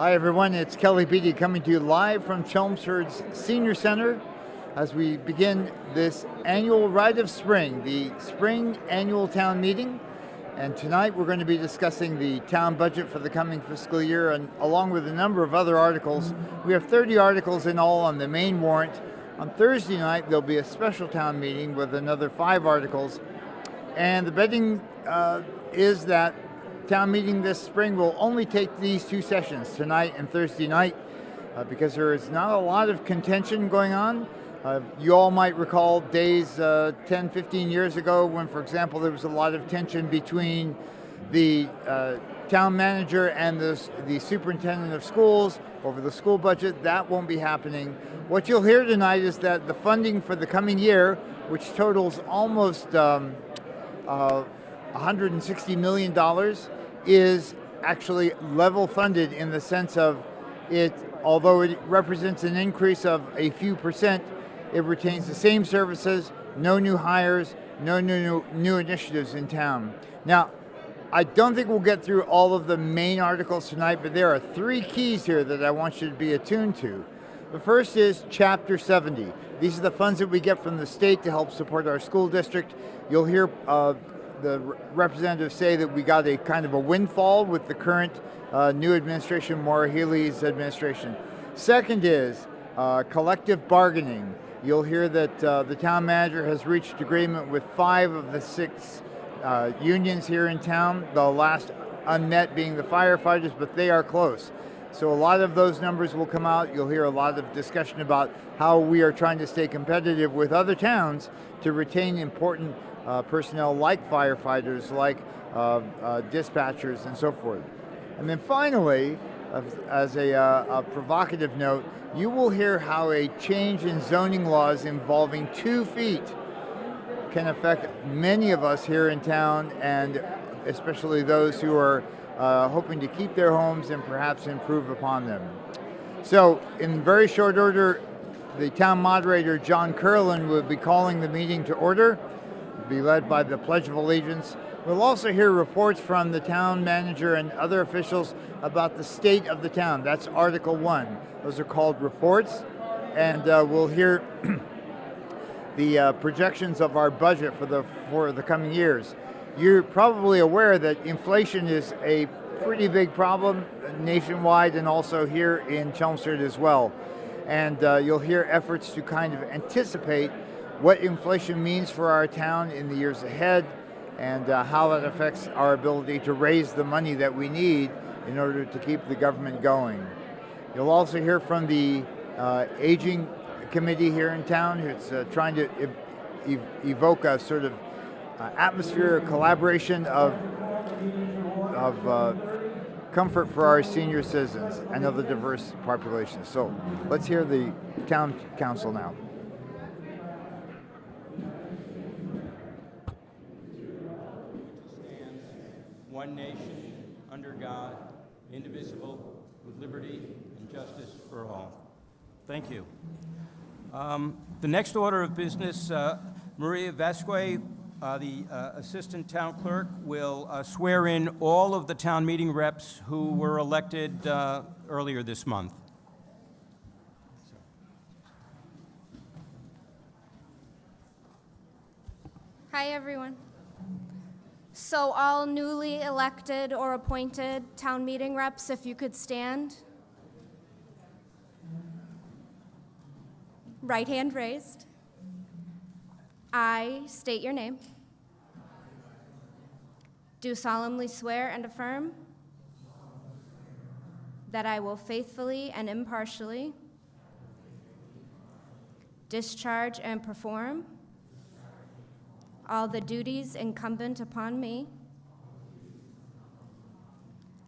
Hi everyone, it's Kelly Beatty coming to you live from Chelmsford's Senior Center as we begin this annual Rite of Spring, the Spring Annual Town Meeting. And tonight we're going to be discussing the town budget for the coming fiscal year, and along with a number of other articles. We have 30 articles in all on the main warrant. On Thursday night there'll be a special town meeting with another 5 articles. And the betting is that town meeting this spring will only take these 2 sessions, tonight and Thursday night, because there is not a lot of contention going on. You all might recall days 10, 15 years ago when, for example, there was a lot of tension between the town manager and the superintendent of schools over the school budget. That won't be happening. What you'll hear tonight is that the funding for the coming year, which totals almost $160 million, is actually level funded in the sense of it, although it represents an increase of a few percent, it retains the same services, no new hires, no new initiatives in town. Now, I don't think we'll get through all of the main articles tonight, but there are 3 keys here that I want you to be attuned to. The first is Chapter 70. These are the funds that we get from the state to help support our school district. You'll hear the representatives say that we got a kind of a windfall with the current new administration, Maura Healey's administration. Second is collective bargaining. You'll hear that the town manager has reached agreement with 5 of the 6 unions here in town, the last unmet being the firefighters, but they are close. So a lot of those numbers will come out. You'll hear a lot of discussion about how we are trying to stay competitive with other towns to retain important personnel like firefighters, like dispatchers, and so forth. And then finally, as a provocative note, you will hear how a change in zoning laws involving 2 feet can affect many of us here in town, and especially those who are hoping to keep their homes and perhaps improve upon them. So in very short order, the town moderator, John Curlin, will be calling the meeting to order. Be led by the Pledge of Allegiance. We'll also hear reports from the town manager and other officials about the state of the town. That's Article 1. Those are called reports. And we'll hear the projections of our budget for the coming years. You're probably aware that inflation is a pretty big problem nationwide and also here in Chelmsford as well. And you'll hear efforts to kind of anticipate what inflation means for our town in the years ahead, and how that affects our ability to raise the money that we need in order to keep the government going. You'll also hear from the Aging Committee here in town, who's trying to evoke a sort of atmosphere of collaboration of comfort for our senior citizens and other diverse populations. So let's hear the town council now. One nation, under God, indivisible, with liberty and justice for all. Thank you. The next order of business, Maria Vasquez, the Assistant Town Clerk, will swear in all of the town meeting reps who were elected earlier this month. Hi, everyone. So all newly elected or appointed town meeting reps, if you could stand. Right hand raised. I state your name. Do solemnly swear and affirm that I will faithfully and impartially discharge and perform all the duties incumbent upon me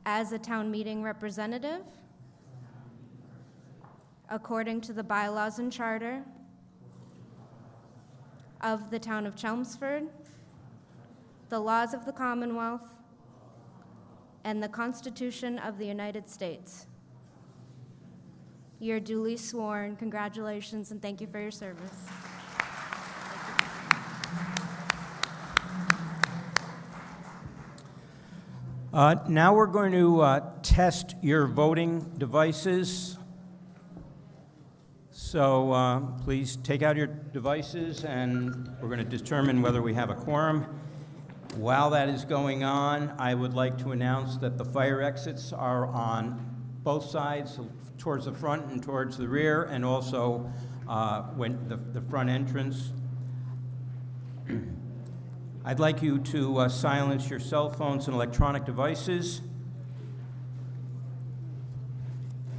as a town meeting representative according to the bylaws and charter of the town of Chelmsford, the laws of the Commonwealth, and the Constitution of the United States. You're duly sworn. Congratulations, and thank you for your service. Now we're going to test your voting devices. So please take out your devices, and we're going to determine whether we have a quorum. While that is going on, I would like to announce that the fire exits are on both sides, towards the front and towards the rear, and also when the front entrance. I'd like you to silence your cell phones and electronic devices.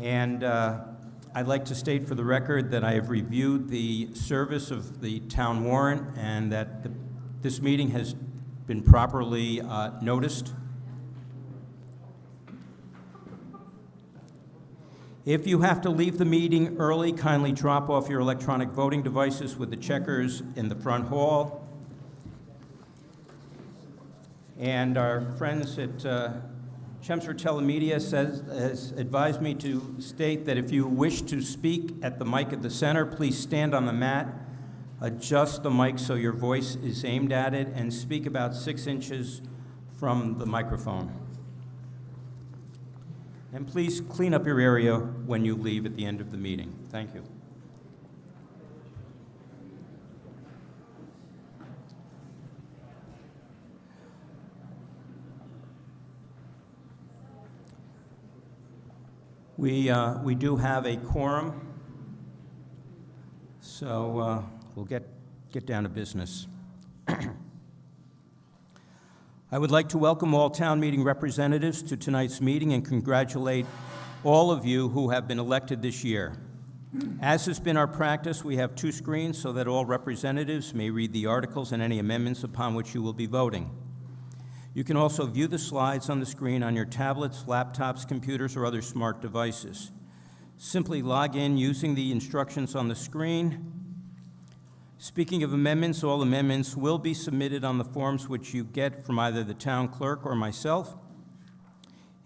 And I'd like to state for the record that I have reviewed the service of the town warrant and that this meeting has been properly noticed. If you have to leave the meeting early, kindly drop off your electronic voting devices with the checkers in the front hall. And our friends at Chelmsford Telemedia has advised me to state that if you wish to speak at the mic at the center, please stand on the mat, adjust the mic so your voice is aimed at it, and speak about 6 inches from the microphone. And please clean up your area when you leave at the end of the meeting. Thank you. We do have a quorum, so we'll get down to business. I would like to welcome all town meeting representatives to tonight's meeting and congratulate all of you who have been elected this year. As has been our practice, we have 2 screens so that all representatives may read the articles and any amendments upon which you will be voting. You can also view the slides on the screen on your tablets, laptops, computers, or other smart devices. Simply log in using the instructions on the screen. Speaking of amendments, all amendments will be submitted on the forms which you get from either the town clerk or myself.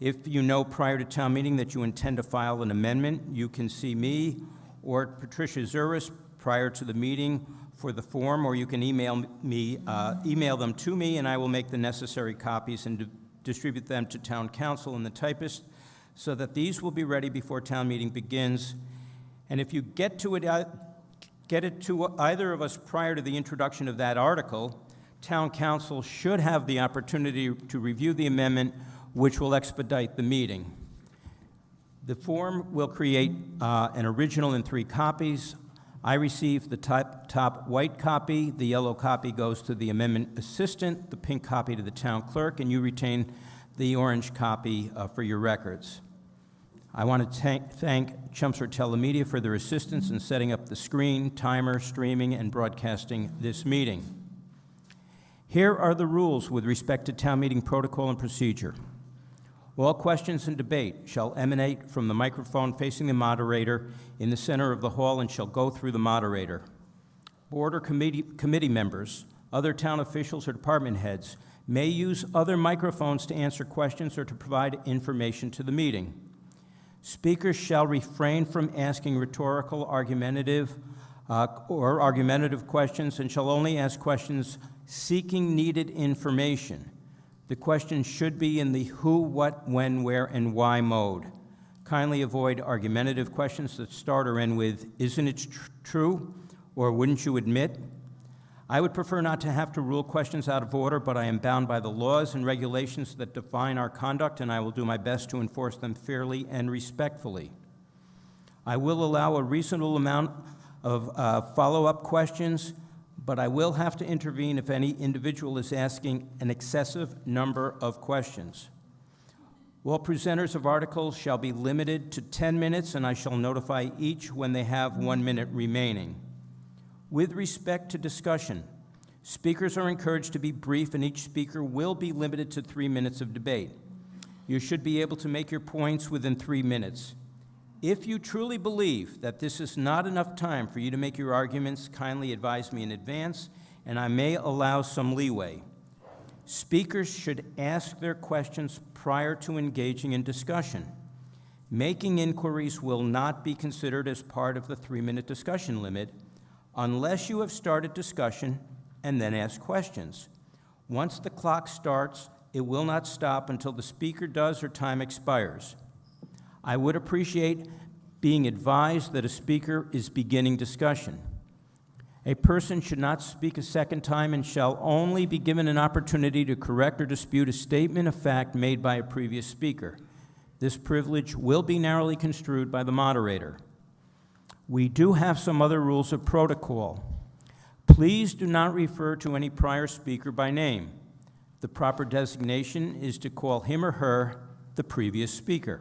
If you know prior to town meeting that you intend to file an amendment, you can see me or Patricia Zuris prior to the meeting for the form, or you can email them to me, and I will make the necessary copies and distribute them to town council and the typist so that these will be ready before town meeting begins. And if you get it to either of us prior to the introduction of that article, town council should have the opportunity to review the amendment, which will expedite the meeting. The form will create an original in 3 copies. I received the top white copy, the yellow copy goes to the amendment assistant, the pink copy to the town clerk, and you retain the orange copy for your records. I want to thank Chelmsford Telemedia for their assistance in setting up the screen, timer, streaming, and broadcasting this meeting. Here are the rules with respect to town meeting protocol and procedure. All questions and debate shall emanate from the microphone facing the moderator in the center of the hall and shall go through the moderator. Board or committee members, other town officials, or department heads may use other microphones to answer questions or to provide information to the meeting. Speakers shall refrain from asking rhetorical, argumentative questions and shall only ask questions seeking needed information. The question should be in the who, what, when, where, and why mode. Kindly avoid argumentative questions that start or end with, isn't it true, or wouldn't you admit? I would prefer not to have to rule questions out of order, but I am bound by the laws and regulations that define our conduct, and I will do my best to enforce them fairly and respectfully. I will allow a reasonable amount of follow-up questions, but I will have to intervene if any individual is asking an excessive number of questions. All presenters of articles shall be limited to 10 minutes, and I shall notify each when they have 1 minute remaining. With respect to discussion, speakers are encouraged to be brief, and each speaker will be limited to 3 minutes of debate. You should be able to make your points within 3 minutes. If you truly believe that this is not enough time for you to make your arguments, kindly advise me in advance, and I may allow some leeway. Speakers should ask their questions prior to engaging in discussion. Making inquiries will not be considered as part of the 3-minute discussion limit unless you have started discussion and then ask questions. Once the clock starts, it will not stop until the speaker does or time expires. I would appreciate being advised that a speaker is beginning discussion. A person should not speak a second time and shall only be given an opportunity to correct or dispute a statement of fact made by a previous speaker. This privilege will be narrowly construed by the moderator. We do have some other rules of protocol. Please do not refer to any prior speaker by name. The proper designation is to call him or her the previous speaker.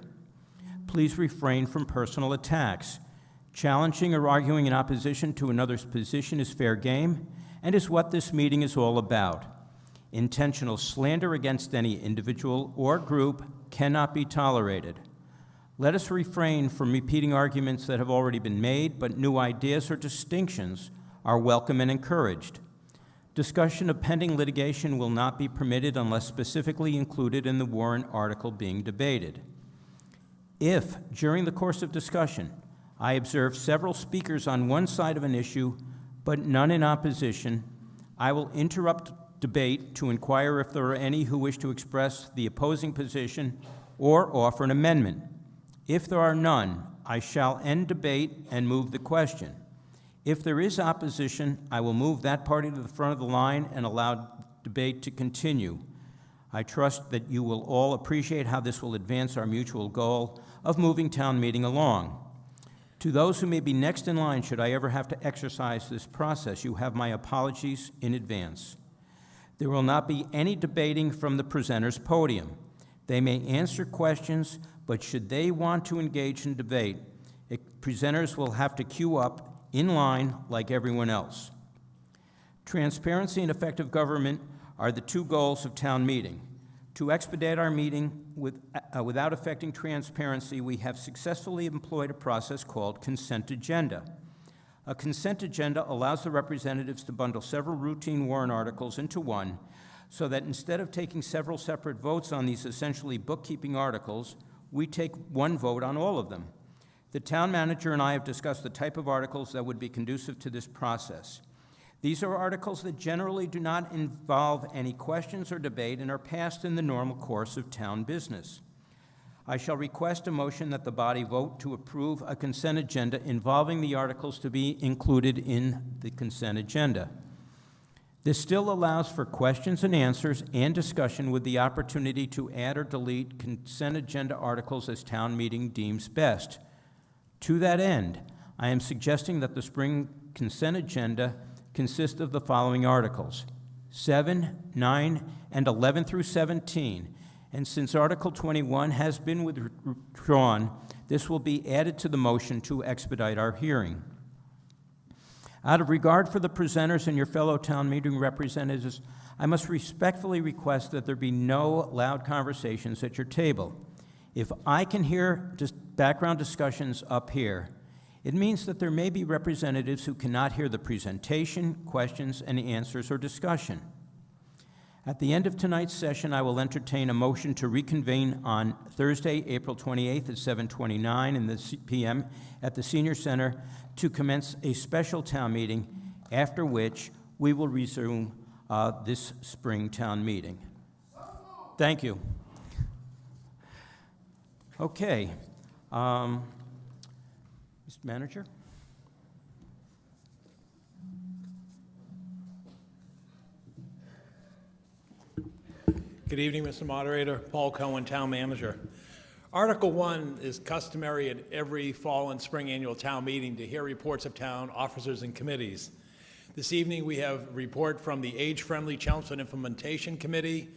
Please refrain from personal attacks. Challenging or arguing in opposition to another's position is fair game and is what this meeting is all about. Intentional slander against any individual or group cannot be tolerated. Let us refrain from repeating arguments that have already been made, but new ideas or distinctions are welcome and encouraged. Discussion of pending litigation will not be permitted unless specifically included in the warrant article being debated. If, during the course of discussion, I observe several speakers on one side of an issue, but none in opposition, I will interrupt debate to inquire if there are any who wish to express the opposing position or offer an amendment. If there are none, I shall end debate and move the question. If there is opposition, I will move that party to the front of the line and allow debate to continue. I trust that you will all appreciate how this will advance our mutual goal of moving town meeting along. To those who may be next in line, should I ever have to exercise this process, you have my apologies in advance. There will not be any debating from the presenter's podium. They may answer questions, but should they want to engage in debate, presenters will have to queue up in line like everyone else. Transparency and effective government are the two goals of town meeting. To expedite our meeting without affecting transparency, we have successfully employed a process called consent agenda. A consent agenda allows the representatives to bundle several routine warrant articles into one, so that instead of taking several separate votes on these essentially bookkeeping articles, we take one vote on all of them. The town manager and I have discussed the type of articles that would be conducive to this process. These are articles that generally do not involve any questions or debate and are passed in the normal course of town business. I shall request a motion that the body vote to approve a consent agenda involving the articles to be included in the consent agenda. This still allows for questions and answers and discussion with the opportunity to add or delete consent agenda articles as town meeting deems best. To that end, I am suggesting that the spring consent agenda consist of the following articles: 7, 9, and 11 through 17. And since Article 21 has been withdrawn, this will be added to the motion to expedite our hearing. Out of regard for the presenters and your fellow town meeting representatives, I must respectfully request that there be no loud conversations at your table. If I can hear just background discussions up here, it means that there may be representatives who cannot hear the presentation, questions, and answers or discussion. At the end of tonight's session, I will entertain a motion to reconvene on Thursday, April 28th at 7:29 p.m. at the Senior Center to commence a special town meeting, after which we will resume this spring town meeting. Thank you. Okay. Mr. Manager? Good evening, Mr. Moderator. Paul Cohen, Town Manager. Article 1 is customary at every fall and spring annual town meeting to hear reports of town officers and committees. This evening we have a report from the Age-Friendly Chelmsford Implementation Committee,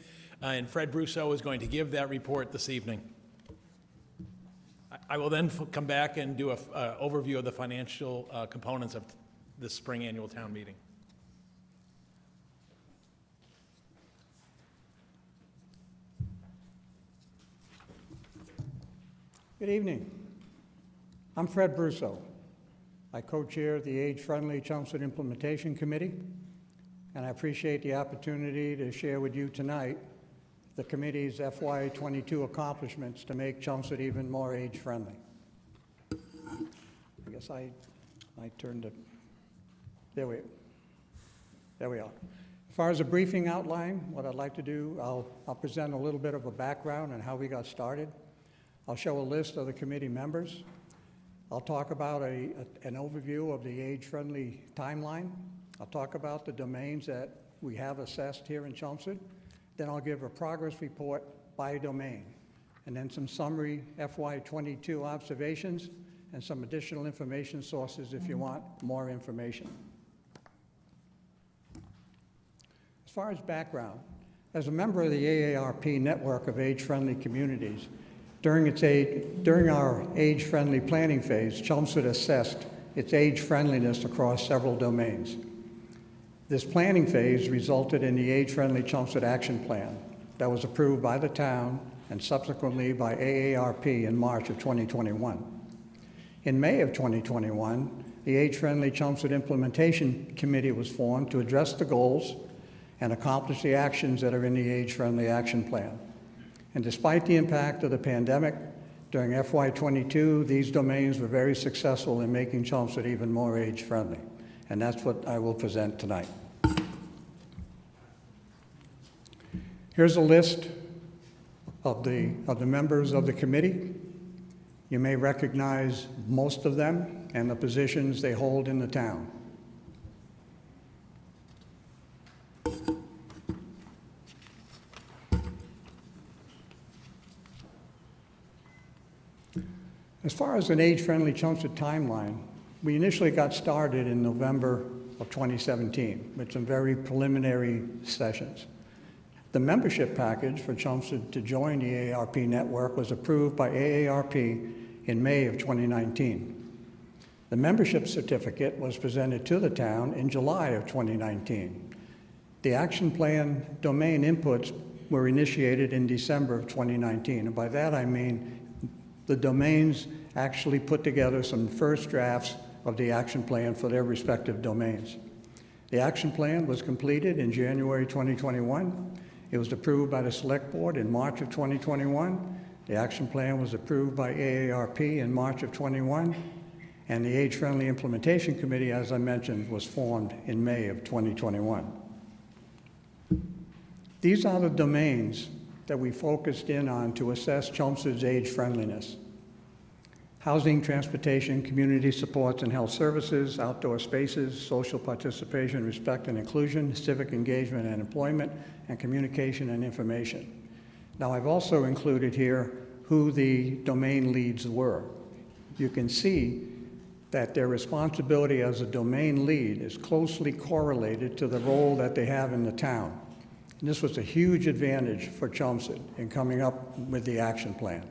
and Fred Brousseau is going to give that report this evening. I will then come back and do an overview of the financial components of this spring annual town meeting. Good evening. I'm Fred Brousseau. I co-chair the Age-Friendly Chelmsford Implementation Committee, and I appreciate the opportunity to share with you tonight the committee's FY22 accomplishments to make Chelmsford even more age-friendly. I guess I turned it. There we are. far as a briefing outline, what I'd like to do, I'll present a little bit of a background on how we got started. I'll show a list of the committee members. I'll talk about an overview of the age-friendly timeline. I'll talk about the domains that we have assessed here in Chelmsford. Then I'll give a progress report by domain, and then some summary FY22 observations and some additional information sources if you want more information. As far as background, as a member of the AARP network of age-friendly communities, during our age-friendly planning phase, Chelmsford assessed its age-friendliness across several domains. This planning phase resulted in the Age-Friendly Chelmsford Action Plan that was approved by the town and subsequently by AARP in March of 2021. In May of 2021, the Age-Friendly Chelmsford Implementation Committee was formed to address the goals and accomplish the actions that are in the Age-Friendly Action Plan. And despite the impact of the pandemic, during FY22, these domains were very successful in making Chelmsford even more age-friendly. And that's what I will present tonight. Here's a list of the members of the committee. You may recognize most of them and the positions they hold in the town. As far as an age-friendly Chelmsford timeline, we initially got started in November of 2017 with some very preliminary sessions. The membership package for Chelmsford to join the AARP network was approved by AARP in May of 2019. The membership certificate was presented to the town in July of 2019. The action plan domain inputs were initiated in December of 2019, and by that I mean the domains actually put together some first drafts of the action plan for their respective domains. The action plan was completed in January 2021. It was approved by the Select Board in March of 2021. The action plan was approved by AARP in March of 21, and the Age-Friendly Implementation Committee, as I mentioned, was formed in May of 2021. These are the domains that we focused in on to assess Chelmsford's age-friendliness: housing, transportation, community supports and health services, outdoor spaces, social participation, respect and inclusion, civic engagement and employment, and communication and information. Now, I've also included here who the domain leads were. You can see that their responsibility as a domain lead is closely correlated to the role that they have in the town. And this was a huge advantage for Chelmsford in coming up with the action plan.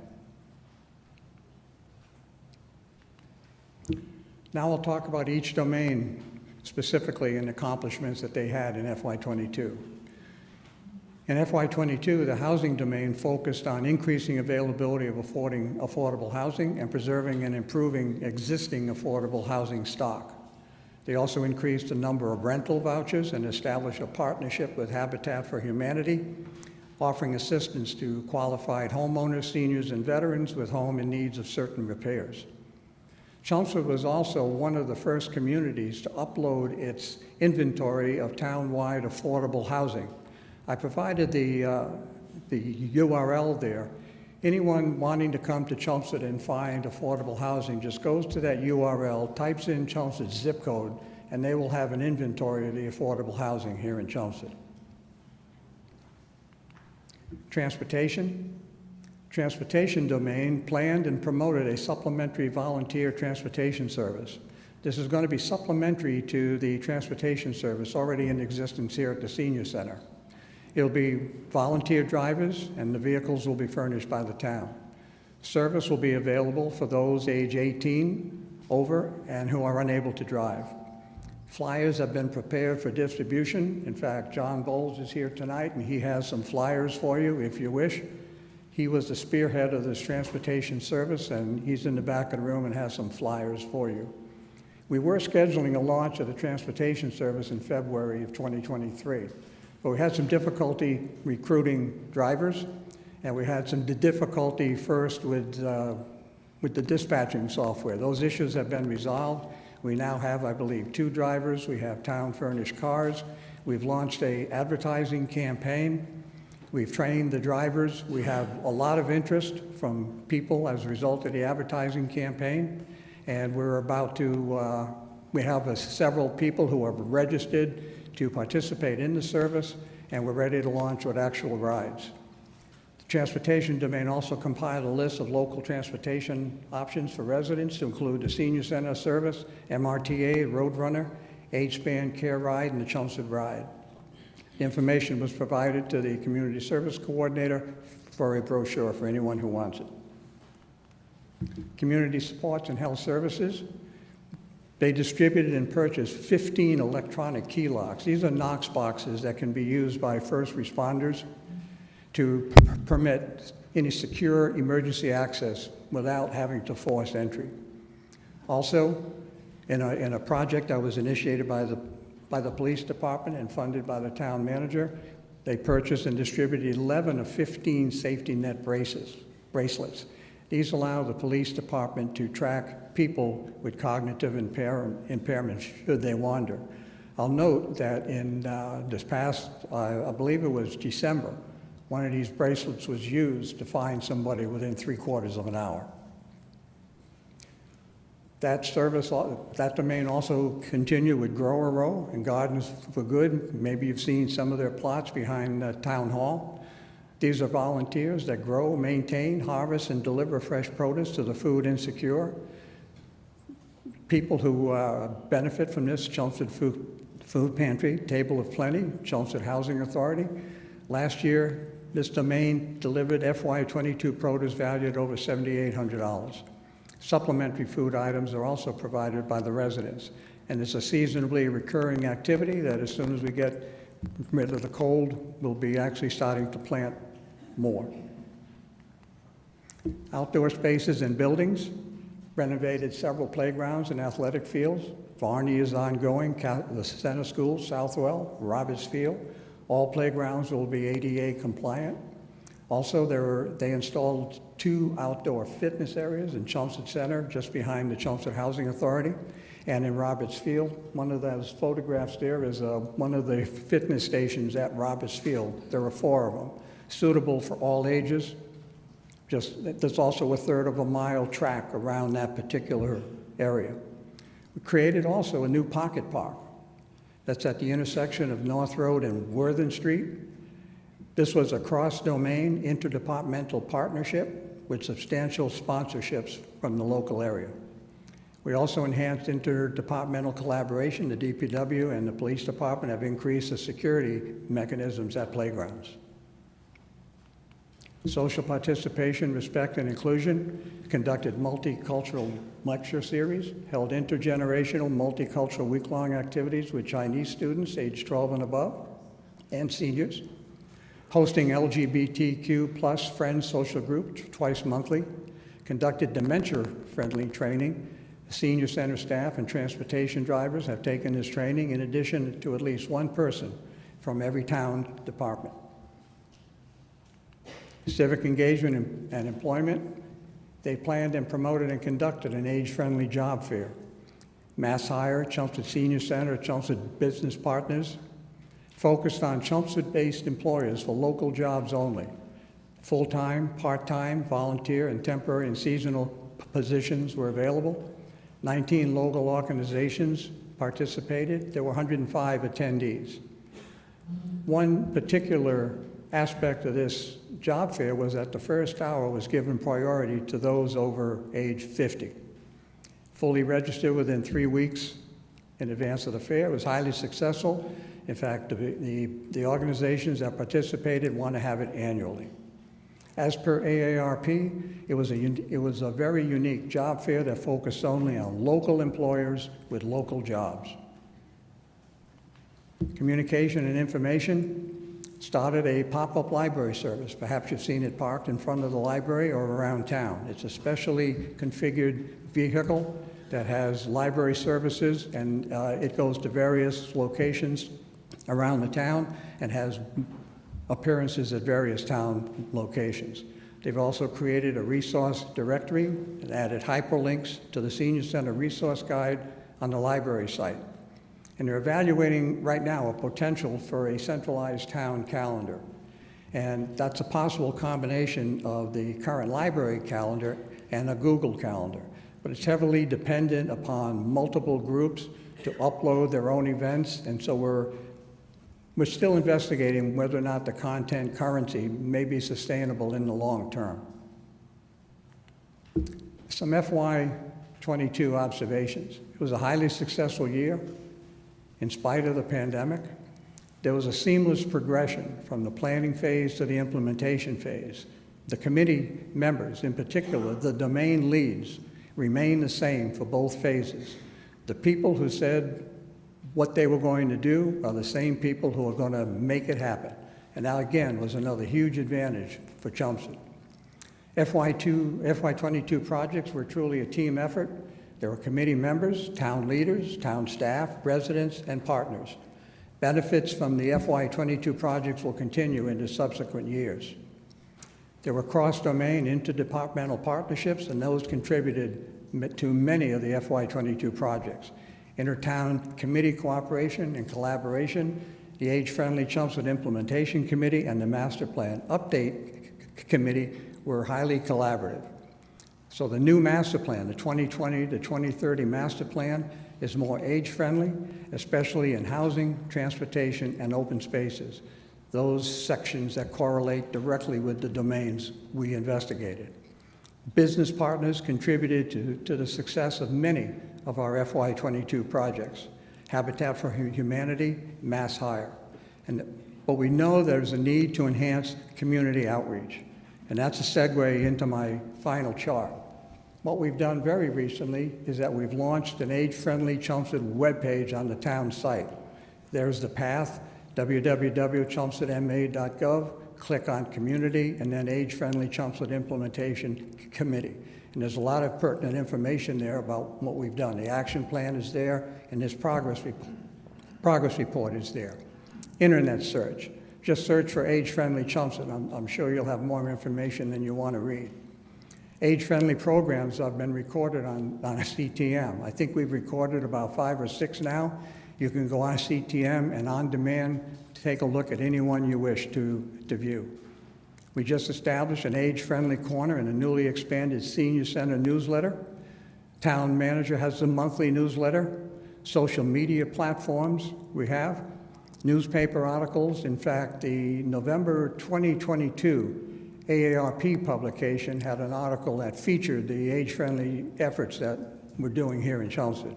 Now I'll talk about each domain specifically and accomplishments that they had in FY22. In FY22, the housing domain focused on increasing availability of affordable housing and preserving and improving existing affordable housing stock. They also increased the number of rental vouchers and established a partnership with Habitat for Humanity, offering assistance to qualified homeowners, seniors, and veterans with home in needs of certain repairs. Chelmsford was also one of the first communities to upload its inventory of town-wide affordable housing. I provided the URL there. Anyone wanting to come to Chelmsford and find affordable housing just goes to that URL, types in Chelmsford's zip code, and they will have an inventory of the affordable housing here in Chelmsford. Transportation domain planned and promoted a supplementary volunteer transportation service. This is going to be supplementary to the transportation service already in existence here at the Senior Center. It'll be volunteer drivers, and the vehicles will be furnished by the town. Service will be available for those age 18 over and who are unable to drive. Flyers have been prepared for distribution. In fact, John Bowles is here tonight, and he has some flyers for you if you wish. He was the spearhead of this transportation service, and he's in the back of the room and has some flyers for you. We were scheduling a launch of the transportation service in February of 2023, but we had some difficulty recruiting drivers, and we had some difficulty first with the dispatching software. Those issues have been resolved. We now have, I believe, 2 drivers. We have town-furnished cars. We've launched an advertising campaign. We've trained the drivers. We have a lot of interest from people as a result of the advertising campaign. And we're about to, we have several people who have registered to participate in the service, and we're ready to launch with actual rides. The Transportation Domain also compiled a list of local transportation options for residents to include the Senior Center service, MRTA, Roadrunner, H-Band Care Ride, and the Chelmsford Ride. The information was provided to the Community Service Coordinator for a brochure for anyone who wants it. Community Supports and Health Services, they distributed and purchased 15 electronic key locks. These are Knox boxes that can be used by first responders to permit any secure emergency access without having to force entry. Also, in a project that was initiated by the police department and funded by the town manager, they purchased and distributed 11 of 15 safety net bracelets. These allow the police department to track people with cognitive impairments should they wander. I'll note that in this past, I believe it was December, one of these bracelets was used to find somebody within 3/4 of an hour. That service, that domain also continued with Grower Row and Gardens for Good. Maybe you've seen some of their plots behind Town Hall. These are volunteers that grow, maintain, harvest, and deliver fresh produce to the food insecure. People who benefit from this: Chelmsford Food Pantry, Table of Plenty, Chelmsford Housing Authority. Last year, this domain delivered FY22 produce valued at over $7,800. Supplementary food items are also provided by the residents, and it's a seasonally recurring activity that as soon as we get rid of the cold, we'll be actually starting to plant more. Outdoor spaces and buildings, renovated several playgrounds and athletic fields. Varney is ongoing, the center schools, Southwell, Roberts Field. All playgrounds will be ADA compliant. Also, they installed 2 outdoor fitness areas in Chelmsford Center, just behind the Chelmsford Housing Authority, and in Roberts Field. One of those photographs there is one of the fitness stations at Roberts Field. There are 4 of them, suitable for all ages. There's also a 1/3 of a mile track around that particular area. We created also a new pocket park that's at the intersection of North Road and Worthing Street. This was a cross-domain interdepartmental partnership with substantial sponsorships from the local area. We also enhanced interdepartmental collaboration. The DPW and the police department have increased the security mechanisms at playgrounds. Social participation, respect, and inclusion conducted multicultural lecture series, held intergenerational multicultural week-long activities with Chinese students aged 12 and above, and seniors, hosting LGBTQ+ friends social groups twice monthly, conducted dementia-friendly training. Senior center staff and transportation drivers have taken this training in addition to at least 1 person from every town department. Civic engagement and employment, they planned and promoted and conducted an age-friendly job fair. Mass Hire, Chelmsford Senior Center, Chelmsford Business Partners, focused on Chelmsford-based employers for local jobs only. Full-time, part-time, volunteer, and temporary and seasonal positions were available. 19 local organizations participated. There were 105 attendees. One particular aspect of this job fair was that the first hour was given priority to those over age 50. Fully registered within 3 weeks in advance of the fair. It was highly successful. In fact, the organizations that participated want to have it annually. As per AARP, it was a very unique job fair that focused only on local employers with local jobs. Communication and information started a pop-up library service. Perhaps you've seen it parked in front of the library or around town. It's a specially configured vehicle that has library services, and it goes to various locations around the town and has appearances at various town locations. They've also created a resource directory and added hyperlinks to the Senior Center resource guide on the library site. And they're evaluating right now a potential for a centralized town calendar. And that's a possible combination of the current library calendar and a Google Calendar. But it's heavily dependent upon multiple groups to upload their own events, and so we're still investigating whether or not the content currency may be sustainable in the long term. Some FY22 observations. It was a highly successful year in spite of the pandemic. There was a seamless progression from the planning phase to the implementation phase. The committee members, in particular, the domain leads, remain the same for both phases. The people who said what they were going to do are the same people who are going to make it happen. And that, again, was another huge advantage for Chelmsford. FY22 projects were truly a team effort. There were committee members, town leaders, town staff, residents, and partners. Benefits from the FY22 projects will continue into subsequent years. There were cross-domain interdepartmental partnerships, and those contributed to many of the FY22 projects. Intertown committee cooperation and collaboration, the Age-Friendly Chelmsford Implementation Committee, and the Master Plan Update Committee were highly collaborative. So the new master plan, the 2020 to 2030 master plan, is more age-friendly, especially in housing, transportation, and open spaces, those sections that correlate directly with the domains we investigated. Business partners contributed to the success of many of our FY22 projects. Habitat for Humanity, Mass Hire. But we know there's a need to enhance community outreach. And that's a segue into my final chart. What we've done very recently is that we've launched an age-friendly Chelmsford webpage on the town site. There's the path, www.chelmsfordma.gov, click on Community, and then Age-Friendly Chelmsford Implementation Committee. And there's a lot of pertinent information there about what we've done. The action plan is there, and this progress report is there. Internet search. Just search for Age-Friendly Chelmsford. I'm sure you'll have more information than you want to read. Age-friendly programs have been recorded on a CTM. I think we've recorded about 5 or 6 now. You can go on CTM and on demand take a look at any one you wish to view. We just established an age-friendly corner in a newly expanded senior center newsletter. Town manager has a monthly newsletter. Social media platforms we have. Newspaper articles. In fact, the November 2022 AARP publication had an article that featured the age-friendly efforts that we're doing here in Chelmsford.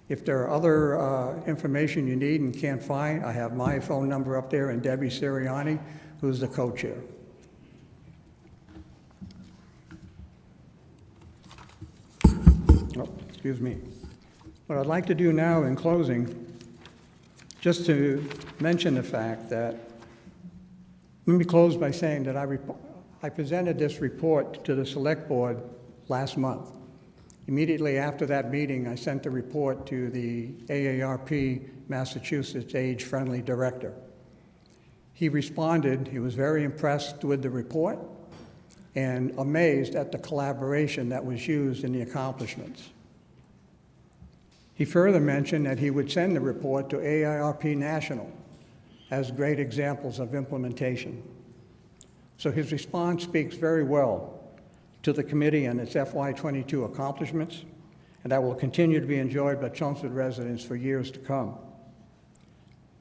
If there are other information you need and can't find, I have my phone number up there and Debbie Siriani, who's the co-chair. Oh, excuse me. What I'd like to do now in closing, just to mention the fact that, let me close by saying that I presented this report to the Select Board last month. Immediately after that meeting, I sent the report to the AARP Massachusetts Age-Friendly Director. He responded. He was very impressed with the report and amazed at the collaboration that was used in the accomplishments. He further mentioned that he would send the report to AARP National as great examples of implementation. So his response speaks very well to the committee and its FY22 accomplishments, and that will continue to be enjoyed by Chelmsford residents for years to come.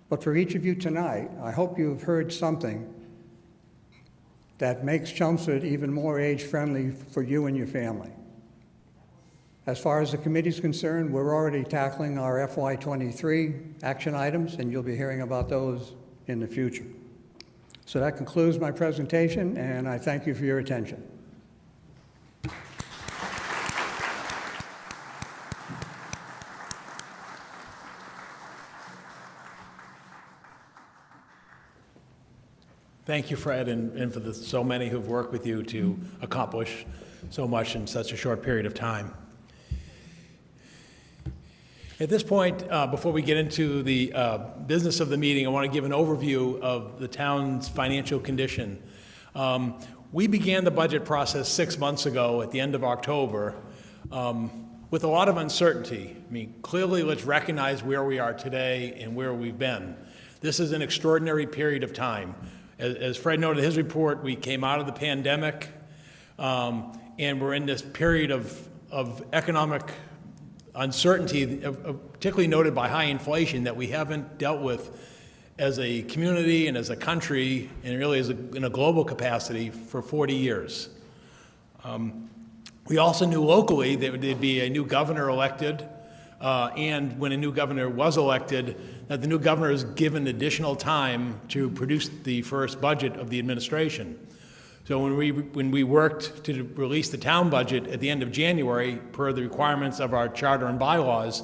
But for each of you tonight, I hope you've heard something that makes Chelmsford even more age-friendly for you and your family. As far as the committee's concerned, we're already tackling our FY23 action items, and you'll be hearing about those in the future. So that concludes my presentation, and I thank you for your attention. Thank you, Fred, and for so many who've worked with you to accomplish so much in such a short period of time. At this point, before we get into the business of the meeting, I want to give an overview of the town's financial condition. We began the budget process 6 months ago at the end of October. with a lot of uncertainty. I mean, clearly, let's recognize where we are today and where we've been. This is an extraordinary period of time. As Fred noted in his report, we came out of the pandemic, and we're in this period of economic uncertainty, particularly noted by high inflation, that we haven't dealt with as a community and as a country, and really in a global capacity for 40 years. We also knew locally that there'd be a new governor elected, and when a new governor was elected, that the new governor is given additional time to produce the first budget of the administration. So when we worked to release the town budget at the end of January, per the requirements of our charter and bylaws,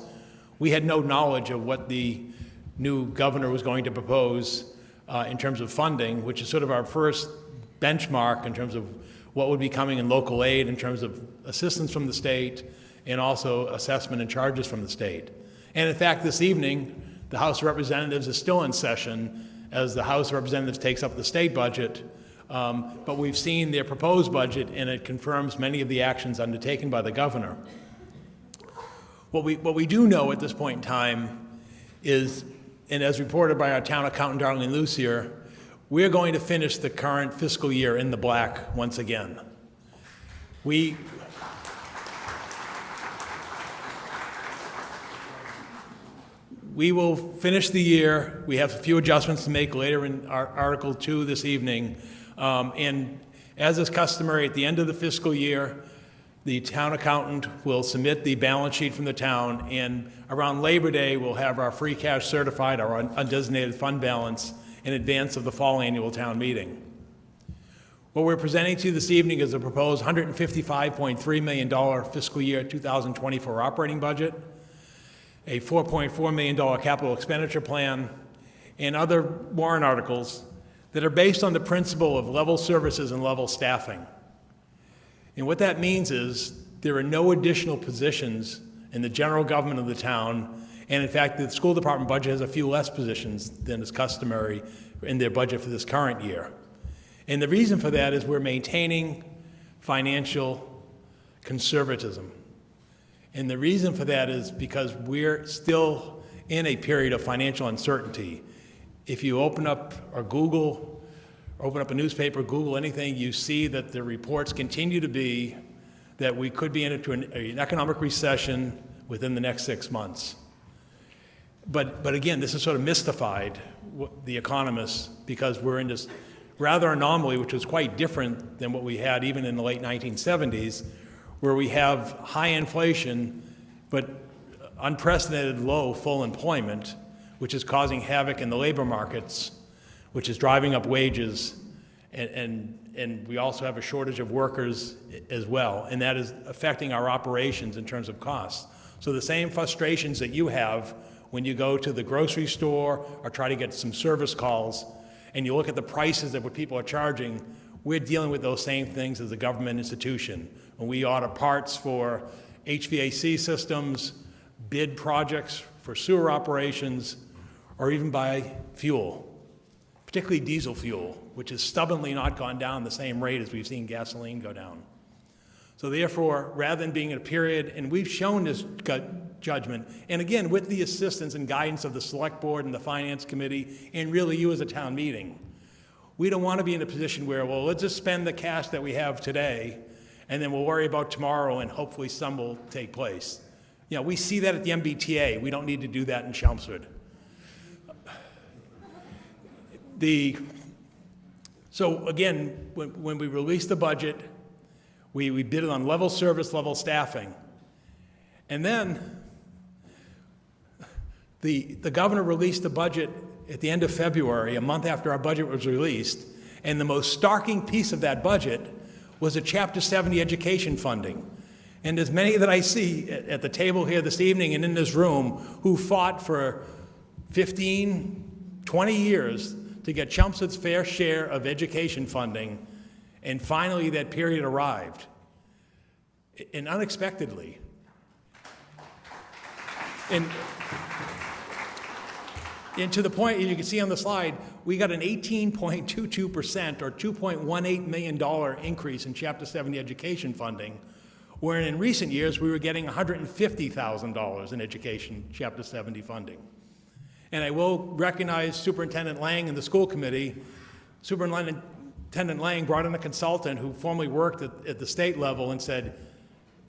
we had no knowledge of what the new governor was going to propose in terms of funding, which is sort of our first benchmark in terms of what would be coming in local aid, in terms of assistance from the state, and also assessment and charges from the state. And in fact, this evening, the House of Representatives is still in session as the House of Representatives takes up the state budget. But we've seen their proposed budget, and it confirms many of the actions undertaken by the governor. What we do know at this point in time is, and as reported by our town accountant, Darlene Lucier, we're going to finish the current fiscal year in the black once again. We will finish the year. We have a few adjustments to make later in our Article 2 this evening. And as is customary, at the end of the fiscal year, the town accountant will submit the balance sheet from the town, and around Labor Day, we'll have our free cash certified, our undesignated fund balance, in advance of the fall annual town meeting. What we're presenting to you this evening is a proposed $155.3 million fiscal year 2024 operating budget, a $4.4 million capital expenditure plan, and other warrant articles that are based on the principle of level services and level staffing. And what that means is there are no additional positions in the general government of the town, and in fact, the school department budget has a few less positions than is customary in their budget for this current year. And the reason for that is we're maintaining financial conservatism. And the reason for that is because we're still in a period of financial uncertainty. If you open up or Google, or open up a newspaper, Google anything, you see that the reports continue to be that we could be into an economic recession within the next 6 months. But again, this is sort of mystified, the economists, because we're in this rather anomaly, which was quite different than what we had even in the late 1970s, where we have high inflation, but unprecedented low full employment, which is causing havoc in the labor markets, which is driving up wages, and we also have a shortage of workers as well, and that is affecting our operations in terms of costs. So the same frustrations that you have when you go to the grocery store or try to get some service calls, and you look at the prices of what people are charging, we're dealing with those same things as a government institution. When we order parts for HVAC systems, bid projects for sewer operations, or even buy fuel, particularly diesel fuel, which has stubbornly not gone down the same rate as we've seen gasoline go down. So therefore, rather than being in a period, and we've shown this judgment, and again, with the assistance and guidance of the Select Board and the Finance Committee, and really you as a town meeting, we don't want to be in a position where, well, let's just spend the cash that we have today, and then we'll worry about tomorrow, and hopefully some will take place. You know, we see that at the MBTA. We don't need to do that in Chelmsford. So again, when we released the budget, we bid it on level service, level staffing. And then the governor released the budget at the end of February, a month after our budget was released, and the most starking piece of that budget was a Chapter 70 education funding. And there's many that I see at the table here this evening and in this room who fought for 15, 20 years to get Chelmsford's fair share of education funding, and finally that period arrived, and unexpectedly. And to the point, you can see on the slide, we got an 18.22% or $2.18 million increase in Chapter 70 education funding, where in recent years we were getting $150,000 in education Chapter 70 funding. And I will recognize Superintendent Lang and the school committee. Superintendent Lang brought in a consultant who formerly worked at the state level and said,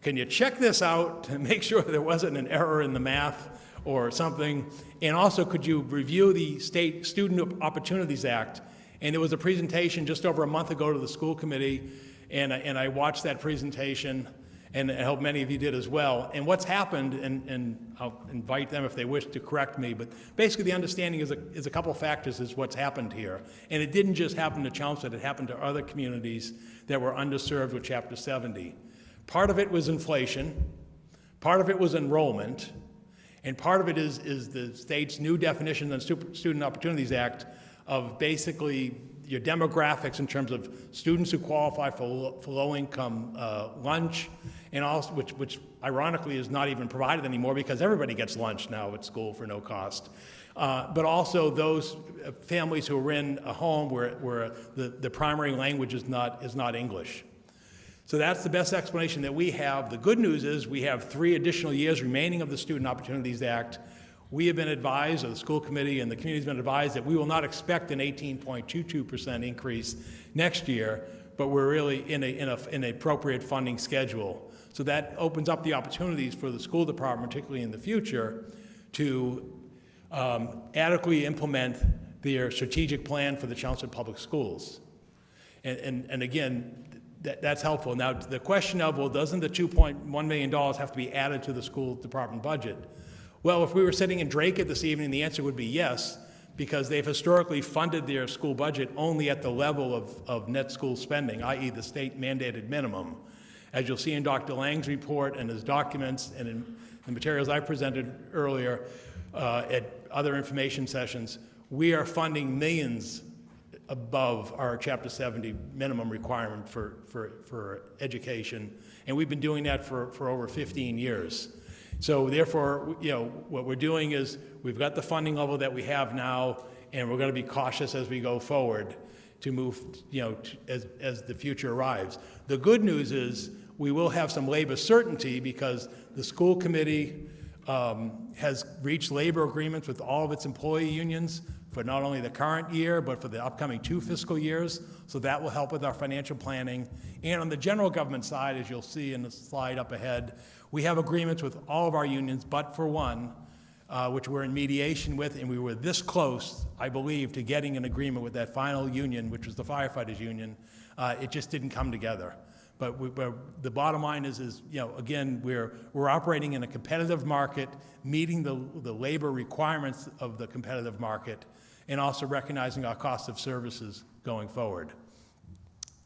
can you check this out to make sure there wasn't an error in the math or something? And also, could you review the State Student Opportunities Act? And there was a presentation just over a month ago to the school committee, and I watched that presentation, and I hope many of you did as well. And what's happened, and I'll invite them if they wish to correct me, but basically the understanding is a couple of factors is what's happened here. And it didn't just happen to Chelmsford, it happened to other communities that were underserved with Chapter 70. Part of it was inflation, part of it was enrollment, and part of it is the state's new definition of the Student Opportunities Act of basically your demographics in terms of students who qualify for low-income lunch, and also which ironically is not even provided anymore because everybody gets lunch now at school for no cost. But also those families who are in a home where the primary language is not English. So that's the best explanation that we have. The good news is we have 3 additional years remaining of the Student Opportunities Act. We have been advised, or the school committee and the community has been advised, that we will not expect an 18.22% increase next year, but we're really in an appropriate funding schedule. So that opens up the opportunities for the school department, particularly in the future, to adequately implement their strategic plan for the Chelmsford Public Schools. And again, that's helpful. Now, the question of, well, doesn't the $2.1 million have to be added to the school department budget? Well, if we were sitting in Drake this evening, the answer would be yes, because they've historically funded their school budget only at the level of net school spending, i.e. the state mandated minimum. As you'll see in Dr. Lang's report and his documents and in the materials I presented earlier at other information sessions, we are funding millions above our Chapter 70 minimum requirement for education, and we've been doing that for over 15 years. So therefore, what we're doing is we've got the funding level that we have now, and we're going to be cautious as we go forward to move, as the future arrives. The good news is we will have some labor certainty because the school committee has reached labor agreements with all of its employee unions for not only the current year, but for the upcoming 2 fiscal years. So that will help with our financial planning. And on the general government side, as you'll see in the slide up ahead, we have agreements with all of our unions, but for one, which we're in mediation with, and we were this close, I believe, to getting an agreement with that final union, which was the firefighters union. It just didn't come together. But the bottom line is again, we're operating in a competitive market, meeting the labor requirements of the competitive market, and also recognizing our cost of services going forward.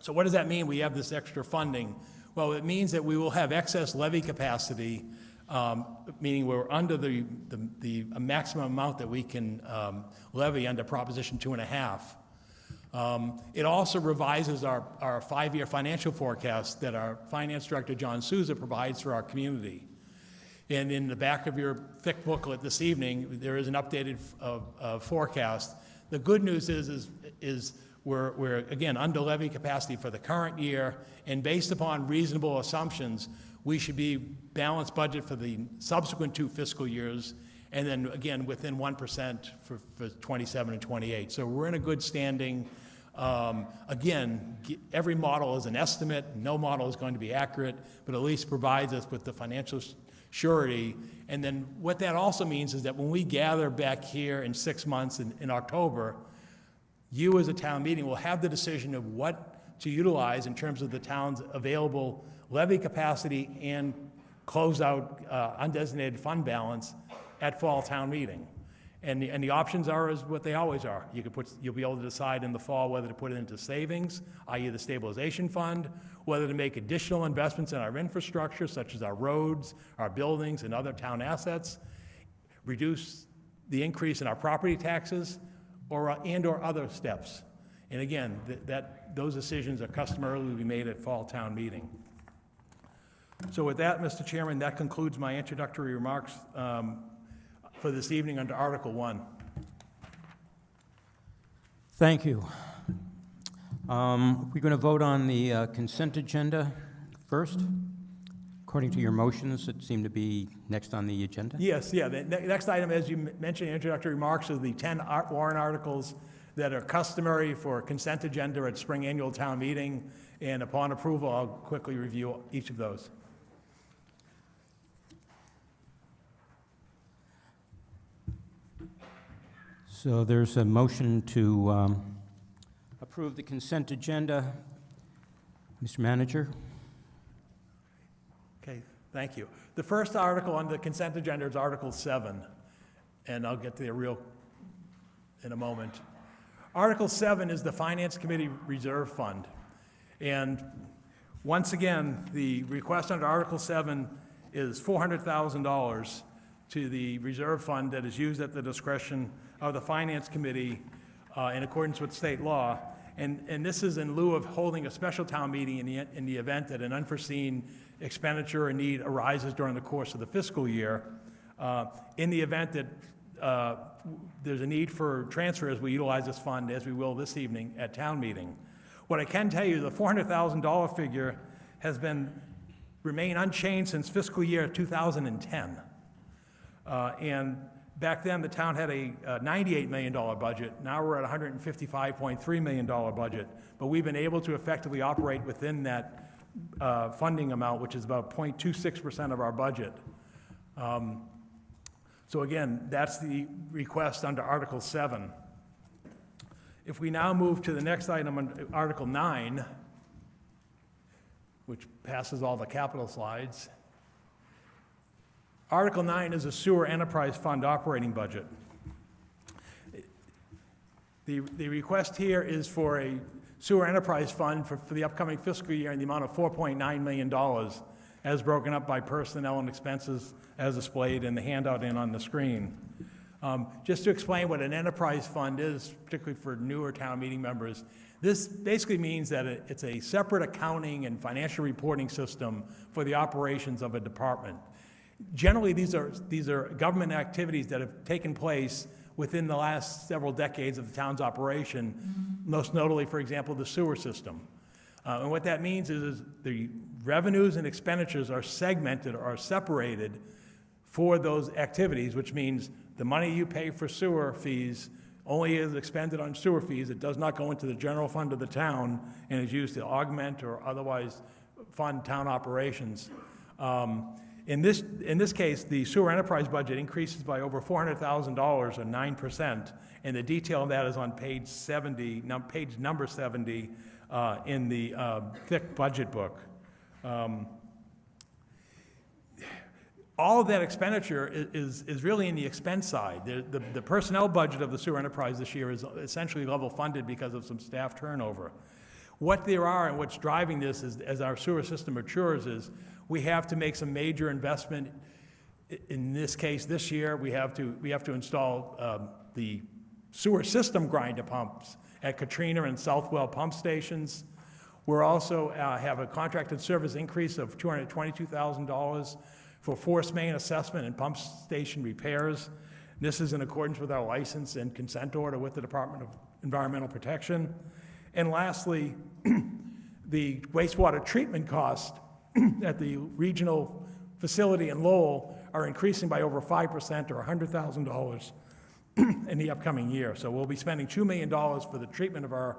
So what does that mean? We have this extra funding. Well, it means that we will have excess levy capacity, meaning we're under the maximum amount that we can levy under Proposition 2.5. It also revises our 5-year financial forecast that our finance director, John Souza, provides for our community. And in the back of your thick booklet this evening, there is an updated forecast. The good news is we're again under levy capacity for the current year, and based upon reasonable assumptions, we should be balanced budget for the subsequent 2 fiscal years, and then again within 1% for 27 and 28. So we're in a good standing. Again, every model is an estimate. No model is going to be accurate, but at least provides us with the financial surety. And then what that also means is that when we gather back here in 6 months in October, you as a town meeting will have the decision of what to utilize in terms of the town's available levy capacity and closeout undesignated fund balance at fall town meeting. And the options are as what they always are. You'll be able to decide in the fall whether to put it into savings, i.e. the stabilization fund, whether to make additional investments in our infrastructure, such as our roads, our buildings, and other town assets, reduce the increase in our property taxes, or other steps. And again, those decisions are customarily be made at fall town meeting. So with that, Mr. Chairman, that concludes my introductory remarks for this evening under Article 1. Thank you. We're going to vote on the consent agenda first. According to your motions, it seemed to be next on the agenda? Yes, yeah. The next item, as you mentioned in introductory remarks, is the 10 warrant articles that are customary for consent agenda at spring annual town meeting. And upon approval, I'll quickly review each of those. So there's a motion to approve the consent agenda. Mr. Manager? Okay, thank you. The first article on the consent agenda is Article 7, and I'll get to the in a moment. Article 7 is the Finance Committee Reserve Fund. And once again, the request under Article 7 is $400,000 to the reserve fund that is used at the discretion of the Finance Committee in accordance with state law. And this is in lieu of holding a special town meeting in the event that an unforeseen expenditure or need arises during the course of the fiscal year. In the event that there's a need for transfers, we utilize this fund, as we will this evening at town meeting. What I can tell you, the $400,000 figure has remained unchanged since fiscal year 2010. And back then, the town had a $98 million budget. Now we're at a $155.3 million budget. But we've been able to effectively operate within that funding amount, which is about 0.26% of our budget. So again, that's the request under Article 7. If we now move to the next item, on Article 9, which passes all the capital slides. Article 9 is a sewer enterprise fund operating budget. The request here is for a sewer enterprise fund for the upcoming fiscal year in the amount of $4.9 million, as broken up by personnel and expenses as displayed in the handout and on the screen. Just to explain what an enterprise fund is, particularly for newer town meeting members, this basically means that it's a separate accounting and financial reporting system for the operations of a department. Generally, these are government activities that have taken place within the last several decades of the town's operation, most notably, for example, the sewer system. And what that means is the revenues and expenditures are segmented or separated for those activities, which means the money you pay for sewer fees only is expended on sewer fees. It does not go into the general fund of the town and is used to augment or otherwise fund town operations. In this case, the sewer enterprise budget increases by over $400,000 or 9%, and the detail of that is on page 70, page number 70 in the thick budget book. All of that expenditure is really in the expense side. The personnel budget of the sewer enterprise this year is essentially level funded because of some staff turnover. What there are and what's driving this is, as our sewer system matures, is we have to make some major investment. In this case, this year, we have to install the sewer system grinder pumps at Katrina and Southwell pump stations. We're also have a contracted service increase of $222,000 for force main assessment and pump station repairs. This is in accordance with our license and consent order with the Department of Environmental Protection. And lastly, the wastewater treatment costs at the regional facility in Lowell are increasing by over 5% or $100,000 in the upcoming year. So we'll be spending $2 million for the treatment of our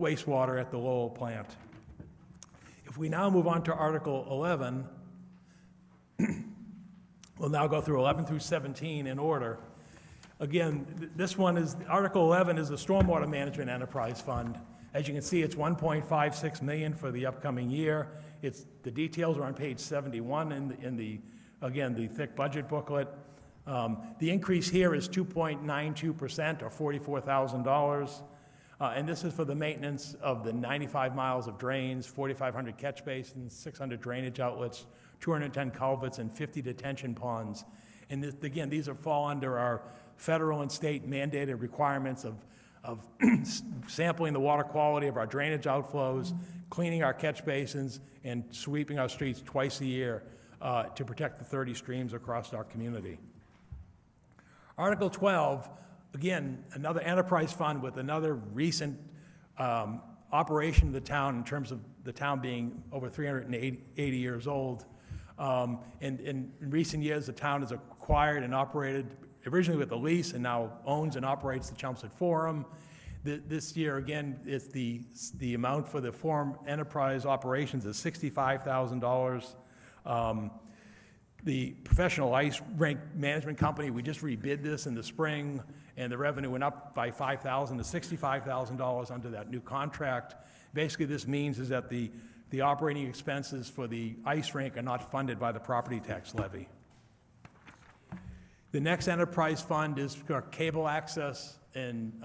wastewater at the Lowell plant. If we now move on to Article 11, we'll now go through 11 through 17 in order. Again, this one is, Article 11 is the Stormwater Management Enterprise Fund. As you can see, it's $1.56 million for the upcoming year. The details are on page 71 in the thick budget booklet. The increase here is 2.92% or $44,000. And this is for the maintenance of the 95 miles of drains, 4,500 catch basins, 600 drainage outlets, 210 culverts, and 50 detention ponds. And again, these fall under our federal and state mandated requirements of sampling the water quality of our drainage outflows, cleaning our catch basins, and sweeping our streets twice a year to protect the 30 streams across our community. Article 12, again, another enterprise fund with another recent operation of the town in terms of the town being over 380 years old. And in recent years, the town has acquired and operated, originally with a lease, and now owns and operates the Chelmsford Forum. This year, again, it's the amount for the Forum Enterprise operations is $65,000. The professional ice rink management company, we just rebid this in the spring, and the revenue went up by $5,000 to $65,000 under that new contract. Basically, this means is that the operating expenses for the ice rink are not funded by the property tax levy. The next enterprise fund is for cable access and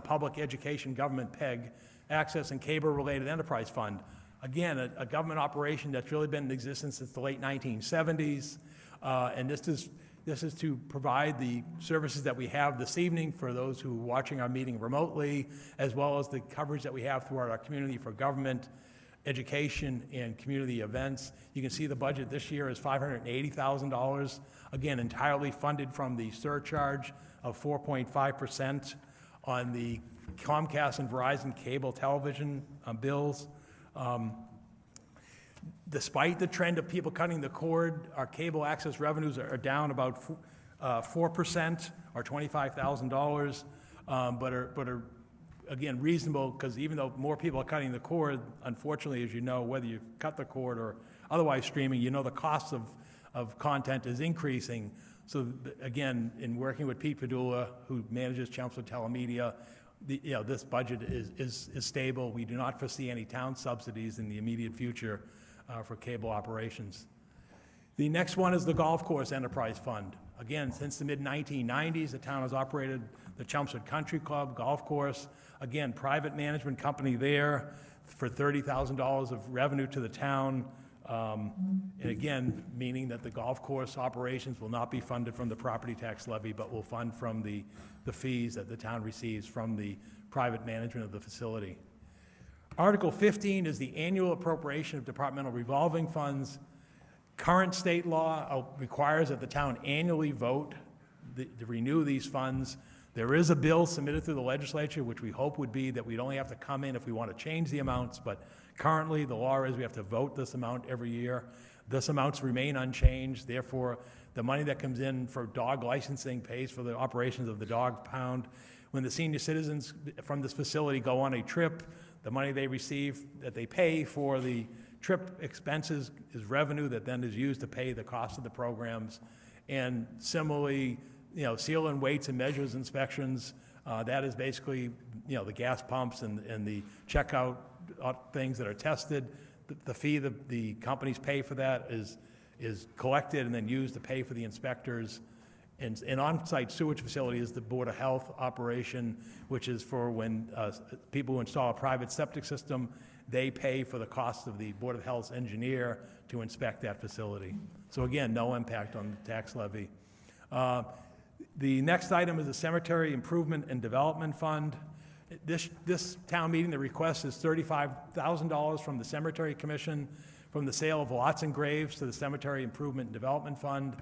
public education, government PEG, access and cable-related enterprise fund. Again, a government operation that's really been in existence since the late 1970s, and this is to provide the services that we have this evening for those who are watching our meeting remotely, as well as the coverage that we have throughout our community for government, education, and community events. You can see the budget this year is $580,000, again, entirely funded from the surcharge of 4.5% on the Comcast and Verizon cable television bills. Despite the trend of people cutting the cord, our cable access revenues are down about 4%, or $25,000, but are again reasonable, because even though more people are cutting the cord, unfortunately, as you know, whether you cut the cord or otherwise streaming, the cost of content is increasing. So again, in working with Pete Padula, who manages Chelmsford Telemedia, this budget is stable. We do not foresee any town subsidies in the immediate future for cable operations. The next one is the Golf Course Enterprise Fund. Again, since the mid-1990s, the town has operated the Chelmsford Country Club Golf Course. Again, private management company there for $30,000 of revenue to the town. And again, meaning that the golf course operations will not be funded from the property tax levy, but will fund from the fees that the town receives from the private management of the facility. Article 15 is the annual appropriation of departmental revolving funds. Current state law requires that the town annually vote to renew these funds. There is a bill submitted through the legislature, which we hope would be that we'd only have to come in if we want to change the amounts, but currently the law is we have to vote this amount every year. This amounts remain unchanged, therefore the money that comes in for dog licensing pays for the operations of the dog pound. When the senior citizens from this facility go on a trip, the money they receive that they pay for the trip expenses is revenue that then is used to pay the cost of the programs. And similarly, seal and weights and measures inspections, that is basically, the gas pumps and the checkout things that are tested. The fee that the companies pay for that is collected and then used to pay for the inspectors. And an on-site sewage facility is the Board of Health operation, which is for when people who install a private septic system, they pay for the cost of the Board of Health's engineer to inspect that facility. So again, no impact on the tax levy. The next item is the Cemetery Improvement and Development Fund. This town meeting, the request is $35,000 from the Cemetery Commission from the sale of lots and graves to the Cemetery Improvement and Development Fund.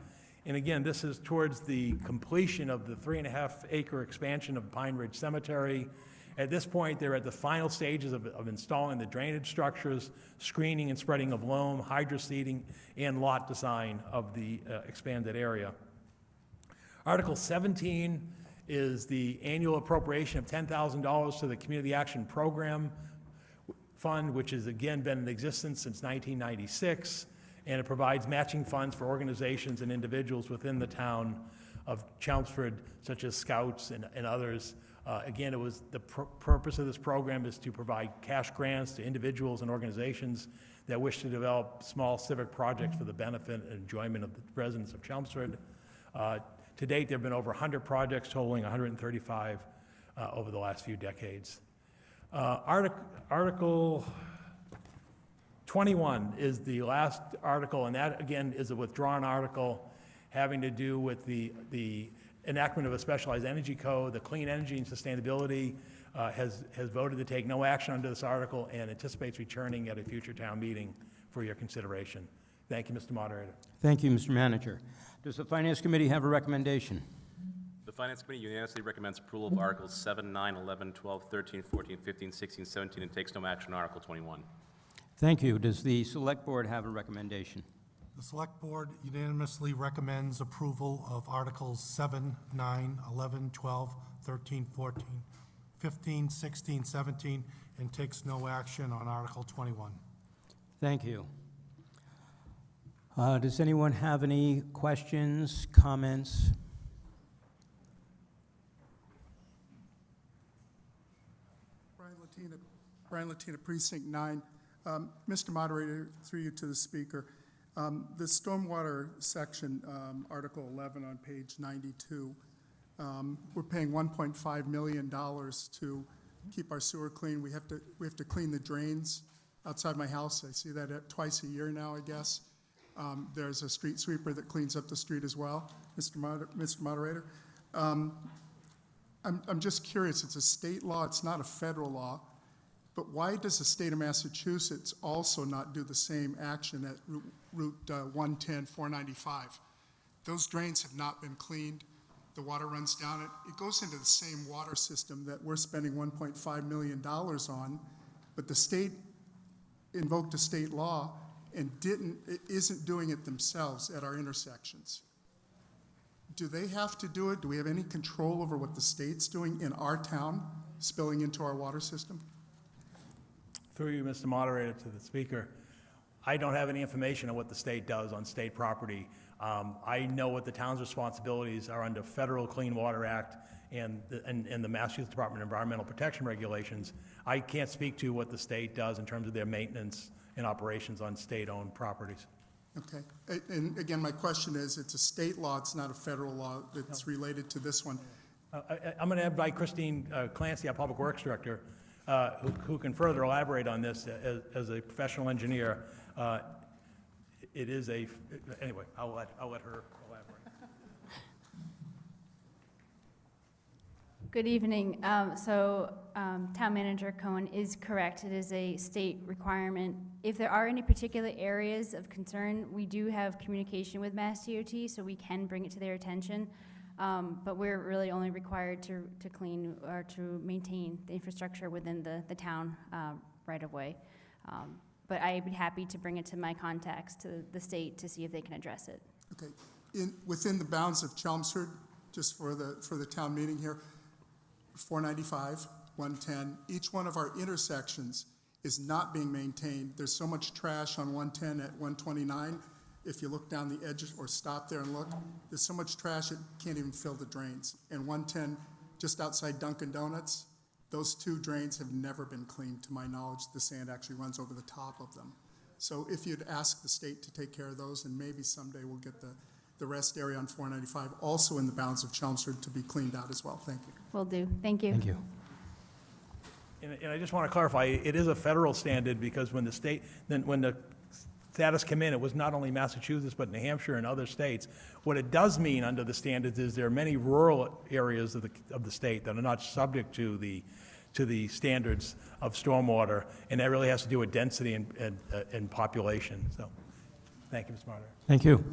And again, this is towards the completion of the 3.5-acre expansion of Pine Ridge Cemetery. At this point, they're at the final stages of installing the drainage structures, screening and spreading of loam, hydro-seeding, and lot design of the expanded area. Article 17 is the annual appropriation of $10,000 to the Community Action Program Fund, which has again been in existence since 1996, and it provides matching funds for organizations and individuals within the town of Chelmsford, such as Scouts and others. Again, the purpose of this program is to provide cash grants to individuals and organizations that wish to develop small civic projects for the benefit and enjoyment of the residents of Chelmsford. To date, there have been over 100 projects totaling 135 over the last few decades. Article 21 is the last article, and that, again, is a withdrawn article having to do with the enactment of a specialized energy code. The Clean Energy and Sustainability has voted to take no action under this article and anticipates returning at a future town meeting for your consideration. Thank you, Mr. Moderator. Thank you, Mr. Manager. Does the Finance Committee have a recommendation? The Finance Committee unanimously recommends approval of Articles 7, 9, 11, 12, 13, 14, 15, 16, 17, and takes no action on Article 21. Thank you. Does the Select Board have a recommendation? The Select Board unanimously recommends approval of Articles 7, 9, 11, 12, 13, 14, 15, 16, 17, and takes no action on Article 21. Thank you. Does anyone have any questions, comments? Brian Latina, Precinct 9. Mr. Moderator, through you to the Speaker, the stormwater section, Article 11 on page 92, we're paying $1.5 million to keep our sewer clean. We have to clean the drains outside my house. I see that twice a year now, I guess. There's a street sweeper that cleans up the street as well, Mr. Moderator. I'm just curious, it's a state law, it's not a federal law, but why does the state of Massachusetts also not do the same action at Route 110, 495? Those drains have not been cleaned. The water runs down it. It goes into the same water system that we're spending $1.5 million on, but the state invoked a state law and isn't doing it themselves at our intersections. Do they have to do it? Do we have any control over what the state's doing in our town, spilling into our water system? Through you, Mr. Moderator, to the Speaker, I don't have any information on what the state does on state property. I know what the town's responsibilities are under Federal Clean Water Act and the Massachusetts Department of Environmental Protection regulations. I can't speak to what the state does in terms of their maintenance and operations on state-owned properties. Okay. And again, my question is, it's a state law, it's not a federal law that's related to this one. I'm going to invite Christine Clancy, our Public Works Director, who can further elaborate on this as a professional engineer. It is anyway, I'll let her elaborate. Good evening. Town Manager Cohen is correct. It is a state requirement. If there are any particular areas of concern, we do have communication with Mass DOT, so we can bring it to their attention. But we're really only required to clean or to maintain the infrastructure within the town right of way. But I'd be happy to bring it to my contacts to the state to see if they can address it. Okay. Within the bounds of Chelmsford, just for the town meeting here, 495, 110, each one of our intersections is not being maintained. There's so much trash on 110 at 129. If you look down the edge or stop there and look, there's so much trash it can't even fill the drains. And 110, just outside Dunkin' Donuts, those two drains have never been cleaned. To my knowledge, the sand actually runs over the top of them. So if you'd ask the state to take care of those, and maybe someday we'll get the rest area on 495 also in the bounds of Chelmsford to be cleaned out as well. Thank you. Will do. Thank you. Thank you. And I just want to clarify, it is a federal standard because when the status came in, it was not only Massachusetts, but New Hampshire and other states. What it does mean under the standards is there are many rural areas of the state that are not subject to the standards of stormwater, and that really has to do with density and population. So, thank you, Mr. Moderator. Thank you.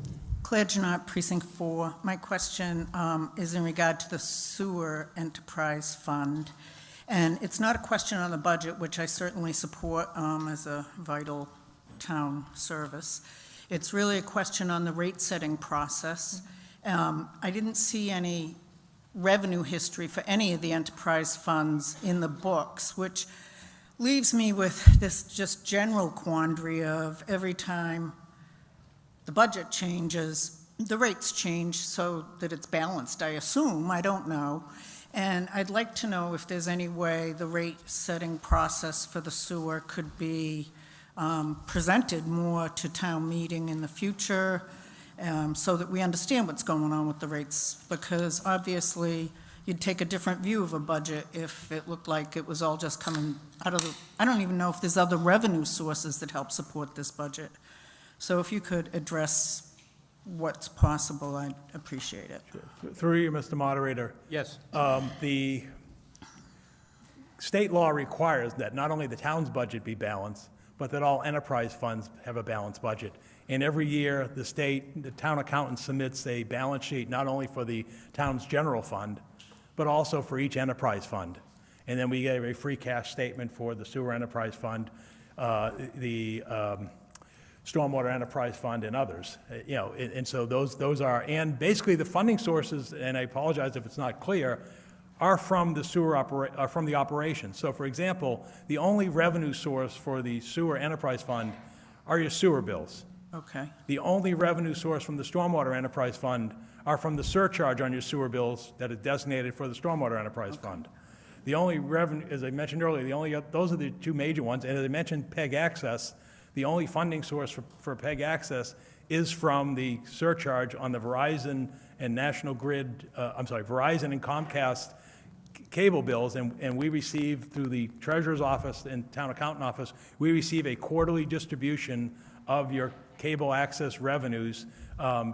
Claire Janot, Precinct 4. My question is in regard to the Sewer Enterprise Fund. And it's not a question on the budget, which I certainly support as a vital town service. It's really a question on the rate-setting process. I didn't see any revenue history for any of the enterprise funds in the books, which leaves me with this just general quandary of every time the budget changes, the rates change so that it's balanced, I assume. I don't know. And I'd like to know if there's any way the rate-setting process for the sewer could be presented more to town meeting in the future so that we understand what's going on with the rates, because obviously you'd take a different view of a budget if it looked like it was all just coming out of I don't even know if there's other revenue sources that help support this budget. So if you could address what's possible, I'd appreciate it. Through you, Mr. Moderator. Yes. The state law requires that not only the town's budget be balanced, but that all enterprise funds have a balanced budget. And every year, the town accountant submits a balance sheet not only for the town's general fund, but also for each enterprise fund. And then we get a free cash statement for the sewer enterprise fund, the Stormwater Enterprise Fund and others. You know, and so those are, and basically the funding sources, and I apologize if it's not clear, are from the from the operation. So for example, the only revenue source for the Sewer Enterprise Fund are your sewer bills. Okay. The only revenue source from the Stormwater Enterprise Fund are from the surcharge on your sewer bills that is designated for the Stormwater Enterprise Fund. The only revenue, as I mentioned earlier, those are the two major ones, and as I mentioned, PEG Access, the only funding source for PEG Access is from the surcharge on the Verizon and National Grid, Verizon and Comcast cable bills, and we receive through the Treasurer's Office and Town Accountant Office, we receive a quarterly distribution of your cable access revenues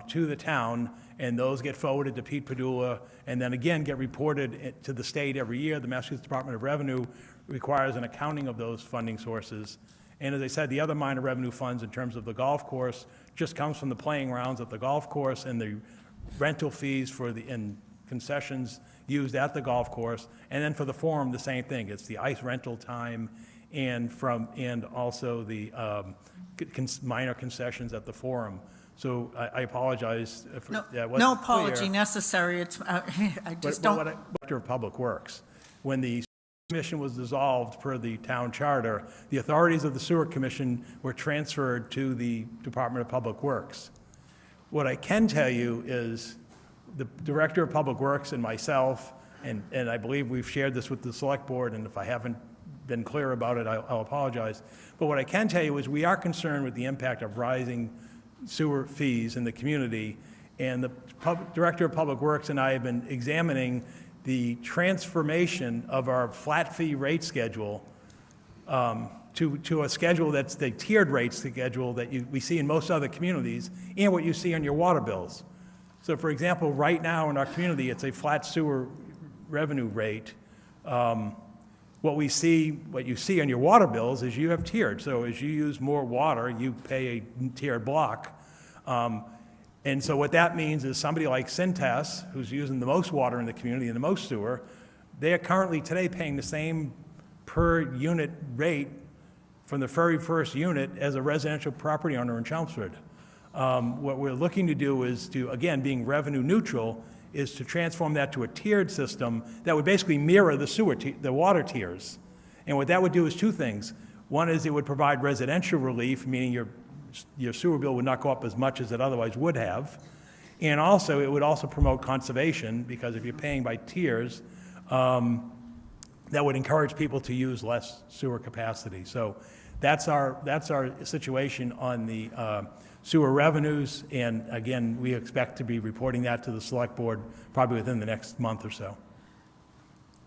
to the town, and those get forwarded to Pete Padula, and then again get reported to the state every year. The Massachusetts Department of Revenue requires an accounting of those funding sources. And as I said, the other minor revenue funds in terms of the golf course just comes from the playing rounds at the golf course and the rental fees for and concessions used at the golf course. And then for the forum, the same thing. It's the ice rental time and also the minor concessions at the forum. So I apologize if that wasn't No apology clear. necessary. It's, I just don't. Director of Public Works, when the commission was dissolved per the town charter, the authorities of the sewer commission were transferred to the Department of Public Works. What I can tell you is the Director of Public Works and myself, and I believe we've shared this with the Select Board, and if I haven't been clear about it, I'll apologize. But what I can tell you is we are concerned with the impact of rising sewer fees in the community, and the Director of Public Works and I have been examining the transformation of our flat fee rate schedule to a schedule that's the tiered rate schedule that we see in most other communities and what you see on your water bills. So for example, right now in our community, it's a flat sewer revenue rate. What you see on your water bills is you have tiered. So as you use more water, you pay a tiered block. And so what that means is somebody like Cintas, who's using the most water in the community and the most sewer, they are currently today paying the same per unit rate from the very first unit as a residential property owner in Chelmsford. What we're looking to do is to, again, being revenue neutral, is to transform that to a tiered system that would basically mirror the water tiers. And what that would do is two things. One is it would provide residential relief, meaning your sewer bill would not go up as much as it otherwise would have. And also, it would also promote conservation, because if you're paying by tiers, that would encourage people to use less sewer capacity. So that's our situation on the sewer revenues, and again, we expect to be reporting that to the Select Board probably within the next month or so.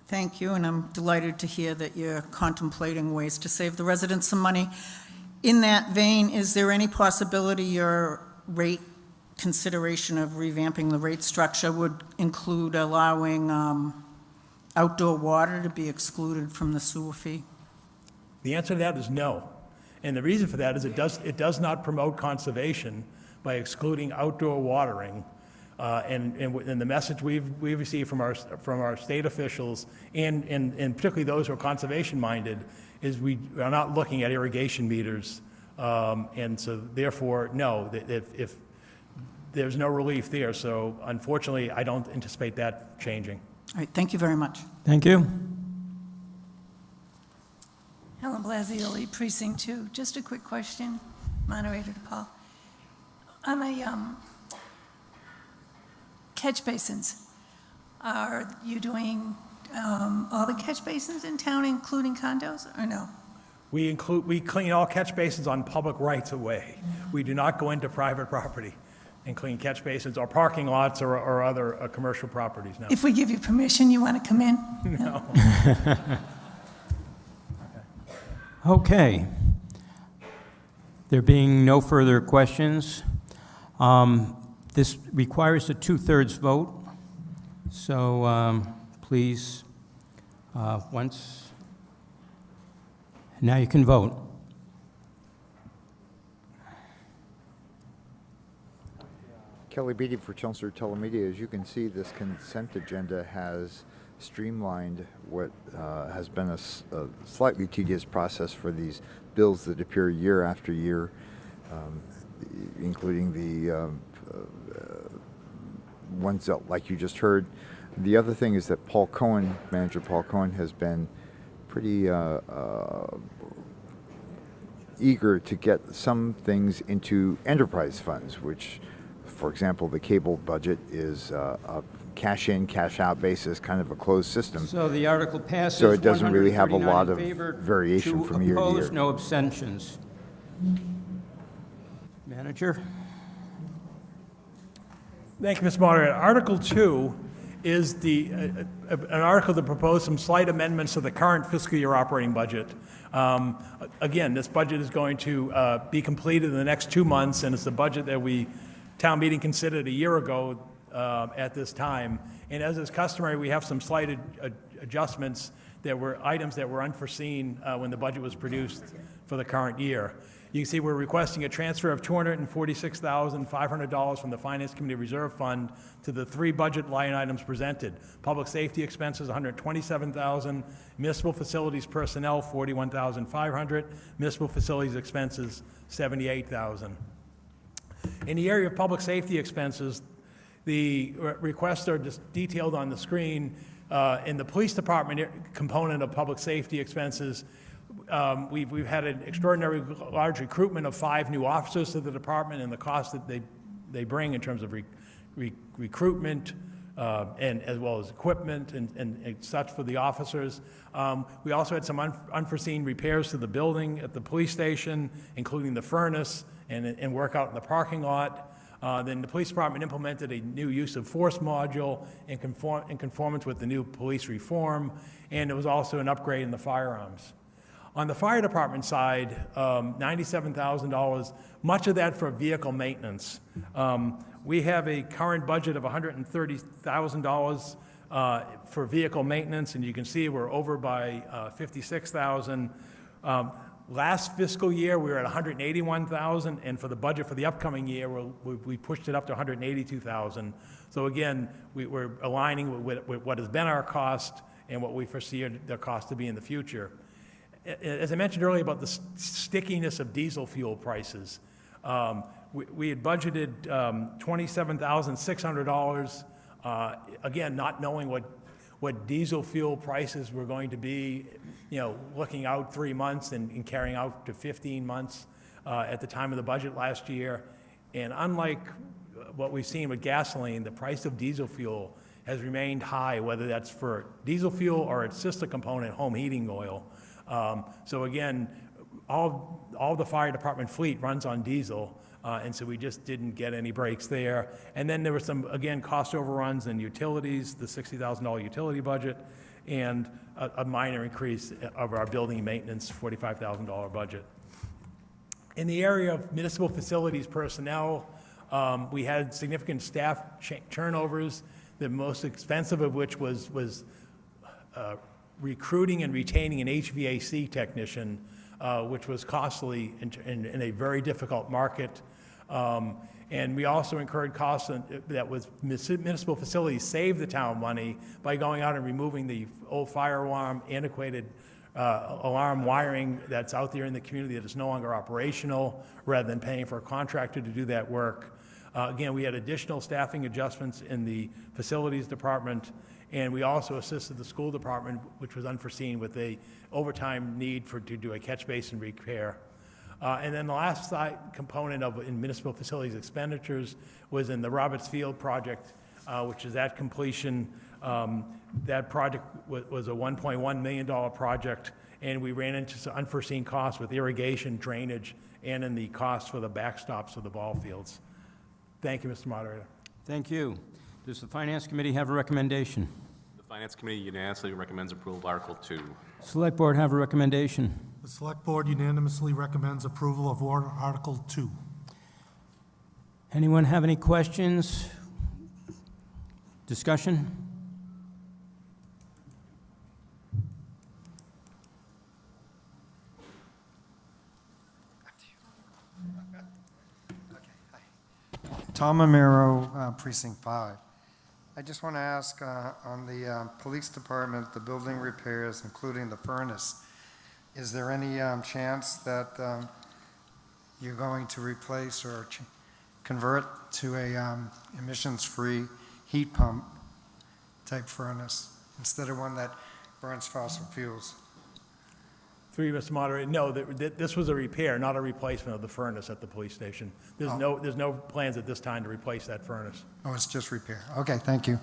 Thank you, and I'm delighted to hear that you're contemplating ways to save the residents some money. In that vein, is there any possibility your rate consideration of revamping the rate structure would include allowing outdoor water to be excluded from the sewer fee? The answer to that is no. And the reason for that is it does not promote conservation by excluding outdoor watering. And the message we've received from our state officials and particularly those who are conservation minded is we are not looking at irrigation meters. And so therefore, no, if there's no relief there. So unfortunately, I don't anticipate that changing. All right, thank you very much. Thank you. Helen Blasioli, Precinct 2. Just a quick question, moderator to Paul. On the catch basins, are you doing all the catch basins in town, including condos, or no? We clean all catch basins on public rights of way. We do not go into private property and clean catch basins or parking lots or other commercial properties, no. If we give you permission, you want to come in? No. Okay. There being no further questions, this requires a 2/3 vote. So please, now you can vote. Kelly Beatty for Chelmsford Telemedia. As you can see, this consent agenda has streamlined what has been a slightly tedious process for these bills that appear year after year. including the ones that, like you just heard. The other thing is that Paul Cohen, Manager Paul Cohen, has been pretty eager to get some things into enterprise funds, which, for example, the cable budget is a cash in, cash out basis, kind of a closed system. So the article passes. So it doesn't really have a 139 lot in of favor, variation 2 from year to opposed, year. no abstentions. Manager? Thank you, Mr. Moderator. Article 2 is an article that proposed some slight amendments to the current fiscal year operating budget. Again, this budget is going to be completed in the next 2 months, and it's the budget that town meeting considered a year ago at this time. And as is customary, we have some slight adjustments that were items that were unforeseen when the budget was produced for the current year. You can see we're requesting a transfer of $246,500 from the Finance Committee Reserve Fund to the 3 budget line items presented. Public safety expenses, $127,000. Municipal facilities personnel, $41,500. Municipal facilities expenses, $78,000. In the area of public safety expenses, the requests are just detailed on the screen. In the police department component of public safety expenses, we've had an extraordinary large recruitment of 5 new officers to the department, and the cost that they bring in terms of recruitment and as well as equipment and such for the officers. We also had some unforeseen repairs to the building at the police station, including the furnace and work out in the parking lot. Then the police department implemented a new use of force module in conformance with the new police reform, and there was also an upgrade in the firearms. On the fire department side, $97,000, much of that for vehicle maintenance. We have a current budget of $130,000 for vehicle maintenance, and you can see we're over by $56,000. Last fiscal year, we were at $181,000, and for the budget for the upcoming year, we pushed it up to $182,000. So again, we're aligning with what has been our cost and what we foresee the cost to be in the future. As I mentioned earlier about the stickiness of diesel fuel prices, we had budgeted $27,600, again, not knowing what diesel fuel prices were going to be, looking out 3 months and carrying out to 15 months at the time of the budget last year. And unlike what we've seen with gasoline, the price of diesel fuel has remained high, whether that's for diesel fuel or its sister component, home heating oil. So again, all the fire department fleet runs on diesel, and so we just didn't get any breaks there. And then there were some, again, cost overruns in utilities, the $60,000 utility budget, and a minor increase of our building maintenance $45,000 budget. In the area of municipal facilities personnel, we had significant staff turnovers, the most expensive of which was recruiting and retaining an HVAC technician, which was costly in a very difficult market. And we also incurred costs that was municipal facilities saved the town money by going out and removing the old fire alarm, antiquated alarm wiring that's out there in the community that is no longer operational, rather than paying for a contractor to do that work. Again, we had additional staffing adjustments in the facilities department, and we also assisted the school department, which was unforeseen, with a overtime need to do a catch basin repair. And then the last component in municipal facilities expenditures was in the Roberts Field project, which is at completion. That project was a $1.1 million project, and we ran into some unforeseen costs with irrigation, drainage, and in the costs for the backstops of the ball fields. Thank you, Mr. Moderator. Thank you. Does the Finance Committee have a recommendation? The Finance Committee unanimously recommends approval of Article 2. Select Board have a recommendation. The Select Board unanimously recommends approval of Article 2. Anyone have any questions? Discussion? Tom Amaro, Precinct 5. I just want to ask on the police department, the building repairs, including the furnace, is there any chance that you're going to replace or convert to a emissions-free heat pump type furnace instead of one that burns fossil fuels. Through you, Mr. Moderator, no, this was a repair, not a replacement of the furnace at the police station. There's no plans at this time to replace that furnace. Oh, it's just repair. Okay, thank you.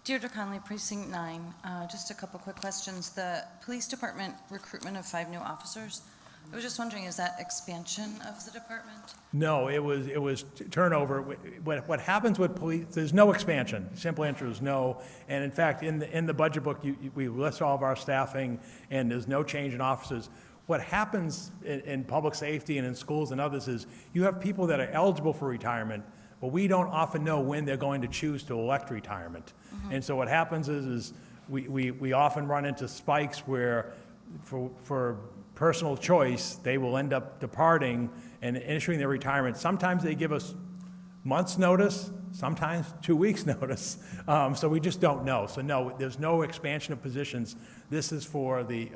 Deirdre Conley, Precinct 9. Just a couple quick questions. The police department recruitment of 5 new officers, I was just wondering, is that expansion of the department? No, it was turnover. What happens with police, there's no expansion. Simple answer is no. And in fact, in the budget book, we list all of our staffing, and there's no change in officers. What happens in public safety and in schools and others is you have people that are eligible for retirement, but we don't often know when they're going to choose to elect retirement. And so what happens is we often run into spikes where for personal choice, they will end up departing and issuing their retirement. Sometimes they give us months' notice, sometimes 2 weeks' notice. So we just don't know. So no, there's no expansion of positions. This is for the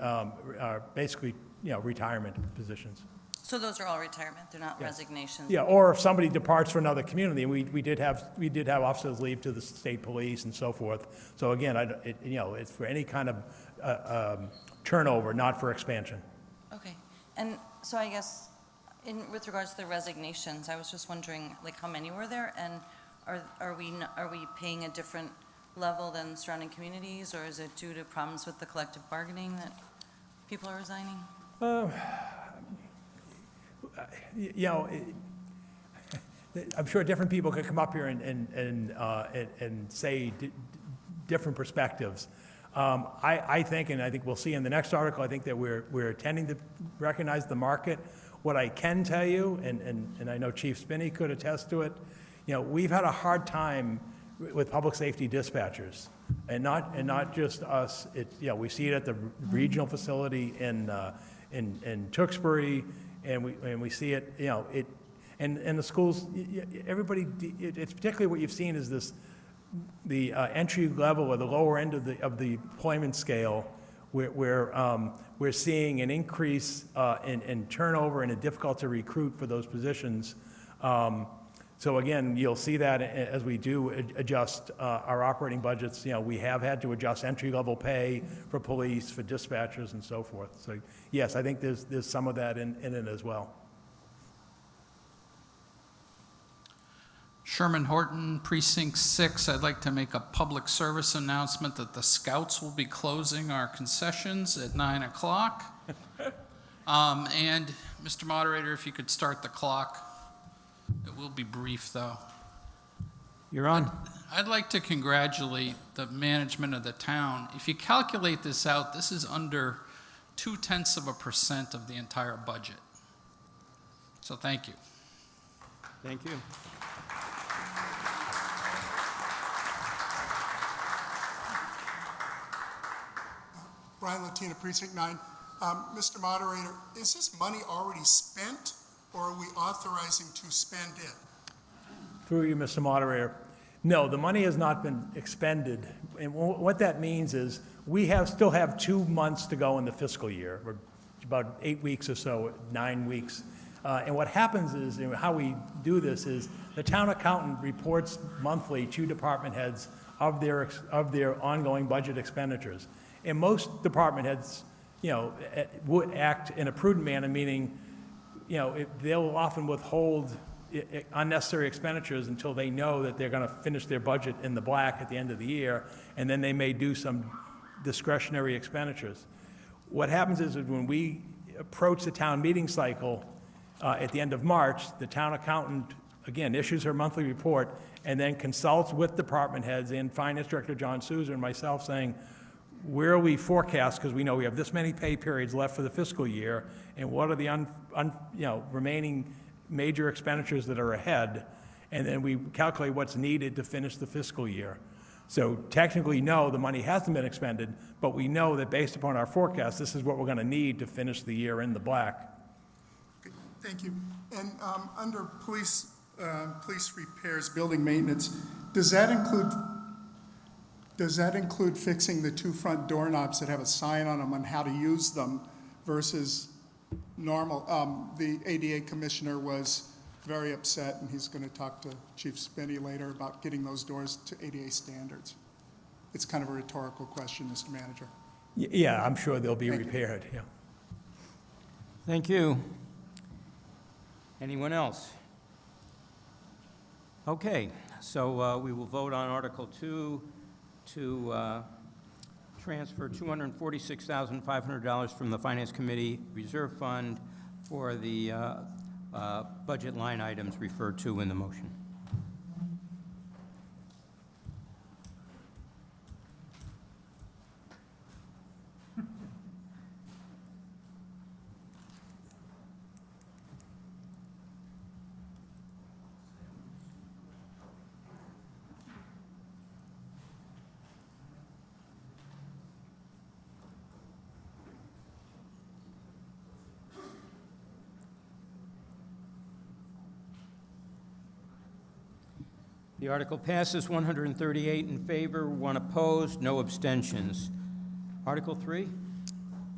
basically, retirement positions. So those are all retirement, they're not resignations? Yeah, or if somebody departs for another community, and we did have officers leave to the state police and so forth. So again, it's for any kind of turnover, not for expansion. Okay. And so I guess with regards to the resignations, I was just wondering, like, how many were there? And are we paying a different level than surrounding communities, or is it due to problems with the collective bargaining that people are resigning? I'm sure different people could come up here and say different perspectives. I think, and I think we'll see in the next article, I think that we're tending to recognize the market. What I can tell you, and I know Chief Spinney could attest to it, we've had a hard time with public safety dispatchers, and not just us. We see it at the regional facility in Tewksbury, and we see it, and the schools. Everybody, it's particularly what you've seen is the entry level or the lower end of the employment scale, where we're seeing an increase in turnover and a difficult to recruit for those positions. So again, you'll see that as we do adjust our operating budgets. We have had to adjust entry-level pay for police, for dispatchers, and so forth. So yes, I think there's some of that in it as well. Sherman Horton, Precinct 6. I'd like to make a public service announcement that the Scouts will be closing our concessions at 9 o'clock. And Mr. Moderator, if you could start the clock. It will be brief, though. You're on. I'd like to congratulate the management of the town. If you calculate this out, this is under 0.2% of the entire budget. So thank you. Thank you. Brian Latina, Precinct 9. Mr. Moderator, is this money already spent, or are we authorizing to spend it? Through you, Mr. Moderator. No, the money has not been expended. And what that means is we still have 2 months to go in the fiscal year, or about 8 weeks or so, 9 weeks. And what happens is, how we do this is the town accountant reports monthly to department heads of their ongoing budget expenditures. And most department heads, would act in a prudent manner, meaning, they'll often withhold unnecessary expenditures until they know that they're going to finish their budget in the black at the end of the year, and then they may do some discretionary expenditures. What happens is that when we approach the town meeting cycle at the end of March, the town accountant, again, issues her monthly report and then consults with department heads and Finance Director John Souza and myself saying, where are we forecast, because we know we have this many pay periods left for the fiscal year, and what are the remaining major expenditures that are ahead, and then we calculate what's needed to finish the fiscal year. So technically, no, the money hasn't been expended, but we know that based upon our forecast, this is what we're going to need to finish the year in the black. Okay, thank you. And under police repairs, building maintenance, does that include fixing the 2 front doorknobs that have a sign on them on how to use them versus normal. The ADA commissioner was very upset, and he's going to talk to Chief Spinney later about getting those doors to ADA standards. It's kind of a rhetorical question, Mr. Manager. Yeah, I'm sure they'll be repaired, yeah. Thank you. Anyone else? Okay, so we will vote on Article 2 to transfer $246,500 from the Finance Committee Reserve Fund for the budget line items referred to in the motion. The article passes 138 in favor, 1 opposed, no abstentions. Article 3?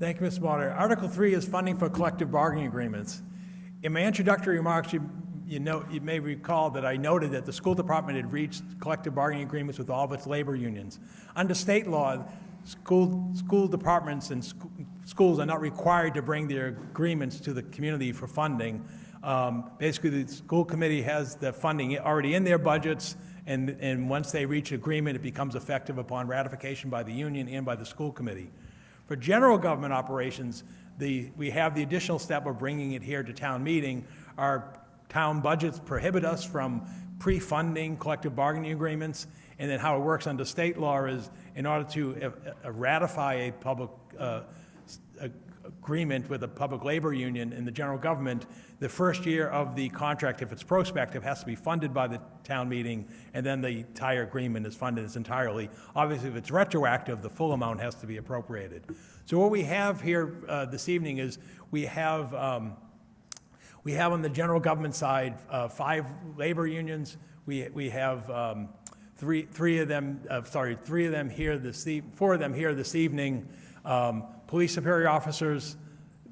Thank you, Mr. Moderator. Article 3 is funding for collective bargaining agreements. In my introductory remarks, you may recall that I noted that the school department had reached collective bargaining agreements with all of its labor unions. Under state law, school departments and schools are not required to bring their agreements to the community for funding. Basically, the school committee has the funding already in their budgets, and once they reach agreement, it becomes effective upon ratification by the union and by the school committee. For general government operations, we have the additional step of bringing it here to town meeting. Our town budgets prohibit us from pre-funding collective bargaining agreements, and then how it works under state law is in order to ratify a public agreement with a public labor union in the general government, the first year of the contract, if it's prospective, has to be funded by the town meeting, and then the entire agreement is funded entirely. Obviously, if it's retroactive, the full amount has to be appropriated. So what we have here this evening is we have on the general government side 5 labor unions. We have three of them here four of them here this evening. Police superior officers,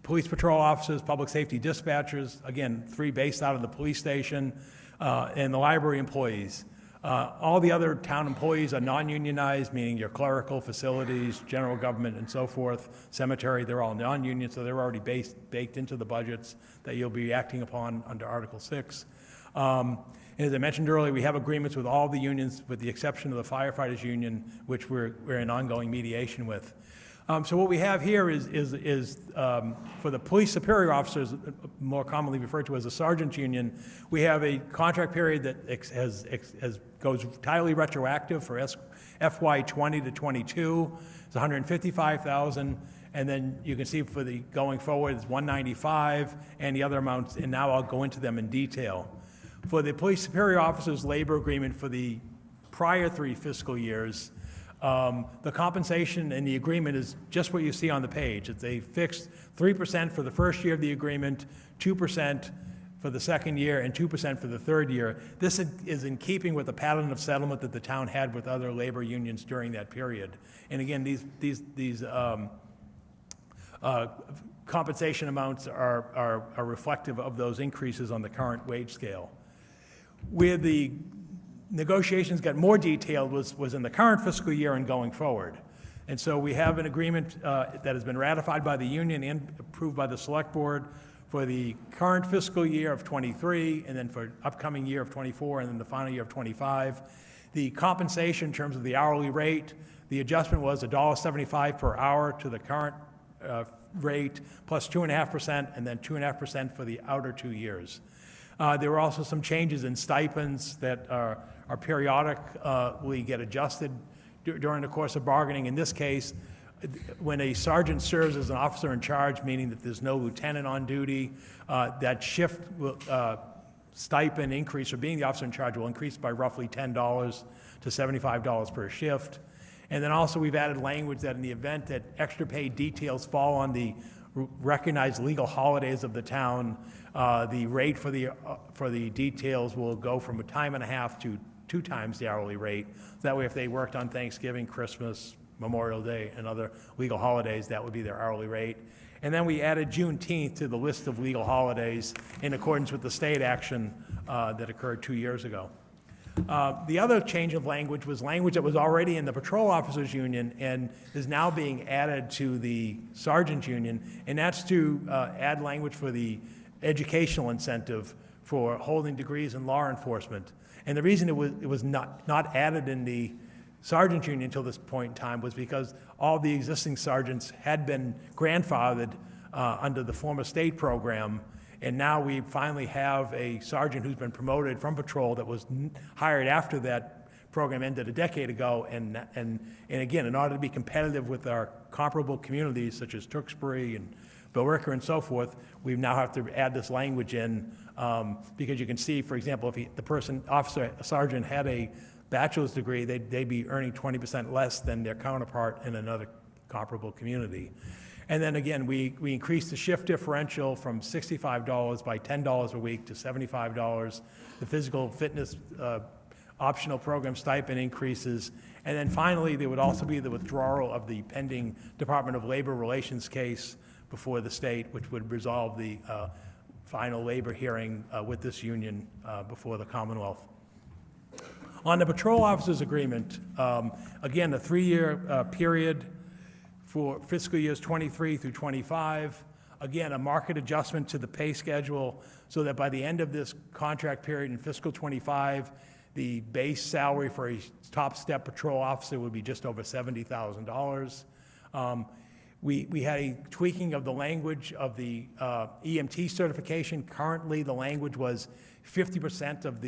police patrol officers, public safety dispatchers, again, 3 based out of the police station, and the library employees. All the other town employees are non-unionized, meaning your clerical facilities, general government, and so forth. Cemetery, they're all non-union, so they're already baked into the budgets that you'll be acting upon under Article 6. And as I mentioned earlier, we have agreements with all the unions, with the exception of the firefighters union, which we're in ongoing mediation with. So what we have here is for the police superior officers, more commonly referred to as a sergeant's union, we have a contract period that goes entirely retroactive for FY 20 to 22. It's $155,000, and then you can see for the going forward, it's $195, and the other amounts, and now I'll go into them in detail. For the police superior officers' labor agreement for the prior 3 fiscal years, the compensation in the agreement is just what you see on the page. It's a fixed 3% for the first year of the agreement, 2% for the second year, and 2% for the third year. This is in keeping with the pattern of settlement that the town had with other labor unions during that period. And again, these compensation amounts are reflective of those increases on the current wage scale. Where the negotiations got more detailed was in the current fiscal year and going forward. And so we have an agreement that has been ratified by the union and approved by the select board for the current fiscal year of 23, and then for upcoming year of 24, and then the final year of 25. The compensation in terms of the hourly rate, the adjustment was $1.75 per hour to the current rate, plus 2.5%, and then 2.5% for the outer 2 years. There were also some changes in stipends that are periodically get adjusted during the course of bargaining. In this case, when a sergeant serves as an officer in charge, meaning that there's no lieutenant on duty, that shift stipend increase for being the officer in charge will increase by roughly $10 to $75 per shift. And then also we've added language that in the event that extra pay details fall on the recognized legal holidays of the town, the rate for the details will go from 1.5 times to 2 times the hourly rate. That way, if they worked on Thanksgiving, Christmas, Memorial Day, and other legal holidays, that would be their hourly rate. And then we added Juneteenth to the list of legal holidays in accordance with the state action that occurred 2 years ago. The other change of language was language that was already in the Patrol Officers Union and is now being added to the Sergeants Union, and that's to add language for the educational incentive for holding degrees in law enforcement. And the reason it was not added in the Sergeants Union until this point in time was because all the existing sergeants had been grandfathered under the former state program, and now we finally have a sergeant who's been promoted from patrol that was hired after that program ended a decade ago. And again, in order to be competitive with our comparable communities such as Tewksbury and Billerica and so forth, we now have to add this language in because you can see, for example, if the person, officer, sergeant had a bachelor's degree, they'd be earning 20% less than their counterpart in another comparable community. And then again, we increased the shift differential from $65 by $10 a week to $75. The physical fitness optional program stipend increases. And then finally, there would also be the withdrawal of the pending Department of Labor Relations case before the state, which would resolve the final labor hearing with this union before the Commonwealth. On the Patrol Officers Agreement, again, a 3-year period for fiscal years 23 through 25. Again, a market adjustment to the pay schedule so that by the end of this contract period in fiscal 25, the base salary for a top step patrol officer would be just over $70,000. We had a tweaking of the language of the EMT certification. Currently, the language was 50% of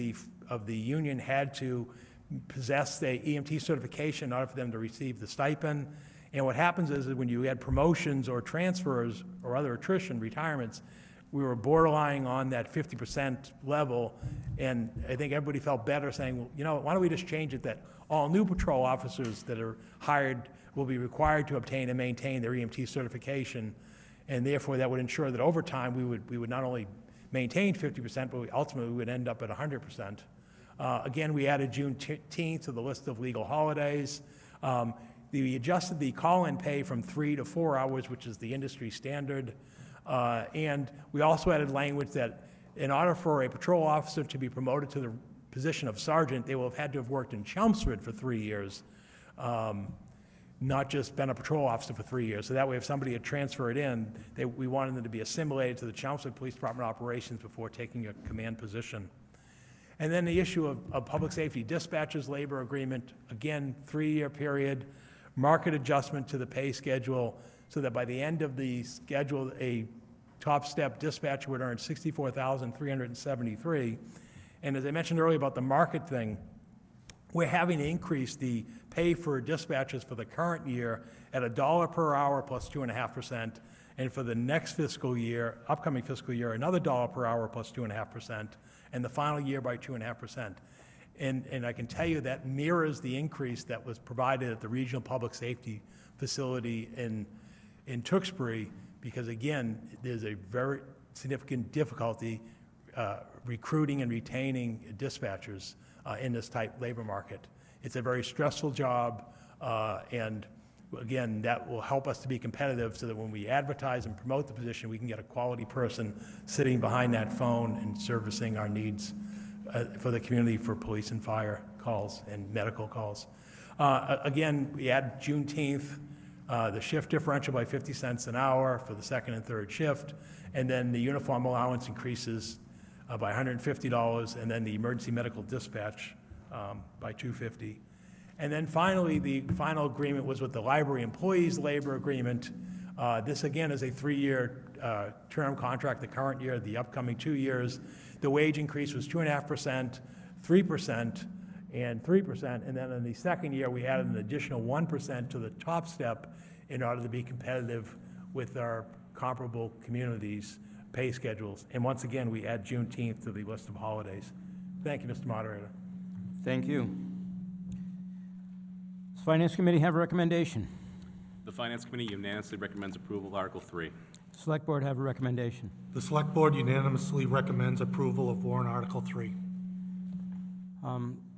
the union had to possess the EMT certification in order for them to receive the stipend. And what happens is that when you had promotions or transfers or other attrition, retirements, we were borderline on that 50% level. And I think everybody felt better saying, well, you know, why don't we just change it that all new patrol officers that are hired will be required to obtain and maintain their EMT certification. And therefore, that would ensure that over time, we would not only maintain 50%, but ultimately we would end up at 100%. Again, we added Juneteenth to the list of legal holidays. We adjusted the call-in pay from 3 to 4 hours, which is the industry standard. And we also added language that in order for a patrol officer to be promoted to the position of sergeant, they will have had to have worked in Chelmsford for 3 years, not just been a patrol officer for 3 years. So that way, if somebody had transferred in, we wanted them to be assimilated to the Chelmsford Police Department operations before taking a command position. And then the issue of public safety dispatchers labor agreement, again, 3-year period, market adjustment to the pay schedule so that by the end of the schedule, a top step dispatcher would earn $64,373. And as I mentioned earlier about the market thing, we're having to increase the pay for dispatchers for the current year at $1 per hour plus 2.5%, and for the next fiscal year, upcoming fiscal year, another $1 per hour plus 2.5%, and the final year by 2.5%. And I can tell you that mirrors the increase that was provided at the Regional Public Safety Facility in Tewksbury, because again, there's a very significant difficulty recruiting and retaining dispatchers in this type labor market. It's a very stressful job, and again, that will help us to be competitive so that when we advertise and promote the position, we can get a quality person sitting behind that phone and servicing our needs for the community for police and fire calls and medical calls. Again, we add Juneteenth, the shift differential by 50 cents an hour for the second and third shift, and then the uniform allowance increases by $150, and then the emergency medical dispatch by $250. And then finally, the final agreement was with the library employees labor agreement. This again is a 3-year term contract, the current year, the upcoming 2 years. The wage increase was 2.5%, 3%, and 3%. And then in the second year, we added an additional 1% to the top step in order to be competitive with our comparable communities' pay schedules. And once again, we add Juneteenth to the list of holidays. Thank you, Mr. Moderator. Thank you. Does Finance Committee have a recommendation? The Finance Committee unanimously recommends approval of Article 3. Select Board have a recommendation. The Select Board unanimously recommends approval of warrant Article 3.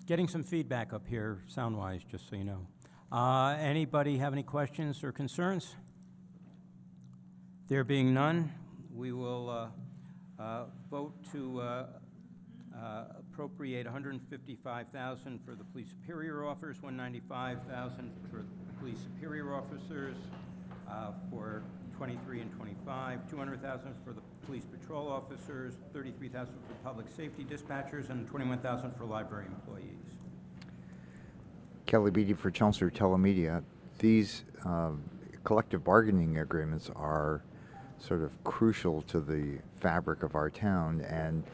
Getting some feedback up here, sound-wise, just so you know. Anybody have any questions or concerns? There being none, we will vote to appropriate $155,000 for the police superior officers, $195,000 for police superior officers for 23 and 25, $200,000 for the police patrol officers, $33,000 for public safety dispatchers, and $21,000 for library employees. Kelly Beatty for Chelmsford Telemedia. These collective bargaining agreements are sort of crucial to the fabric of our town, and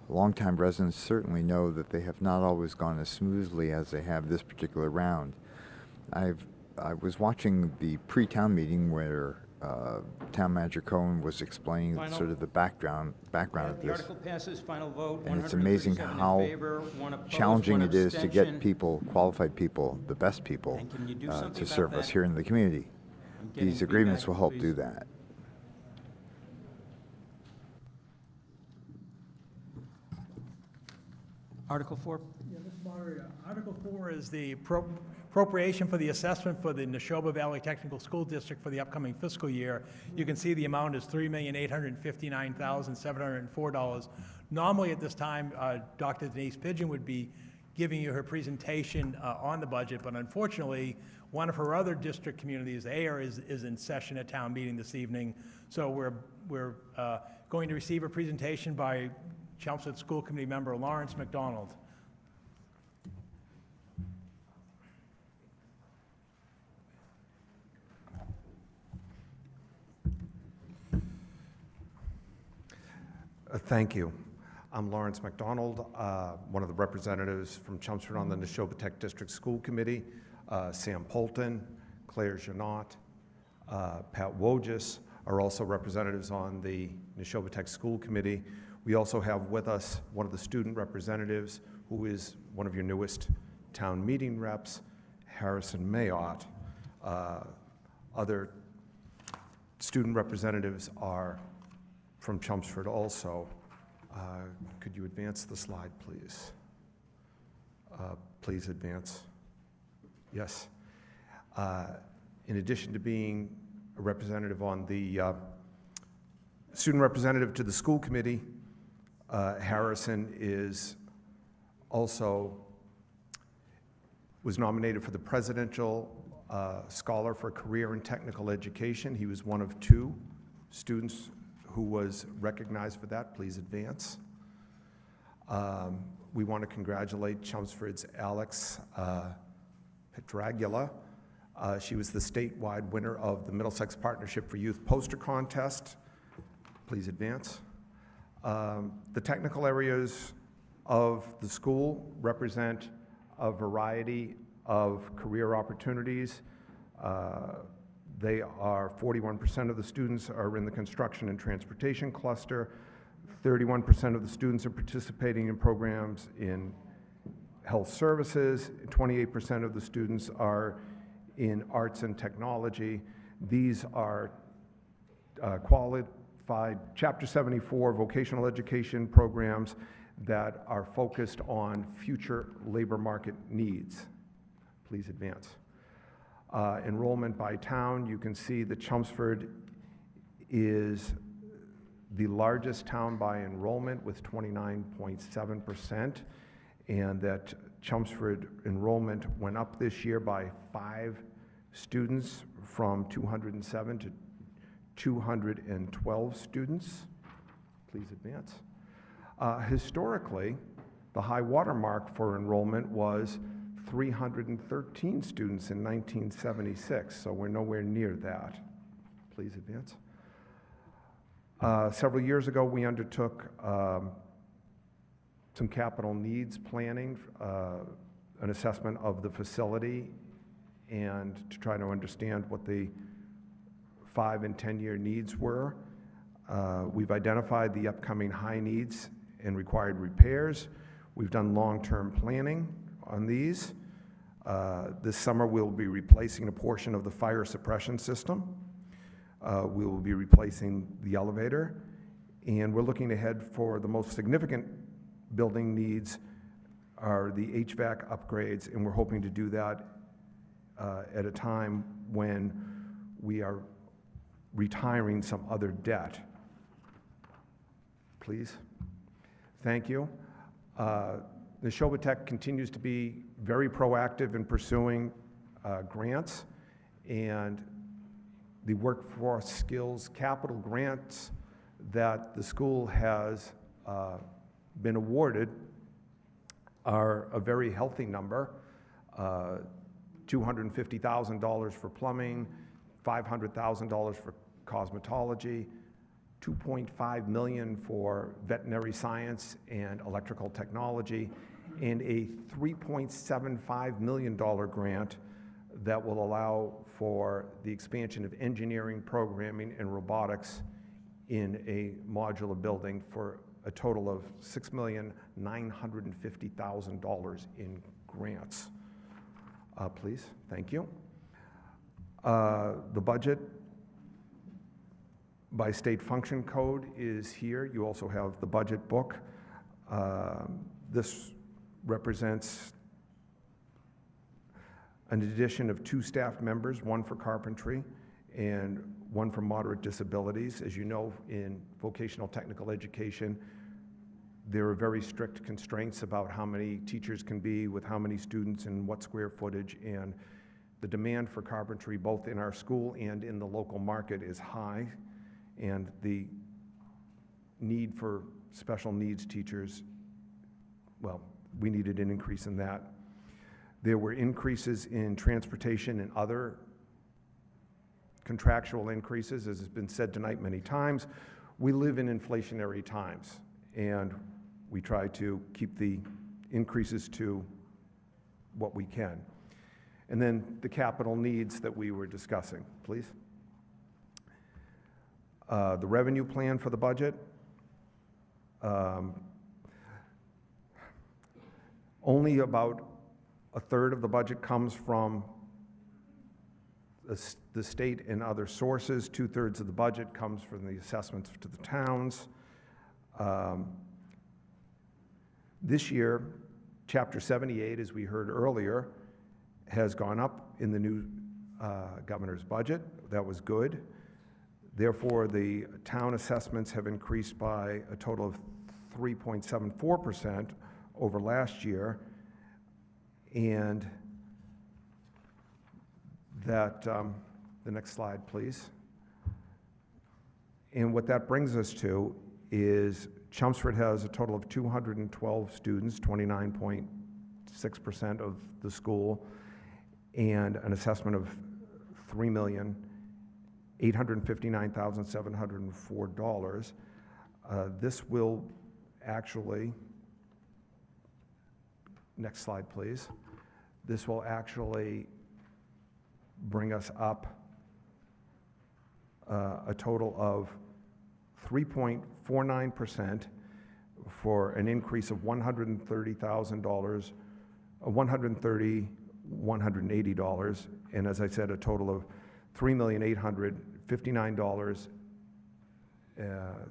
longtime residents certainly know that they have not always gone as smoothly as they have this particular round. I was watching the pre-town meeting where Town Manager Cohen was explaining sort of the background of The this. article passes, final vote, And it's amazing 137 in how favor, 1 opposed, challenging 1 it is to get abstention. people, qualified people, the best people, And can you do to something about serve us that? here in the community. I'm getting These agreements feedback, will help please. do that. Article 4? Yeah, Mr. Moderator, Article 4 is the appropriation for the assessment for the Neshoba Valley Technical School District for the upcoming fiscal year. You can see the amount is $3,859,704. Normally at this time, Dr. Denise Pigeon would be giving you her presentation on the budget, but unfortunately, one of her other district communities, Ayer, is in session at town meeting this evening. So we're going to receive a presentation by Chelmsford School Committee member Lawrence McDonald. Thank you. I'm Lawrence McDonald, one of the representatives from Chelmsford on the Neshoba Tech District School Committee. Sam Polton, Claire Janot, Pat Wojcik are also representatives on the Neshoba Tech School Committee. We also have with us one of the student representatives, who is one of your newest town meeting reps, Harrison Mayotte. Other student representatives are from Chelmsford also. Could you advance the slide, please? Please advance. Yes. In addition to being a representative on the student representative to the school committee, Harrison was nominated for the Presidential Scholar for Career and Technical Education. He was one of 2 students who was recognized for that. Please advance. We want to congratulate Chelmsford's Alex Petragula. She was the statewide winner of the Middlesex Partnership for Youth Poster Contest. Please advance. The technical areas of the school represent a variety of career opportunities. They are 41% of the students are in the construction and transportation cluster. 31% of the students are participating in programs in health services. 28% of the students are in arts and technology. These are qualified Chapter 74 vocational education programs that are focused on future labor market needs. Please advance. Enrollment by town, you can see that Chelmsford is the largest town by enrollment with 29.7%, and that Chelmsford enrollment went up this year by 5 students from 207 to 212 students. Please advance. Historically, the high water mark for enrollment was 313 students in 1976, so we're nowhere near that. Please advance. Several years ago, we undertook some capital needs planning, an assessment of the facility, and to try to understand what the 5 and 10-year needs were. We've identified the upcoming high needs and required repairs. We've done long-term planning on these. This summer, we'll be replacing a portion of the fire suppression system. We will be replacing the elevator, and we're looking ahead for the most significant building needs are the HVAC upgrades, and we're hoping to do that at a time when we are retiring some other debt. Please. Thank you. Neshoba Tech continues to be very proactive in pursuing grants, and the workforce skills capital grants that the school has been awarded are a very healthy number. $250,000 for plumbing, $500,000 for cosmetology, $2.5 million for veterinary science and electrical technology, and a $3.75 million grant that will allow for the expansion of engineering, programming, and robotics in a modular building for a total of $6,950,000 in grants. Please, thank you. The budget by state function code is here. You also have the budget book. This represents an addition of 2 staff members, 1 for carpentry and 1 for moderate disabilities. As you know, in vocational technical education, there are very strict constraints about how many teachers can be with how many students and what square footage, and the demand for carpentry both in our school and in the local market is high, and the need for special needs teachers, well, we needed an increase in that. There were increases in transportation and other contractual increases, as has been said tonight many times. We live in inflationary times, and we try to keep the increases to what we can. And then the capital needs that we were discussing, please. The revenue plan for the budget. Only about a third of the budget comes from the state and other sources. 2/3 of the budget comes from the assessments to the towns. This year, Chapter 78, as we heard earlier, has gone up in the new governor's budget. That was good. Therefore, the town assessments have increased by a total of 3.74% over last year, and that, the next slide, please. And what that brings us to is Chelmsford has a total of 212 students, 29.6% of the school, and an assessment of $3,859,704. This will actually, next slide, please. This will actually bring us up a total of 3.49% for an increase of $130,000, $180, and as I said, a total of $3,859,000,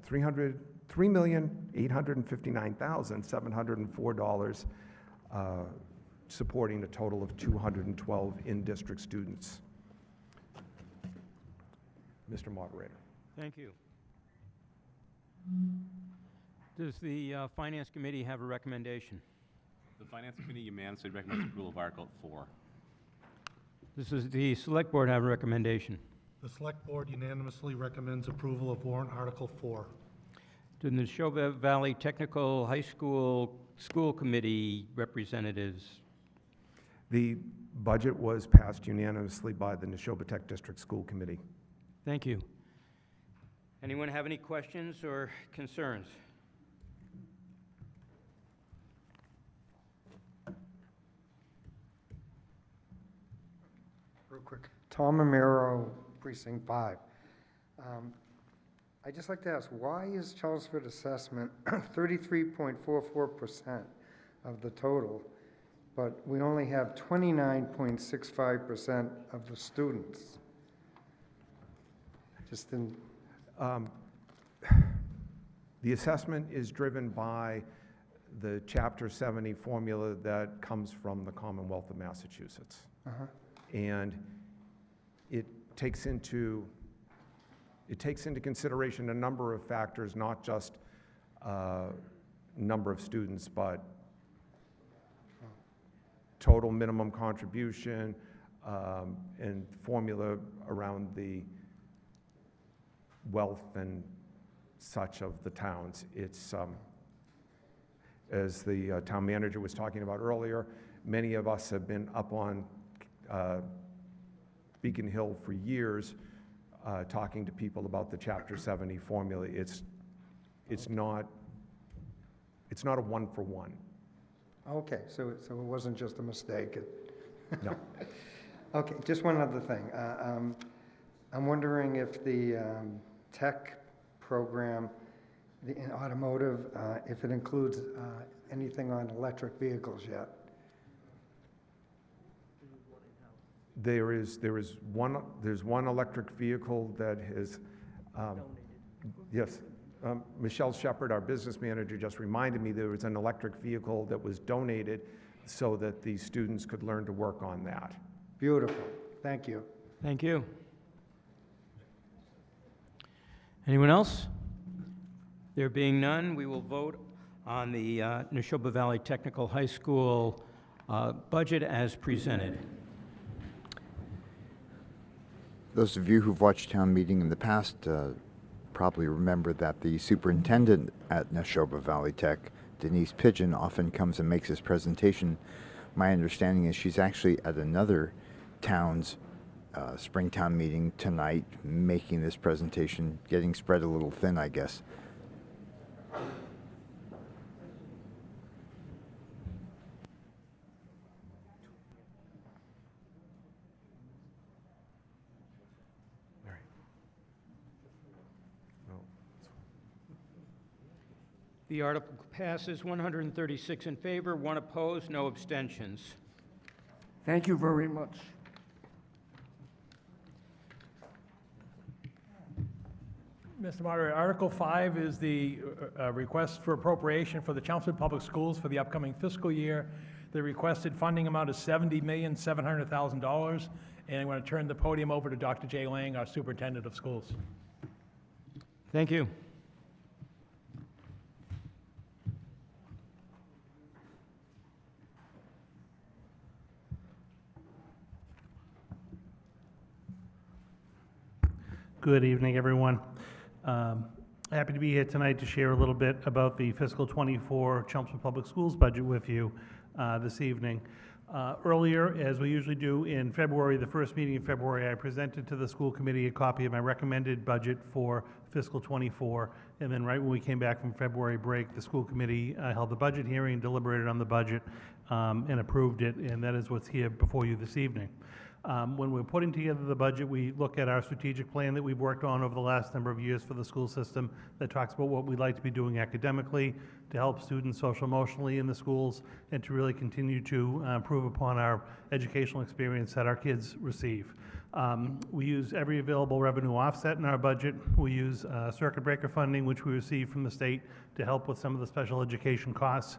$3,859,704, supporting a total of 212 in-district students. Mr. Moderator. Thank you. Does the Finance Committee have a recommendation? The Finance Committee unanimously recommends approval of Article 4. Does the Select Board have a recommendation? The Select Board unanimously recommends approval of warrant Article 4. Do the Neshoba Valley Technical High School School Committee representatives? The budget was passed unanimously by the Neshoba Tech District School Committee. Thank you. Anyone have any questions or concerns? Real quick. Tom Amaro, Precinct 5. I'd just like to ask, why is Chelmsford assessment 33.44% of the total, but we only have 29.65% of the students? Just in... The assessment is driven by the Chapter 70 formula that comes from the Commonwealth of Massachusetts. And it takes into it takes into consideration a number of factors, not just number of students, but total minimum contribution, and formula around the wealth and such of the towns. It's, as the town manager was talking about earlier, many of us have been up on Beacon Hill for years, talking to people about the Chapter 70 formula. It's not a one-for-one. Okay, so it wasn't just a mistake. No. Okay, just one other thing. I'm wondering if the tech program, in automotive, if it includes anything on electric vehicles yet? There's one electric vehicle that is, yes. Michelle Shepard, our business manager, just reminded me there was an electric vehicle that was donated so that the students could learn to work on that. Beautiful. Thank you. Thank you. Anyone else? There being none, we will vote on the Neshoba Valley Technical High School budget as presented. Those of you who've watched town meeting in the past probably remember that the superintendent at Neshoba Valley Tech, Denise Pigeon, often comes and makes his presentation. My understanding is she's actually at another town's Springtown meeting tonight, making this presentation, getting spread a little thin, I guess. The article passes 136 in favor, 1 opposed, no abstentions. Thank you very much. Mr. Moderator, Article 5 is the request for appropriation for the Chelmsford Public Schools for the upcoming fiscal year. The requested funding amount is $70,700,000, and I'm going to turn the podium over to Dr. Jay Lang, our Superintendent of Schools. Thank you. Good evening, everyone. Happy to be here tonight to share a little bit about the fiscal '24 Chelmsford Public Schools budget with you this evening. Earlier, as we usually do in February, the first meeting in February, I presented to the school committee a copy of my recommended budget for fiscal '24, and then right when we came back from February break, the school committee held the budget hearing, deliberated on the budget, and approved it, and that is what's here before you this evening. When we're putting together the budget, we look at our strategic plan that we've worked on over the last number of years for the school system that talks about what we'd like to be doing academically to help students social-emotionally in the schools and to really continue to improve upon our educational experience that our kids receive. We use every available revenue offset in our budget. We use circuit breaker funding, which we receive from the state to help with some of the special education costs.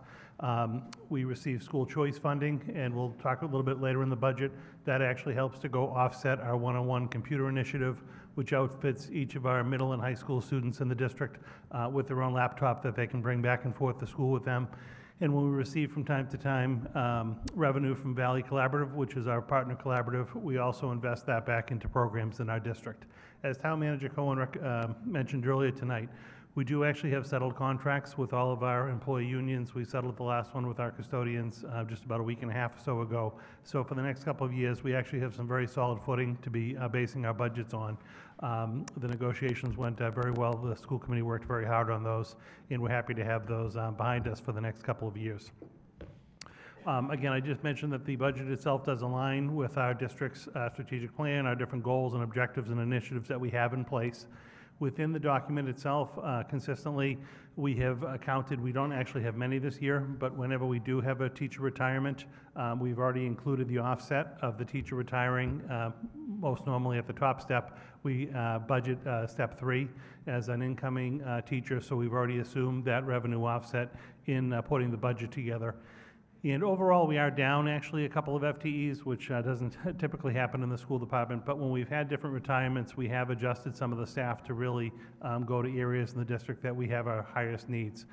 We receive school choice funding, and we'll talk a little bit later in the budget. That actually helps to go offset our one-on-one computer initiative, which outfits each of our middle and high school students in the district with their own laptop that they can bring back and forth to school with them. And when we receive from time to time revenue from Valley Collaborative, which is our partner collaborative, we also invest that back into programs in our district. As Town Manager Cohen mentioned earlier tonight, we do actually have settled contracts with all of our employee unions. We settled the last one with our custodians just about a week and a half or so ago. So for the next couple of years, we actually have some very solid footing to be basing our budgets on. The negotiations went very well. The school committee worked very hard on those, and we're happy to have those behind us for the next couple of years. Again, I just mentioned that the budget itself does align with our district's strategic plan, our different goals and objectives and initiatives that we have in place. Within the document itself, consistently, we have accounted, we don't actually have many this year, but whenever we do have a teacher retirement, we've already included the offset of the teacher retiring. Most normally at the top step, we budget step 3 as an incoming teacher, so we've already assumed that revenue offset in putting the budget together. And overall, we are down actually a couple of FTEs, which doesn't typically happen in the school department. But when we've had different retirements, we have adjusted some of the staff to really go to areas in the district that we have our highest needs.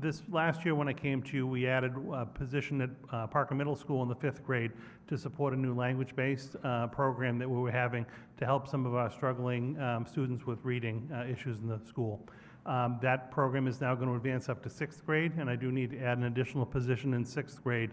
This last year when I came to you, we added a position at Parker Middle School in the 5th grade to support a new language-based program that we were having to help some of our struggling students with reading issues in the school. That program is now going to advance up to 6th grade, and I do need to add an additional position in 6th grade.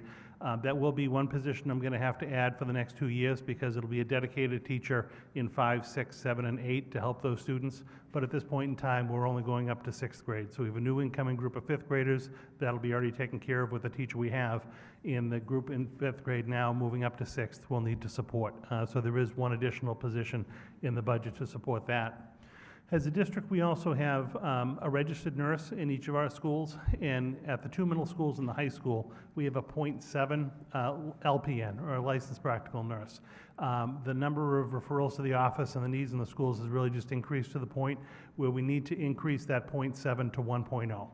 That will be one position I'm going to have to add for the next 2 years because it'll be a dedicated teacher in 5, 6, 7, and 8 to help those students. But at this point in time, we're only going up to 6th grade. So we have a new incoming group of 5th graders that'll be already taken care of with the teacher we have. In the group in 5th grade now, moving up to 6th, we'll need to support. So there is one additional position in the budget to support that. As a district, we also have a registered nurse in each of our schools, and at the 2 middle schools and the high school, we have a .7 LPN, or a licensed practical nurse. The number of referrals to the office and the needs in the schools has really just increased to the point where we need to increase that .7 to 1.0.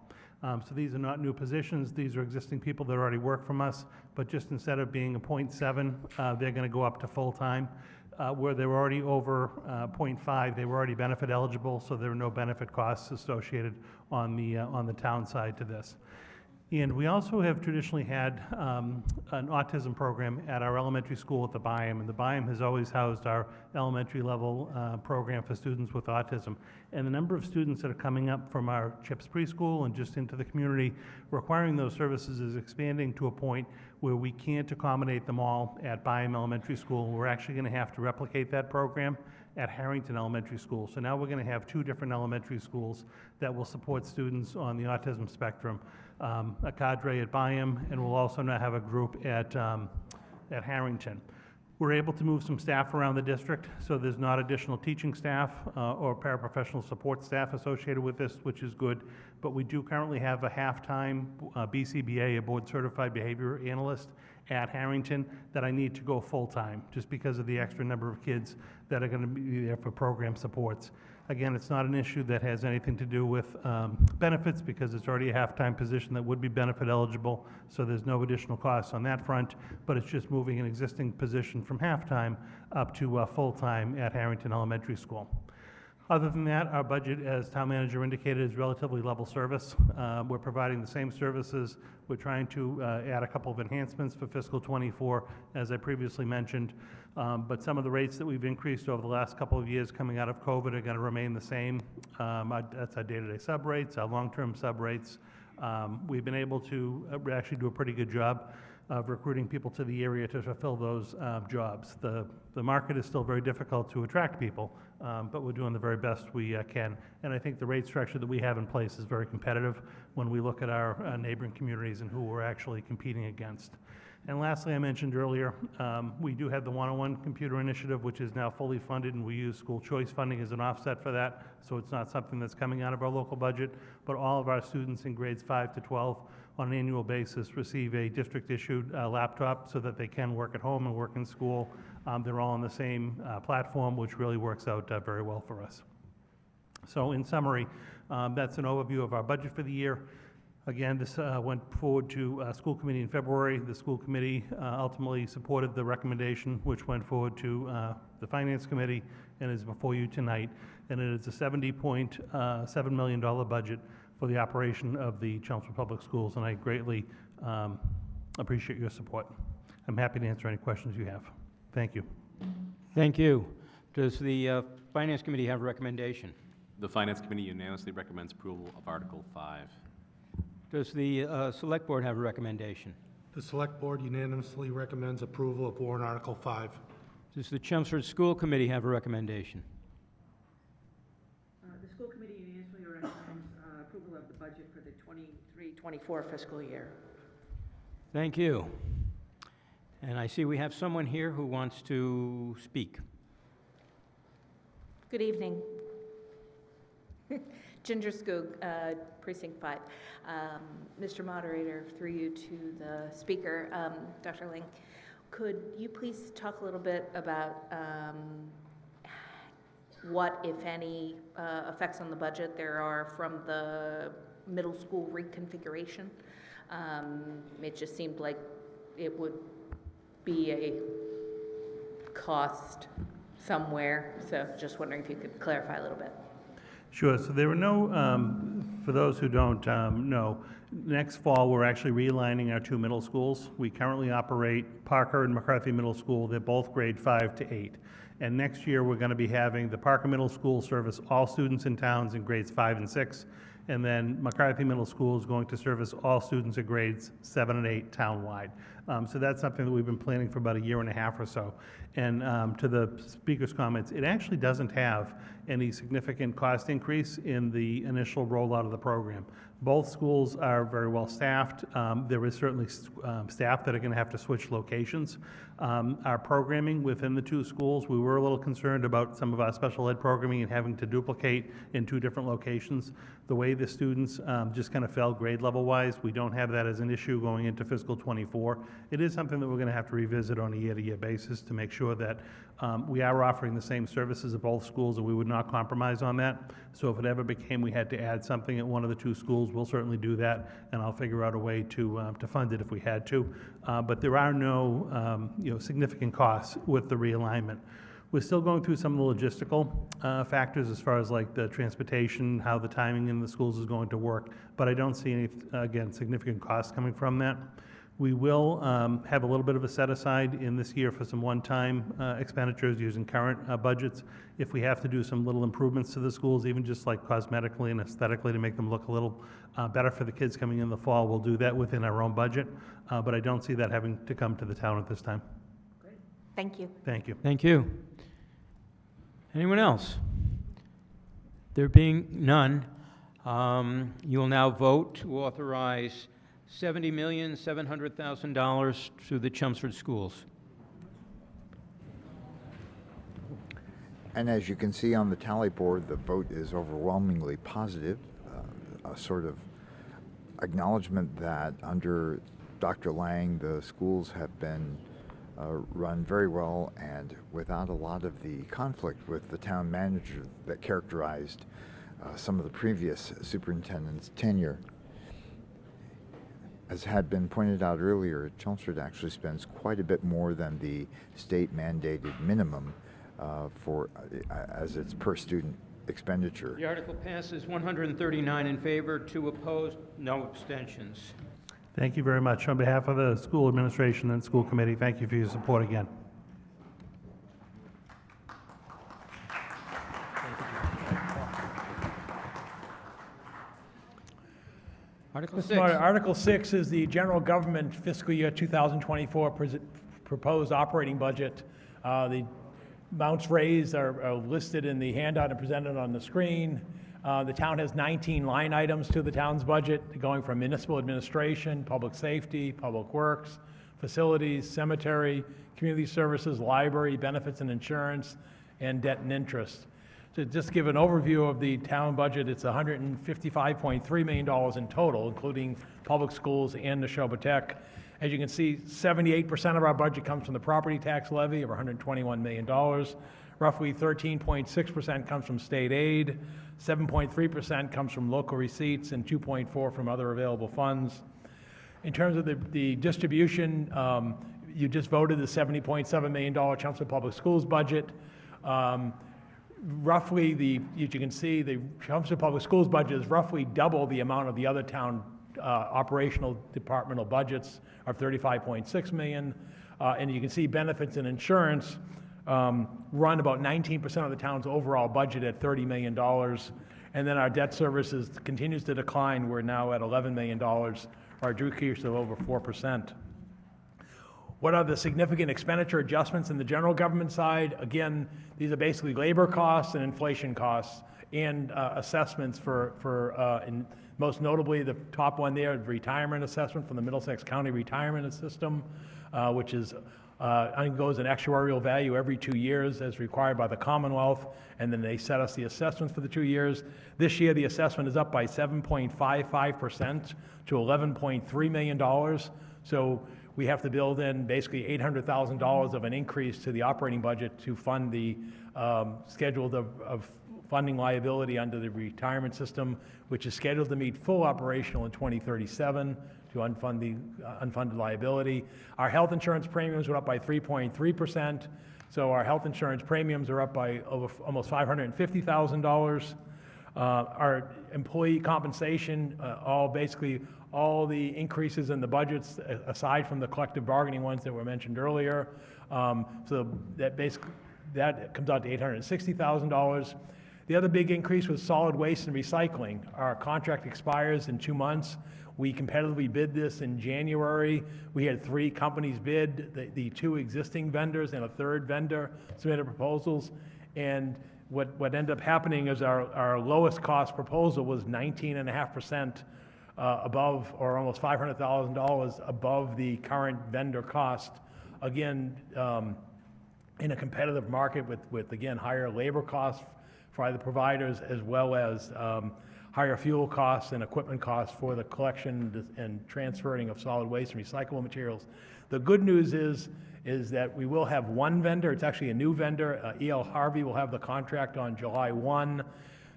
So these are not new positions, these are existing people that already work from us, but just instead of being a .7, they're going to go up to full-time. Where they were already over .5, they were already benefit eligible, so there are no benefit costs associated on the town side to this. And we also have traditionally had an autism program at our elementary school at the Byam, and the Byam has always housed our elementary level program for students with autism. And the number of students that are coming up from our CHIPS preschool and just into the community requiring those services is expanding to a point where we can't accommodate them all at Byam Elementary School. We're actually going to have to replicate that program at Harrington Elementary School. So now we're going to have 2 different elementary schools that will support students on the autism spectrum. A cadre at Byam, and we'll also now have a group at Harrington. We're able to move some staff around the district, so there's not additional teaching staff or paraprofessional support staff associated with this, which is good. But we do currently have a half-time BCBA, a board-certified behavior analyst, at Harrington that I need to go full-time, just because of the extra number of kids that are going to be there for program supports. Again, it's not an issue that has anything to do with benefits, because it's already a half-time position that would be benefit eligible, so there's no additional costs on that front, but it's just moving an existing position from half-time up to full-time at Harrington Elementary School. Other than that, our budget, as town manager indicated, is relatively level service. We're providing the same services. We're trying to add a couple of enhancements for fiscal '24, as I previously mentioned. But some of the rates that we've increased over the last couple of years coming out of COVID are going to remain the same. That's our day-to-day sub rates, our long-term sub rates. We've been able to actually do a pretty good job of recruiting people to the area to fulfill those jobs. The market is still very difficult to attract people, but we're doing the very best we can. And I think the rate structure that we have in place is very competitive when we look at our neighboring communities and who we're actually competing against. And lastly, I mentioned earlier, we do have the 101 computer initiative, which is now fully funded, and we use school choice funding as an offset for that, so it's not something that's coming out of our local budget, but all of our students in grades 5 to 12 on an annual basis receive a district-issued laptop so that they can work at home and work in school. They're all on the same platform, which really works out very well for us. So in summary, that's an overview of our budget for the year. Again, this went forward to school committee in February. The school committee ultimately supported the recommendation, which went forward to the finance committee and is before you tonight. And it is a $70.7 million budget for the operation of the Chelmsford Public Schools, and I greatly appreciate your support. I'm happy to answer any questions you have. Thank you. Thank you. Does the Finance Committee have a recommendation? The Finance Committee unanimously recommends approval of Article 5. Does the Select Board have a recommendation? The Select Board unanimously recommends approval of warrant Article 5. Does the Chelmsford School Committee have a recommendation? The school committee unanimously recommends approval of the budget for the 23-24 fiscal year. Thank you. And I see we have someone here who wants to speak. Good evening. Ginger Skoog, Precinct 5. Mr. Moderator, through you to the speaker, Dr. Ling, could you please talk a little bit about what, if any, effects on the budget there are from the middle school reconfiguration? It just seemed like it would be a cost somewhere, so just wondering if you could clarify a little bit. Sure. So there were no, for those who don't know, next fall, we're actually realigning our two middle schools. We currently operate Parker and McCarthy Middle School. They're both grade 5 to 8. And next year, we're going to be having the Parker Middle School service all students in towns in grades 5 and 6. And then McCarthy Middle School is going to service all students in grades 7 and 8 townwide. So that's something that we've been planning for about a year and a half or so. And to the speaker's comments, it actually doesn't have any significant cost increase in the initial rollout of the program. Both schools are very well staffed. There is certainly staff that are going to have to switch locations. Our programming within the two schools, we were a little concerned about some of our special ed programming and having to duplicate in two different locations. The way the students just kind of fell grade level wise, we don't have that as an issue going into fiscal '24. It is something that we're going to have to revisit on a year-to-year basis to make sure that we are offering the same services at both schools, and we would not compromise on that. So if it ever became we had to add something at one of the two schools, we'll certainly do that, and I'll figure out a way to fund it if we had to. But there are no significant costs with the realignment. We're still going through some of the logistical factors as far as like the transportation, how the timing in the schools is going to work, but I don't see any, again, significant costs coming from that. We will have a little bit of a set aside in this year for some one-time expenditures using current budgets. If we have to do some little improvements to the schools, even just like cosmetically and aesthetically to make them look a little better for the kids coming in the fall, we'll do that within our own budget. But I don't see that having to come to the town at this time. Thank you. Thank you. Thank you. Anyone else? There being none, you will now vote to authorize $70,700,000 to the Chelmsford schools. And as you can see on the tally board, the vote is overwhelmingly positive, a sort of acknowledgement that under Dr. Lang, the schools have been run very well and without a lot of the conflict with the town manager that characterized some of the previous superintendent's tenure. As had been pointed out earlier, Chelmsford actually spends quite a bit more than the state mandated minimum as its per student expenditure. The article passes 139 in favor, 2 opposed, no abstentions. Thank you very much. On behalf of the school administration and school committee, thank you for your support again. Article Mr. 6. Moderator, Article 6 is the general government fiscal year 2024 proposed operating budget. The amounts raised are listed in the handout and presented on the screen. The town has 19 line items to the town's budget, going from municipal administration, public safety, public works, facilities, cemetery, community services, library, benefits and insurance, and debt and interest. To just give an overview of the town budget, it's $155.3 million in total, including public schools and Neshoba Tech. As you can see, 78% of our budget comes from the property tax levy of $121 million. Roughly 13.6% comes from state aid, 7.3% comes from local receipts, and 2.4% from other available funds. In terms of the distribution, you just voted the $70.7 million Chelmsford Public Schools budget. Roughly, as you can see, the Chelmsford Public Schools budget is roughly double the amount of the other town operational departmental budgets of $35.6 million. And you can see benefits and insurance run about 19% of the town's overall budget at $30 million. And then our debt services continues to decline. We're now at $11 million, our decrease of over 4%. What are the significant expenditure adjustments in the general government side? Again, these are basically labor costs and inflation costs and assessments and most notably the top one there, the retirement assessment from the Middlesex County Retirement System, which undergoes an actuarial value every 2 years as required by the Commonwealth, and then they set us the assessments for the 2 years. This year, the assessment is up by 7.55% to $11.3 million. So we have to build in basically $800,000 of an increase to the operating budget to fund the schedule of funding liability under the retirement system, which is scheduled to meet full operational in 2037. to unfunded liability. Our health insurance premiums were up by 3.3%, so our health insurance premiums are up by almost $550,000. Our employee compensation, all the increases in the budgets, aside from the collective bargaining ones that were mentioned earlier. So that comes out to $860,000. The other big increase was solid waste and recycling. Our contract expires in 2 months. We competitively bid this in January. We had 3 companies bid, the 2 existing vendors and a third vendor submitted proposals. And what ended up happening is our lowest cost proposal was 19.5% above, or almost $500,000 above the current vendor cost. Again, in a competitive market with again, higher labor costs for the providers, as well as higher fuel costs and equipment costs for the collection and transferring of solid waste and recyclable materials. The good news is that we will have one vendor. It's actually a new vendor. E.L. Harvey will have the contract on July 1.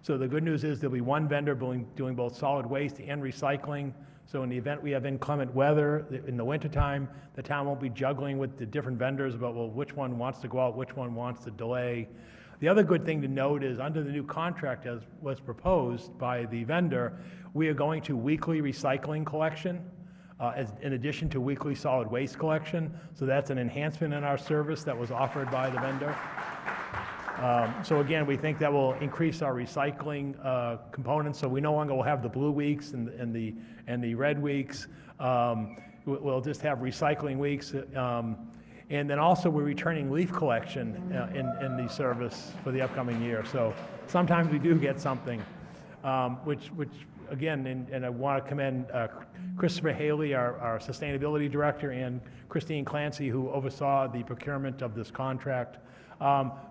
So the good news is there'll be one vendor doing both solid waste and recycling. So in the event we have inclement weather in the wintertime, the town won't be juggling with the different vendors about, well, which one wants to go out, which one wants to delay. The other good thing to note is under the new contract as was proposed by the vendor, we are going to weekly recycling collection in addition to weekly solid waste collection. So that's an enhancement in our service that was offered by the vendor. So again, we think that will increase our recycling components. So we no longer will have the blue weeks and the red weeks. We'll just have recycling weeks. And then also we're returning leaf collection in the service for the upcoming year. So sometimes we do get something, which again, and I want to commend Christopher Haley, our sustainability director, and Christine Clancy, who oversaw the procurement of this contract.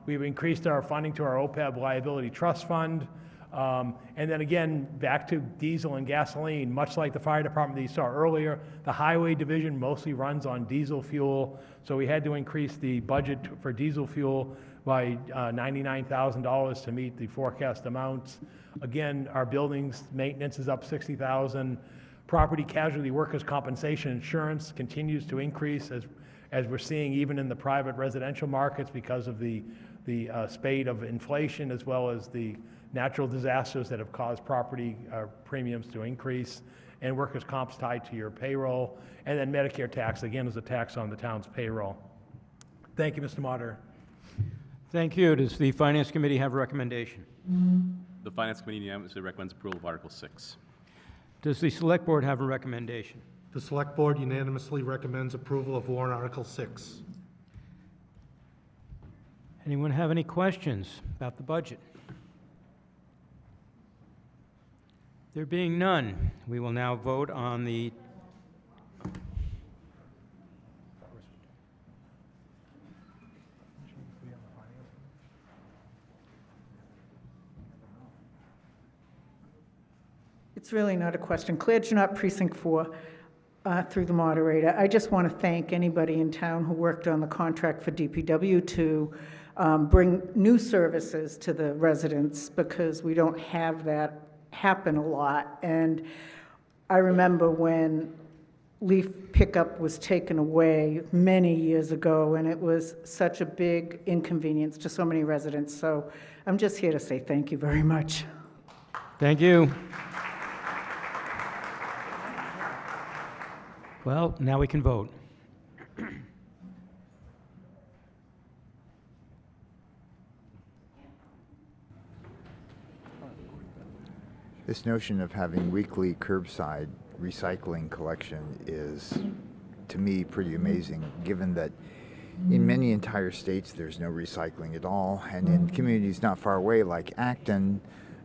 We've increased our funding to our OPEB liability trust fund. And then again, back to diesel and gasoline, much like the fire department that you saw earlier, the highway division mostly runs on diesel fuel. So we had to increase the budget for diesel fuel by $99,000 to meet the forecast amounts. Again, our buildings maintenance is up $60,000. Property casualty workers' compensation insurance continues to increase as we're seeing even in the private residential markets because of the spate of inflation as well as the natural disasters that have caused property premiums to increase, and workers' comp's tied to your payroll, and then Medicare tax, again, is a tax on the town's payroll. Thank you, Mr. Moderator. Thank you. Does the Finance Committee have a recommendation? The Finance Committee unanimously recommends approval of Article 6. Does the Select Board have a recommendation? The Select Board unanimously recommends approval of warrant Article 6. Anyone have any questions about the budget? There being none, we will now vote on the It's really not a question. Claire Janot, Precinct 4, through the moderator. I just want to thank anybody in town who worked on the contract for DPW to bring new services to the residents, because we don't have that happen a lot. And I remember when leaf pickup was taken away many years ago, and it was such a big inconvenience to so many residents. So I'm just here to say thank you very much. Thank you. Well, now we can vote. This notion of having weekly curbside recycling collection is, to me, pretty amazing, given that in many entire states there's no recycling at all, and in communities not far away like Acton,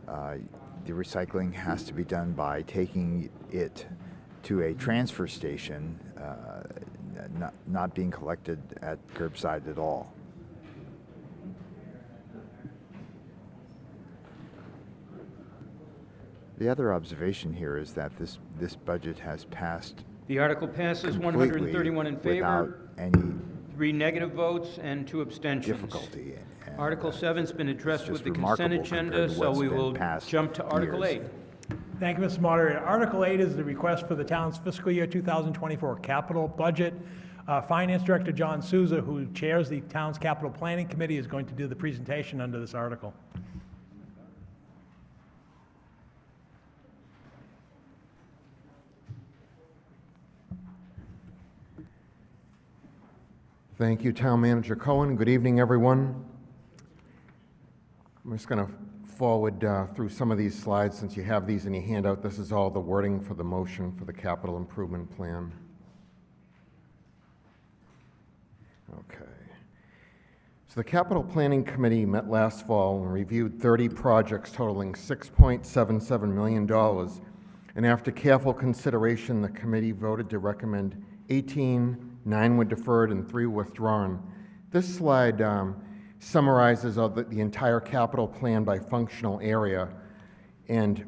the recycling has to be done by taking it to a transfer station, not being collected at curbside at all. The other observation here is that this budget has passed. The article passes completely 131 in favor, without any 3 negative votes, and 2 abstentions. difficulty. And, Article 7's been addressed just with the remarkable consent agenda, compared to so what's we been will passed jump to Article years. 8. Thank you, Mr. Moderator. Article 8 is the request for the town's fiscal year 2024 capital budget. Finance Director John Souza, who chairs the town's capital planning committee, is going to do the presentation under this article. Thank you, Town Manager Cohen. Good evening, everyone. I'm just going to forward through some of these slides since you have these in your handout. This is all the wording for the motion for the capital improvement plan. Okay. So the Capital Planning Committee met last fall and reviewed 30 projects totaling $6.77 million. And after careful consideration, the committee voted to recommend 18, 9 were deferred, and 3 withdrawn. This slide summarizes the entire capital plan by functional area, and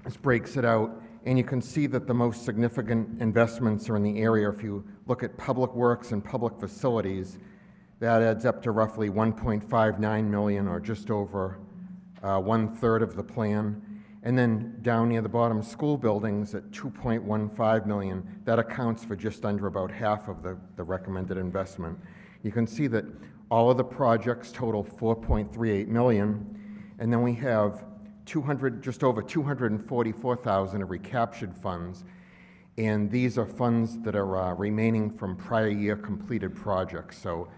this breaks it out. And you can see that the most significant investments are in the area. If you look at public works and public facilities, that adds up to roughly $1.59 million, or just over 1/3 of the plan. And then down near the bottom, school buildings at $2.15 million. That accounts for just under about half of the recommended investment. You can see that all of the projects total $4.38 million, and then we have just over $244,000 of recaptured funds, and these are funds that are remaining from prior year completed projects. So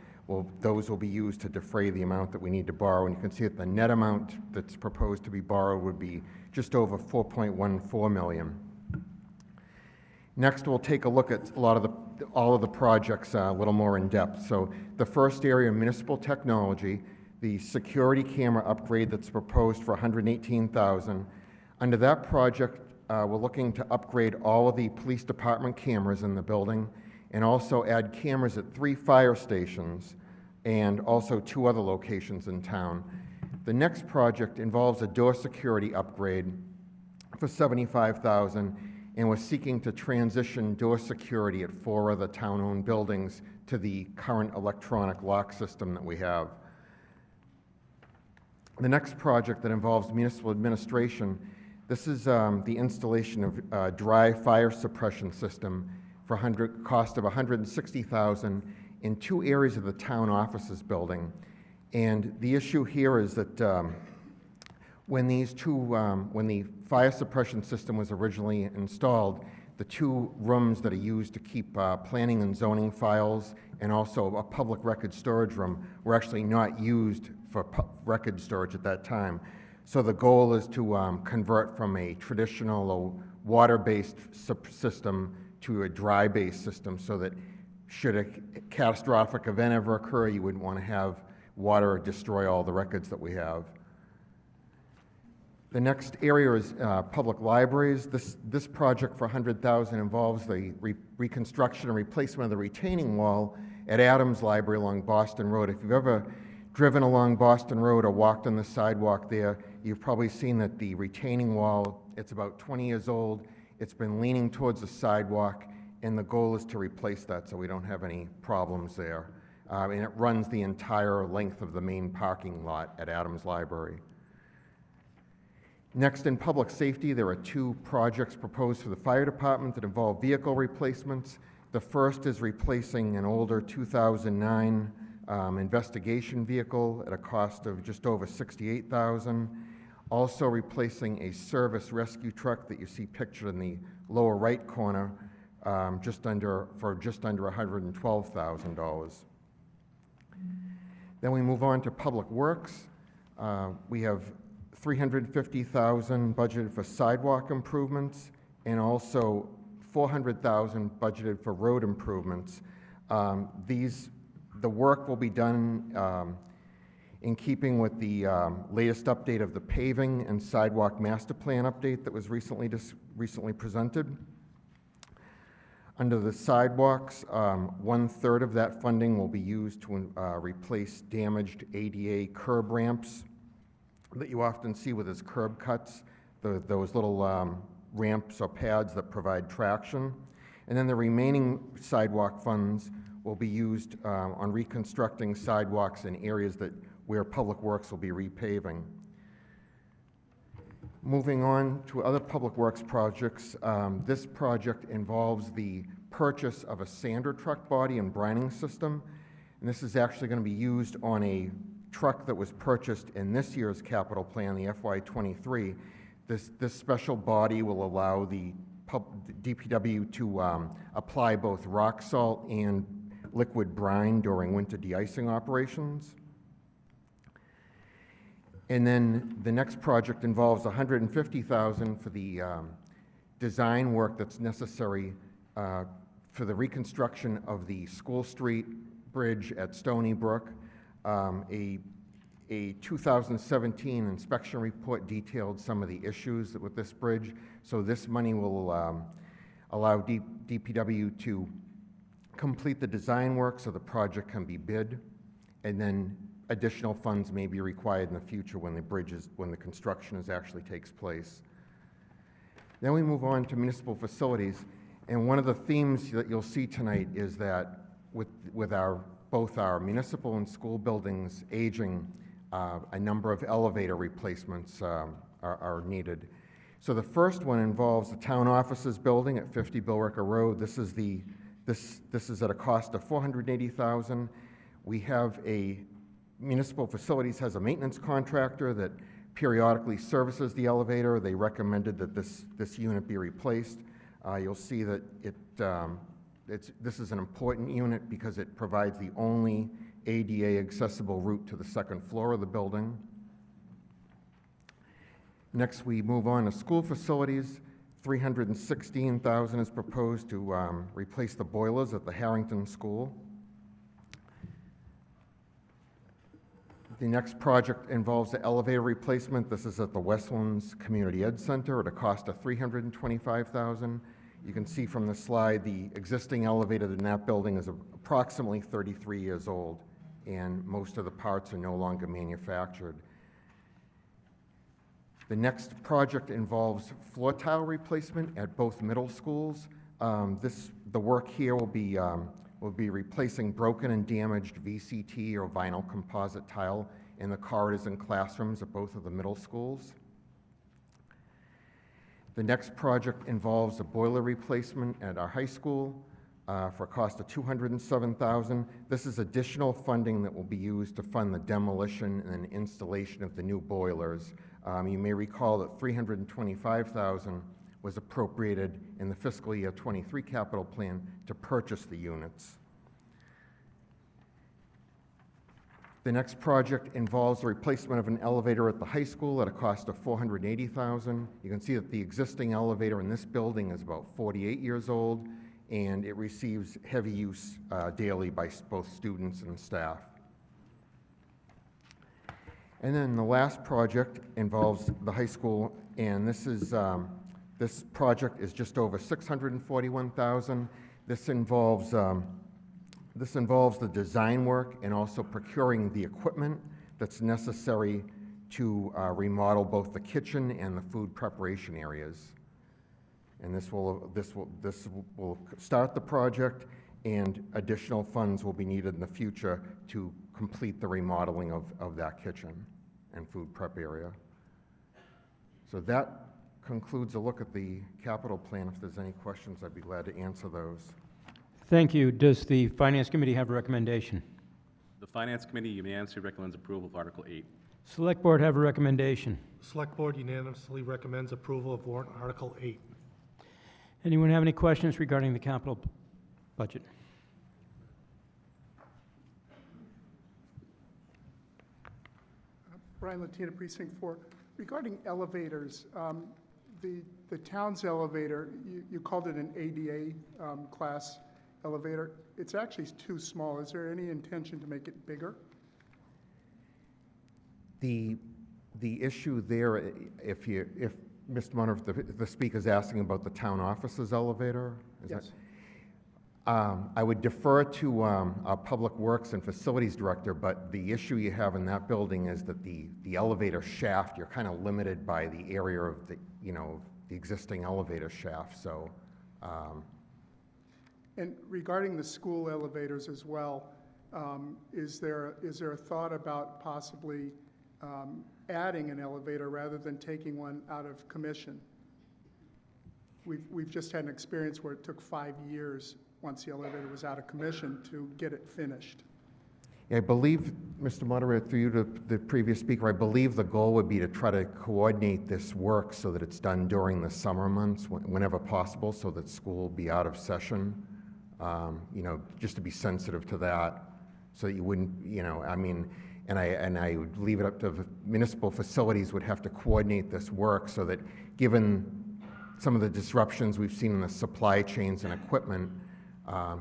those will be used to defray the amount that we need to borrow, and you can see that the net amount that's proposed to be borrowed would be just over $4.14 million. Next, we'll take a look at all of the projects a little more in depth. So the first area, municipal technology, the security camera upgrade that's proposed for $118,000. Under that project, we're looking to upgrade all of the police department cameras in the building, and also add cameras at 3 fire stations and also 2 other locations in town. The next project involves a door security upgrade for $75,000, and we're seeking to transition door security at 4 other town-owned buildings to the current electronic lock system that we have. The next project that involves municipal administration, this is the installation of a dry fire suppression system for cost of $160,000 in 2 areas of the town offices building. And the issue here is that when the fire suppression system was originally installed, the 2 rooms that are used to keep planning and zoning files and also a public record storage room were actually not used for record storage at that time. So the goal is to convert from a traditional water-based system to a dry-based system, so that should a catastrophic event ever occur, you wouldn't want to have water destroy all the records that we have. The next area is public libraries. This project for $100,000 involves the reconstruction and replacement of the retaining wall at Adams Library along Boston Road. If you've ever driven along Boston Road or walked on the sidewalk there, you've probably seen that the retaining wall, it's about 20 years old. It's been leaning towards the sidewalk, and the goal is to replace that so we don't have any problems there. And it runs the entire length of the main parking lot at Adams Library. Next, in public safety, there are 2 projects proposed for the fire department that involve vehicle replacements. The first is replacing an older 2009 investigation vehicle at a cost of just over $68,000. Also replacing a service rescue truck that you see pictured in the lower right corner for just under $112,000. Then we move on to public works. We have $350,000 budgeted for sidewalk improvements, and also $400,000 budgeted for road improvements. The work will be done in keeping with the latest update of the paving and sidewalk master plan update that was recently presented. Under the sidewalks, 1/3 of that funding will be used to replace damaged ADA curb ramps that you often see with its curb cuts, those little ramps or pads that provide traction. And then the remaining sidewalk funds will be used on reconstructing sidewalks in areas where Public Works will be repaving. Moving on to other public works projects, this project involves the purchase of a sander truck body and brining system, and this is actually going to be used on a truck that was purchased in this year's capital plan, the FY23. This special body will allow the DPW to apply both rock salt and liquid brine during winter de-icing operations. And then the next project involves $150,000 for the design work that's necessary for the reconstruction of the School Street Bridge at Stony Brook. A 2017 inspection report detailed some of the issues with this bridge, so this money will allow DPW to complete the design work so the project can be bid, and then additional funds may be required in the future when the construction actually takes place. Then we move on to municipal facilities, and one of the themes that you'll see tonight is that with both our municipal and school buildings aging, a number of elevator replacements are needed. So the first one involves the town offices building at 50 Billerica Road. This is at a cost of $480,000. We have municipal facilities has a maintenance contractor that periodically services the elevator. They recommended that this unit be replaced. You'll see that this is an important unit because it provides the only ADA accessible route to the second floor of the building. Next, we move on to school facilities. $316,000 is proposed to replace the boilers at the Harrington School. The next project involves the elevator replacement. This is at the Westlands Community Ed Center at a cost of $325,000. You can see from the slide the existing elevator in that building is approximately 33 years old, and most of the parts are no longer manufactured. The next project involves floor tile replacement at both middle schools. The work here will be replacing broken and damaged VCT or vinyl composite tile in the corridors and classrooms at both of the middle schools. The next project involves a boiler replacement at our high school for a cost of $207,000. This is additional funding that will be used to fund the demolition and installation of the new boilers. You may recall that $325,000 was appropriated in the fiscal year 23 capital plan to purchase the units. The next project involves the replacement of an elevator at the high school at a cost of $480,000. You can see that the existing elevator in this building is about 48 years old, and it receives heavy use daily by both students and staff. And then the last project involves the high school, and this project is just over $641,000. This involves the design work and also procuring the equipment that's necessary to remodel both the kitchen and the food preparation areas. And this will start the project, and additional funds will be needed in the future to complete the remodeling of that kitchen and food prep area. So that concludes a look at the capital plan. If there's any questions, I'd be glad to answer those. Thank you. Does the Finance Committee have a recommendation? The Finance Committee unanimously recommends approval of Article 8. Select Board have a recommendation. Select Board unanimously recommends approval of warrant Article 8. Anyone have any questions regarding the capital budget? Brian Latina, Precinct 4. Regarding elevators, the town's elevator, you called it an ADA class elevator. It's actually too small. Is there any intention to make it bigger? The issue there, if Mr. Munner, if the speaker's asking about the town offices elevator, Yes. I would defer to our Public Works and Facilities Director, but the issue you have in that building is that the elevator shaft, you're kind of limited by the area of the existing elevator shaft, so. And regarding the school elevators as well, is there a thought about possibly adding an elevator rather than taking one out of commission. We've just had an experience where it took 5 years, once the elevator was out of commission, to get it finished. I believe, Mr. Moderator, through you to the previous speaker, I believe the goal would be to try to coordinate this work so that it's done during the summer months, whenever possible, so that school will be out of session. Just to be sensitive to that, so that you wouldn't, and I would leave it up to the municipal facilities would have to coordinate this work so that, given some of the disruptions we've seen in the supply chains and equipment,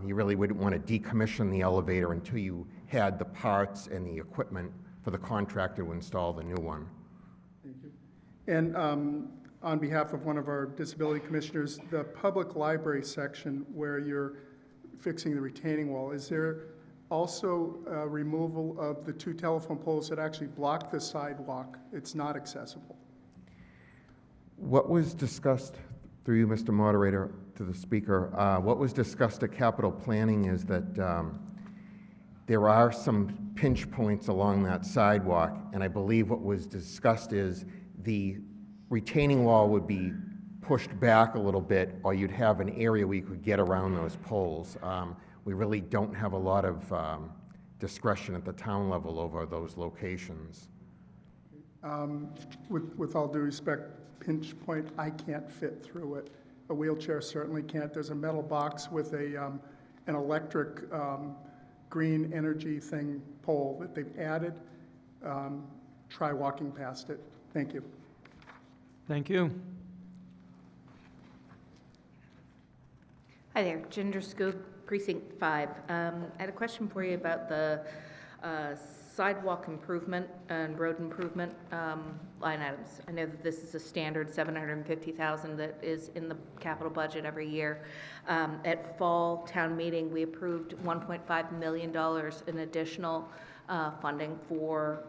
you really wouldn't want to decommission the elevator until you had the parts and the equipment for the contractor to install the new one. Thank you. And on behalf of one of our disability commissioners, the public library section where you're fixing the retaining wall, is there also removal of the 2 telephone poles that actually block the sidewalk? It's not accessible. What was discussed, through you, Mr. Moderator, to the speaker, what was discussed at capital planning is that there are some pinch points along that sidewalk, and I believe what was discussed is the retaining wall would be pushed back a little bit, or you'd have an area where you could get around those poles. We really don't have a lot of discretion at the town level over those locations. With all due respect, pinch point, I can't fit through it. A wheelchair certainly can't. There's a metal box with an electric green energy pole that they've added. Try walking past it. Thank you. Thank you. Hi there, Ginger Scoop, Precinct 5. I had a question for you about the sidewalk improvement and road improvement line items. I know that this is a standard $750,000 that is in the capital budget every year. At fall town meeting, we approved $1.5 million in additional funding for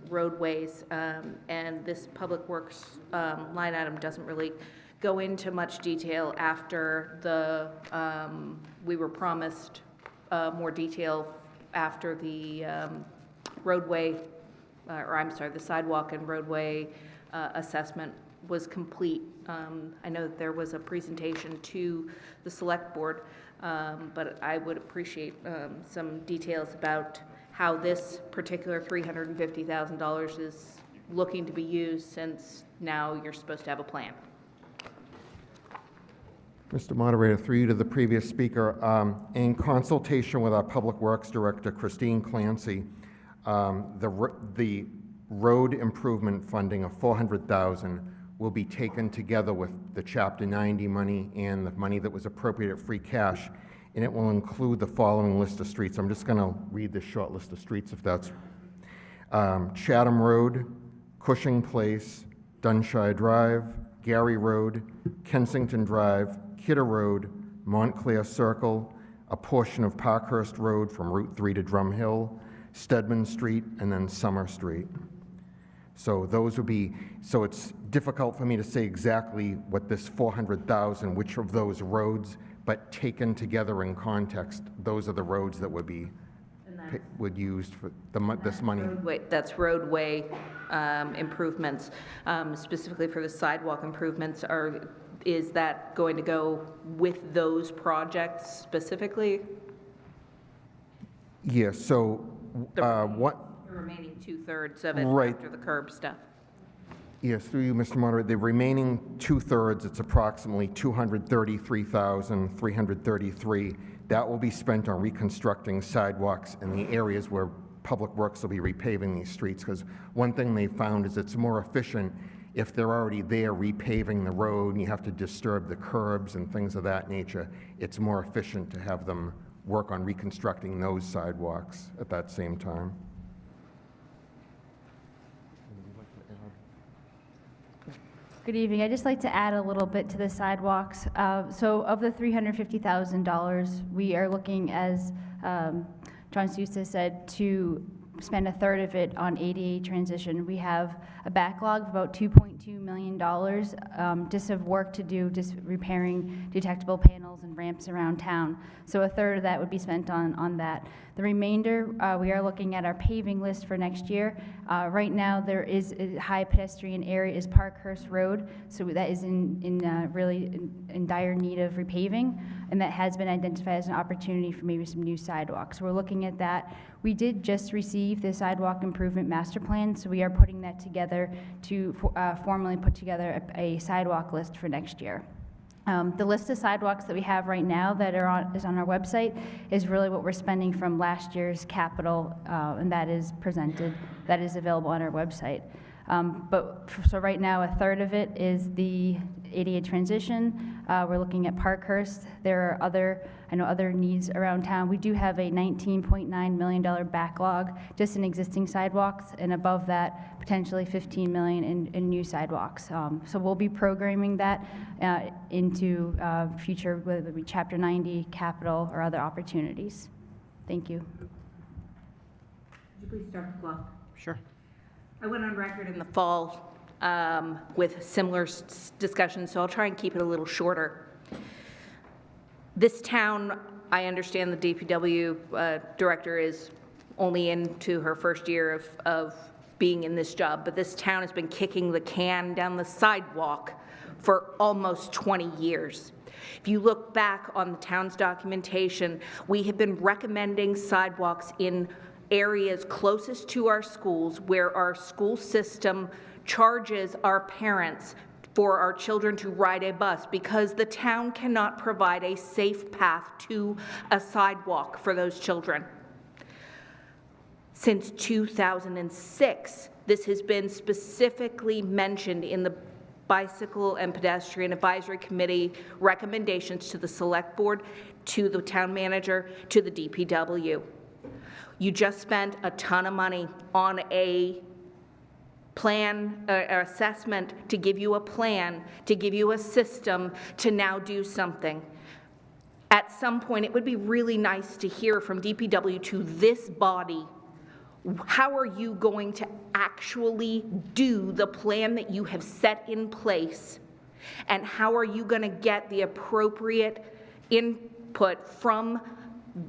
roadways, and this public works line item doesn't really go into much detail after we were promised more detail after the the sidewalk and roadway assessment was complete. I know that there was a presentation to the select board, but I would appreciate some details about how this particular $350,000 is looking to be used, since now you're supposed to have a plan. Mr. Moderator, through you to the previous speaker, in consultation with our Public Works Director, Christine Clancy, the road improvement funding of $400,000 will be taken together with the Chapter 90 money and the money that was appropriated free cash, and it will include the following list of streets. I'm just going to read this short list of streets, if that's Chatham Road, Cushing Place, Dunshire Drive, Gary Road, Kensington Drive, Kidder Road, Montclair Circle, a portion of Parkhurst Road from Route 3 to Drum Hill, Stedman Street, and then Summer Street. So those would be, so it's difficult for me to say exactly what this $400,000, which of those roads, but taken together in context, those are the roads that would be would use for this money. That's roadway improvements, specifically for the sidewalk improvements. Is that going to go with those projects specifically? Yes, so what? The remaining 2/3 of it Right. after the curb stuff. Yes, through you, Mr. Moderator, the remaining 2/3, it's approximately $233,333. That will be spent on reconstructing sidewalks in the areas where Public Works will be repaving these streets, because one thing they found is it's more efficient if they're already there repaving the road and you have to disturb the curbs and things of that nature. It's more efficient to have them work on reconstructing those sidewalks at that same time. Good evening. I'd just like to add a little bit to the sidewalks. So of the $350,000, we are looking, as John Sousa said, to spend a third of it on ADA transition. We have a backlog of about $2.2 million just of work to do, just repairing detectable panels and ramps around town. So a third of that would be spent on that. The remainder, we are looking at our paving list for next year. Right now, there is a high pedestrian area is Parkhurst Road, so that is really in dire need of repaving, and that has been identified as an opportunity for maybe some new sidewalks. So we're looking at that. We did just receive the sidewalk improvement master plan, so we are putting that together to formally put together a sidewalk list for next year. The list of sidewalks that we have right now that is on our website is really what we're spending from last year's capital, and that is available on our website. So right now, a third of it is the ADA transition. We're looking at Parkhurst. There are other needs around town. We do have a $19.9 million backlog just in existing sidewalks, and above that, potentially $15 million in new sidewalks. So we'll be programming that into future, whether it be Chapter 90, capital, or other opportunities. Thank you. Would you please start the clock? Sure. I went on record in the fall with similar discussions, so I'll try and keep it a little shorter. This town, I understand the DPW director is only into her first year of being in this job, but this town has been kicking the can down the sidewalk for almost 20 years. If you look back on the town's documentation, we have been recommending sidewalks in areas closest to our schools where our school system charges our parents for our children to ride a bus because the town cannot provide a safe path to a sidewalk for those children. Since 2006, this has been specifically mentioned in the Bicycle and Pedestrian Advisory Committee recommendations to the Select Board, to the Town Manager, to the DPW. You just spent a ton of money on a plan, assessment to give you a plan, to give you a system to now do something. At some point, it would be really nice to hear from DPW to this body, how are you going to actually do the plan that you have set in place? And how are you going to get the appropriate input from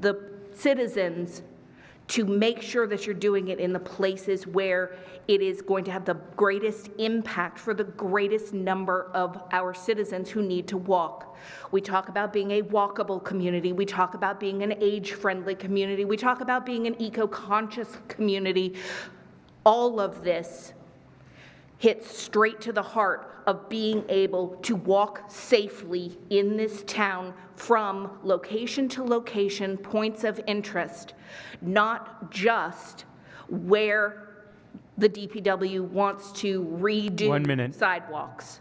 the citizens to make sure that you're doing it in the places where it is going to have the greatest impact for the greatest number of our citizens who need to walk. We talk about being a walkable community. We talk about being an age-friendly community. We talk about being an eco-conscious community. All of this hits straight to the heart of being able to walk safely in this town from location to location, points of interest, not just where the DPW wants to redo sidewalks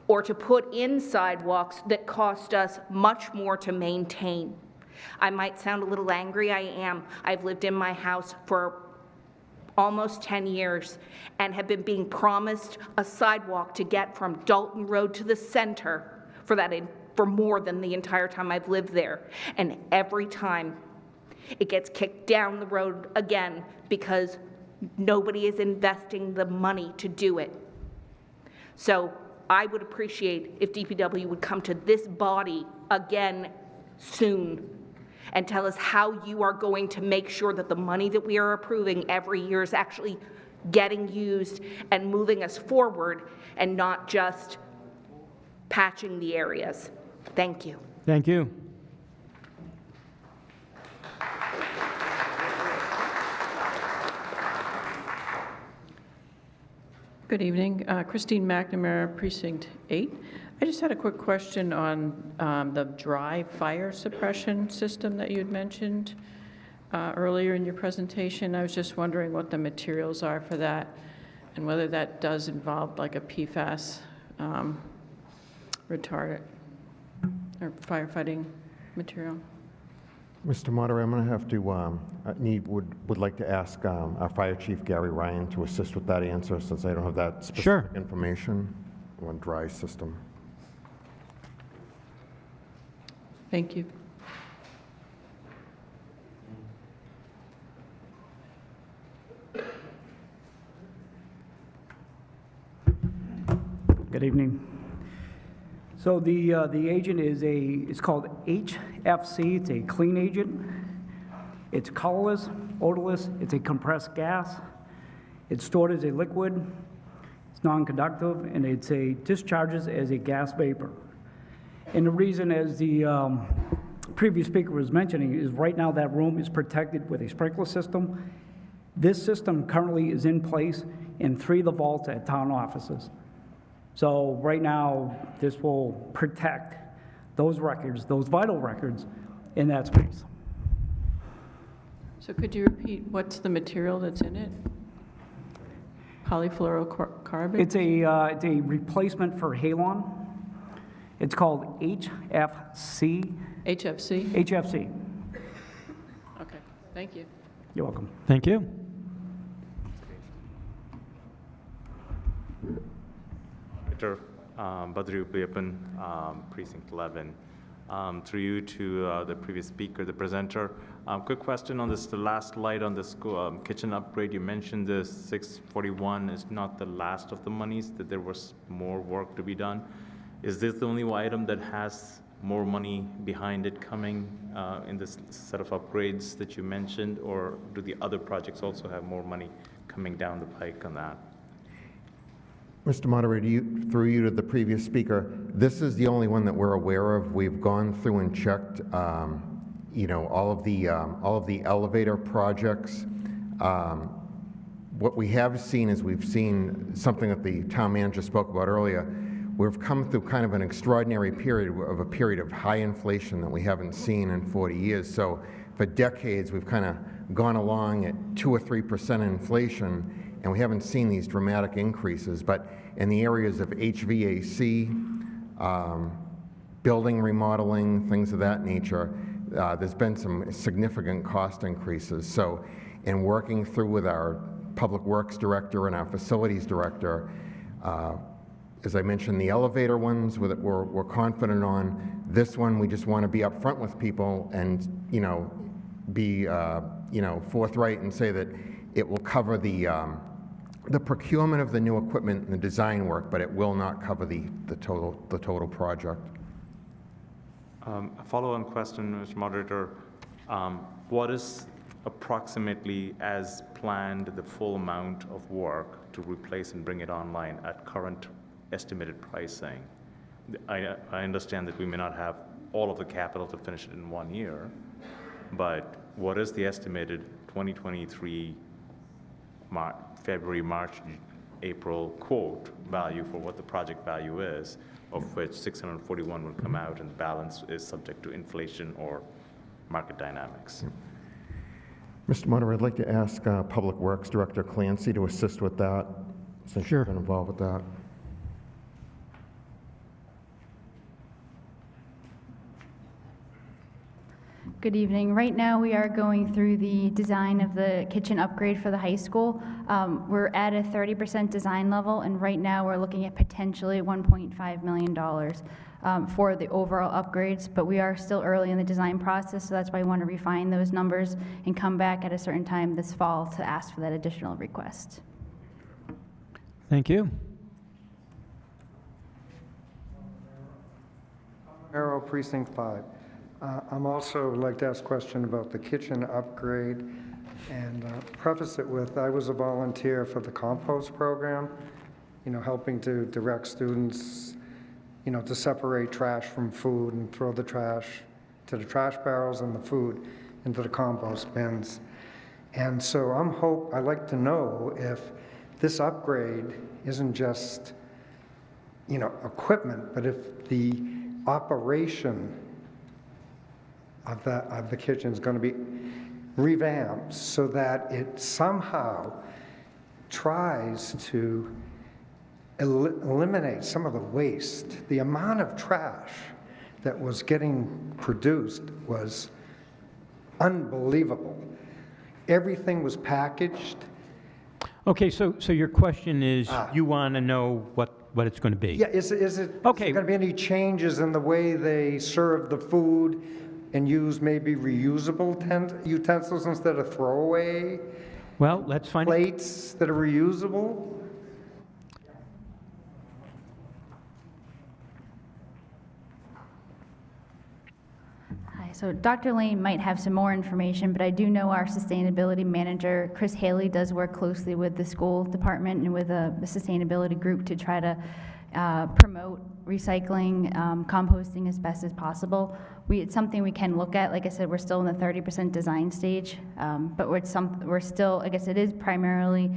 or to put in sidewalks that cost us much more to maintain. I might sound a little angry, I am. I've lived in my house for almost 10 years and have been being promised a sidewalk to get from Dalton Road to the center for more than the entire time I've lived there. And every time it gets kicked down the road again because nobody is investing the money to do it. So I would appreciate if DPW would come to this body again soon and tell us how you are going to make sure that the money that we are approving every year is actually getting used and moving us forward and not just patching the areas. Thank you. Thank you. Good evening. Christine McNamara, Precinct 8. I just had a quick question on the dry fire suppression system that you had mentioned earlier in your presentation. I was just wondering what the materials are for that and whether that does involve like a PFAS retardant or firefighting material. Mr. Moderator, I'm going to have to, would like to ask our Fire Chief, Gary Ryan, to assist with that answer since I don't have that specific information on dry system. Thank you. Good evening. So the agent it's called HFC. It's a clean agent. It's colorless, odorless. It's a compressed gas. It's stored as a liquid. It's non-conductive, and discharges as a gas vapor. And the reason, as the previous speaker was mentioning, is right now that room is protected with a sprinkler system. This system currently is in place in 3 of the vaults at town offices. So right now, this will protect those records, those vital records, in that space. So could you repeat what's the material that's in it? Polyfluorocarbon? It's a replacement for halon. It's called HFC. HFC? HFC. Okay, thank you. You're welcome. Thank you. Director Badru Upiyapan, Precinct 11. Through you to the previous speaker, the presenter. Quick question on this, the last slide on the school, kitchen upgrade. You mentioned the 641 is not the last of the monies, that there was more work to be done. Is this the only item that has more money behind it coming in this set of upgrades that you mentioned, or do the other projects also have more money coming down the pike on that? Mr. Moderator, through you to the previous speaker, this is the only one that we're aware of. We've gone through and checked, all of the elevator projects. What we have seen is we've seen something that the town manager spoke about earlier. We've come through kind of an extraordinary period of high inflation that we haven't seen in 40 years. So for decades, we've kind of gone along at 2 or 3% inflation, and we haven't seen these dramatic increases. But in the areas of HVAC, building remodeling, things of that nature, there's been some significant cost increases. So in working through with our Public Works Director and our Facilities Director, as I mentioned, the elevator ones we're confident on. This one, we just want to be upfront with people and, be, forthright and say that it will cover the procurement of the new equipment and the design work, but it will not cover the total project. A follow-on question, Mr. Moderator. What is approximately, as planned, the full amount of work to replace and bring it online at current estimated pricing? I understand that we may not have all of the capital to finish it in 1 year, but what is the estimated 2023 February, March, April quote value for what the project value is, of which 641 will come out and the balance is subject to inflation or market dynamics? Mr. Moderator, I'd like to ask Public Works Director Clancy to assist with that, since you've been involved with that. Good evening. Right now, we are going through the design of the kitchen upgrade for the high school. We're at a 30% design level, and right now we're looking at potentially $1.5 million for the overall upgrades, but we are still early in the design process, so that's why I want to refine those numbers and come back at a certain time this fall to ask for that additional request. Thank you. Arrow, Precinct 5. I'm also would like to ask a question about the kitchen upgrade and preface it with, I was a volunteer for the compost program, helping to direct students, to separate trash from food and throw the trash to the trash barrels and the food into the compost bins. And so I'd like to know if this upgrade isn't just, equipment, but if the operation of the kitchen is going to be revamped so that it somehow tries to eliminate some of the waste. The amount of trash that was getting produced was unbelievable. Everything was packaged. Okay, so your question is, you want to know what it's going to be? Yeah, is there going to be any changes in the way they serve the food and use maybe reusable utensils instead of throwaway? Well, let's find plates that are reusable? So Dr. Lane might have some more information, but I do know our sustainability manager, Chris Haley, does work closely with the school department and with a sustainability group to try to promote recycling, composting as best as possible. It's something we can look at. Like I said, we're still in the 30% design stage, but we're still, I guess it is primarily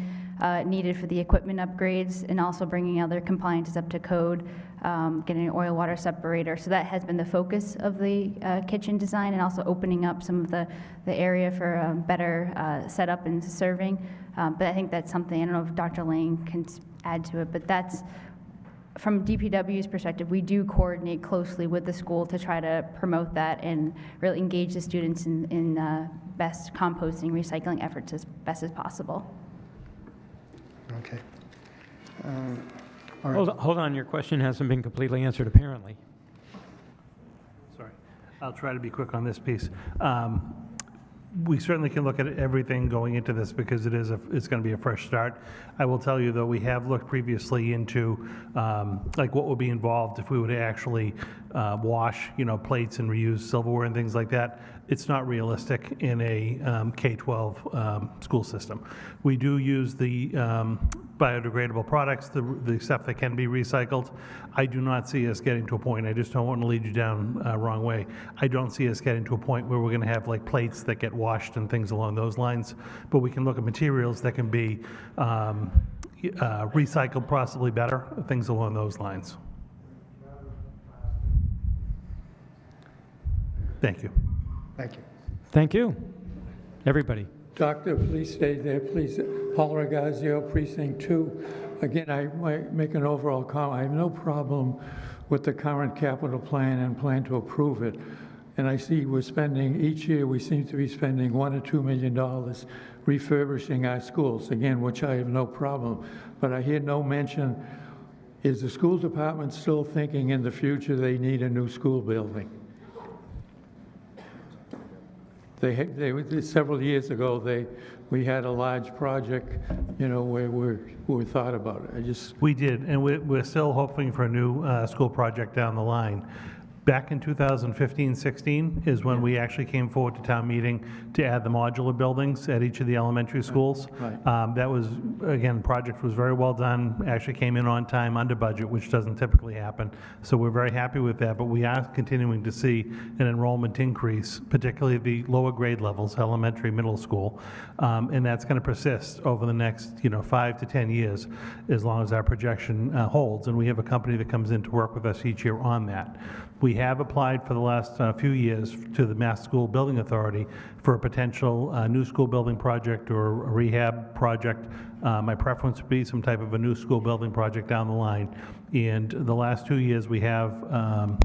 needed for the equipment upgrades and also bringing other compliances up to code, getting an oil water separator. So that has been the focus of the kitchen design, and also opening up some of the area for better setup and serving. But I think that's something, I don't know if Dr. Lane can add to it, but that's, from DPW's perspective, we do coordinate closely with the school to try to promote that and really engage the students in best composting, recycling efforts as best as possible. Okay. Hold on, your question hasn't been completely answered, apparently. Sorry. I'll try to be quick on this piece. We certainly can look at everything going into this because it's going to be a fresh start. I will tell you, though, we have looked previously into like what would be involved if we were to actually wash, plates and reuse silverware and things like that. It's not realistic in a K-12 school system. We do use the biodegradable products, the stuff that can be recycled. I do not see us getting to a point, I just don't want to lead you down wrong way. I don't see us getting to a point where we're going to have like plates that get washed and things along those lines, but we can look at materials that can be recycled possibly better, things along those lines. Thank you. Thank you. Thank you. Everybody. Doctor, please stay there, please. Paul Regazio, Precinct 2. Again, I might make an overall comment. I have no problem with the current capital plan and plan to approve it. And I see we're spending, each year we seem to be spending $1 or $2 million refurbishing our schools, again, which I have no problem. But I hear no mention, is the school department still thinking in the future they need a new school building? Several years ago, we had a large project, where we thought about it. We did, and we're still hoping for a new school project down the line. Back in 2015-16 is when we actually came forward to town meeting to add the modular buildings at each of the elementary schools. Right. That was, again, project was very well done, actually came in on time, under budget, which doesn't typically happen. So we're very happy with that, but we are continuing to see an enrollment increase, particularly at the lower grade levels, elementary, middle school. And that's going to persist over the next 5 to 10 years, as long as our projection holds. And we have a company that comes in to work with us each year on that. We have applied for the last few years to the Mass School Building Authority for a potential new school building project or a rehab project. My preference would be some type of a new school building project down the line. And the last 2 years we have